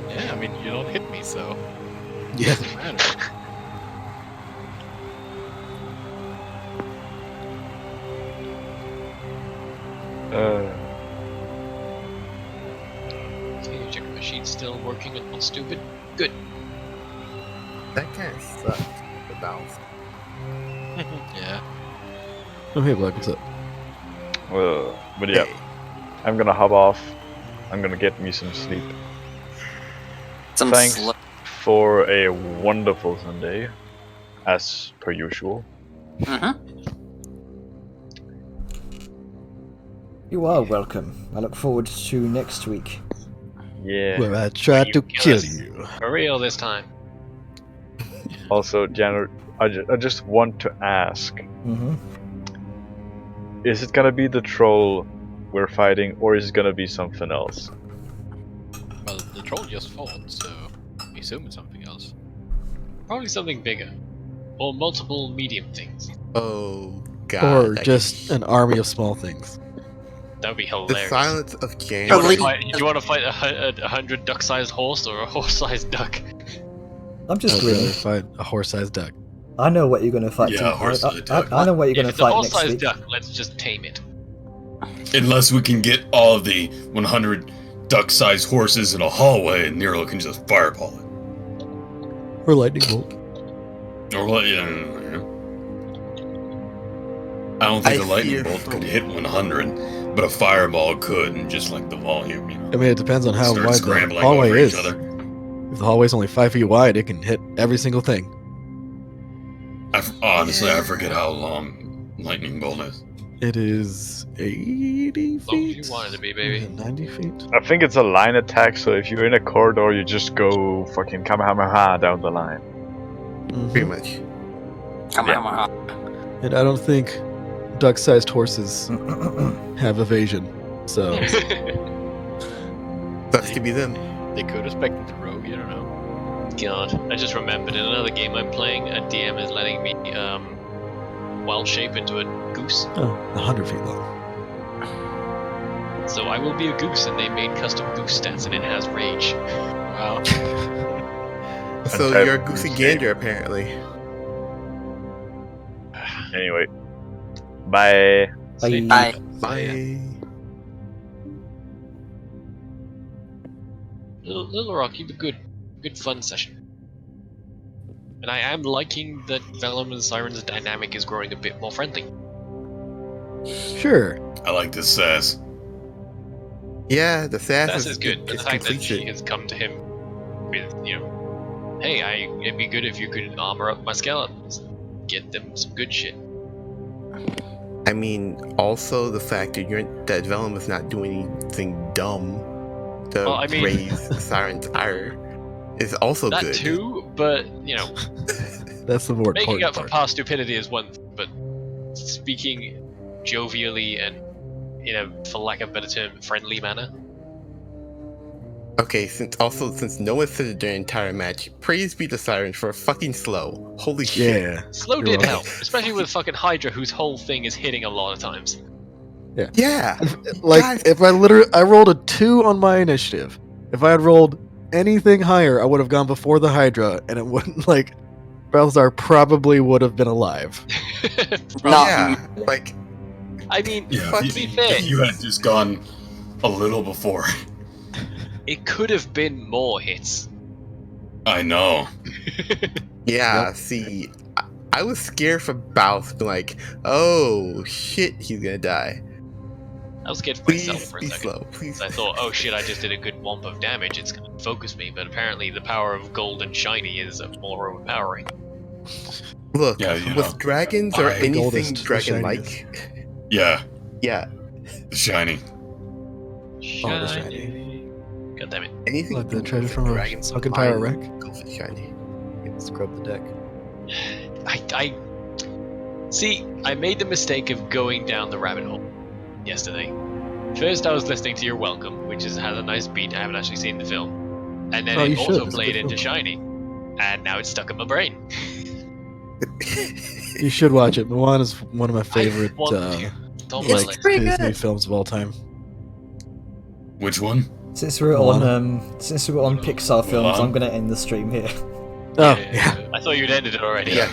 Yeah, I mean, you don't hit me, so Yeah. it doesn't matter. Okay, check the machine's still working and not stupid. Good. That kind of sucked. The bounce. Yeah. Oh, hey, Black, what's up? But yeah, I'm gonna hop off. I'm gonna get me some sleep. Some Thanks sl- for a wonderful Sunday, as per usual. You are welcome. I look forward to next week. Yeah. Where I tried You to kill kill us. you. For real this time. Also, Janet, I just want to ask: Mm-hmm. is it gonna be the troll we're fighting, or is it gonna be something else? Well, the troll just fought, so I assume it's something else. Probably something bigger. Or multiple medium things. Oh god. Or that just could- an army of small things. That would be the hilarious. silence of Do James. you want to Elite- fight, do you want to fight a 100 duck-sized horse or a horse-sized duck? I'm just I'd rather grinning. fight a horse-sized duck. I know what you're gonna fight. Yeah, to- horse-sized I duck. know what you're If gonna it's a fight next horse-sized week. duck, let's just tame it. Unless we can get all of the 100 duck-sized horses in a hallway and Nero can just fireball it. Or lightning bolt. Or what? Yeah. I don't think I a lightning fear bolt for- could hit 100, but a fireball could, and just like the volume, you know. I mean, it depends on how Start wide the scrambling hallway over is. each other. If the hallway's only 5 feet wide, it can hit every single thing. Honestly, I forget how long lightning bolt is. It is 80 As long as feet. you want it to be, baby. 90 feet. I think it's a line attack, so if you're in a corridor, you just go fucking Kamehameha down the line. Pretty much. Come Yeah. on. And I don't think duck-sized horses have evasion. So Sucks to be them. They could respect the rogue, you don't know. God, I just remembered in another game I'm playing, a DM is letting me wild shape into a goose. 100 feet long. So I will be a goose, and they made custom goose stats, and it has rage. Wow. So type you're a of goosey goose gander, apparently. Anyway, bye. Bye. Bye. Little Rock, you've a good fun session. And I am liking that Vellum and Siren's dynamic is growing a bit more friendly. Sure. I like this sass. Yeah, the sass That's is good, but the just fact that completes she it. has come to him with, you know, hey, it'd be good if you could armor up my skeletons, get them some good shit. I mean, also the fact that Vellum is not doing anything dumb to Well, I mean- raise Siren's ire is also That good. too, but you know, That's the more making important up for part. past stupidity is one thing, but speaking jovially and in a, for lack of a better term, friendly manner. Okay, since no one said it during the entire match, praise be to Siren for fucking slow. Holy shit. Yeah. Slow You're did right. help, especially with fucking Hydra, whose whole thing is hitting a lot of times. Yeah. Like, Guys. if I rolled a 2 on my initiative. If I had rolled anything higher, I would have gone before the Hydra, and it wouldn't, like, Balthazar probably would have been alive. Yeah. Like, I mean, Yeah, to be fair, if you had just gone a little before. it could have been more hits. I know. Yeah, see, I was scared for Balth, like, oh shit, he's gonna die. I was scared for Please myself for a be second. slow, please. I thought, oh shit, I just did a good womp of damage, it's gonna focus me, but apparently the power of gold and shiny is more overpowering. Look, Yeah, you with know, dragons or I- anything Goldest, the dragon-like, Yeah, yeah, the shiny. Oh, the shiny. God damn it. anything Like the with treasure from a dragons sunken pirate flying, wreck. go for shiny. Scrub the deck. I see, I made the mistake of going down the rabbit hole yesterday. First I was listening to Your Welcome, which has a nice beat, I haven't actually seen the film. And then Oh, you it should, also it's a played good into film. Shiny. And now it's stuck in my brain. You should watch it. Mulan is one of my favorite want to. Don't It's like pretty Disney good. films of all time. Which one? Since we're on Pixar films, Mulan. I'm gonna end the stream here. Oh, I thought you'd ended it already. Yeah,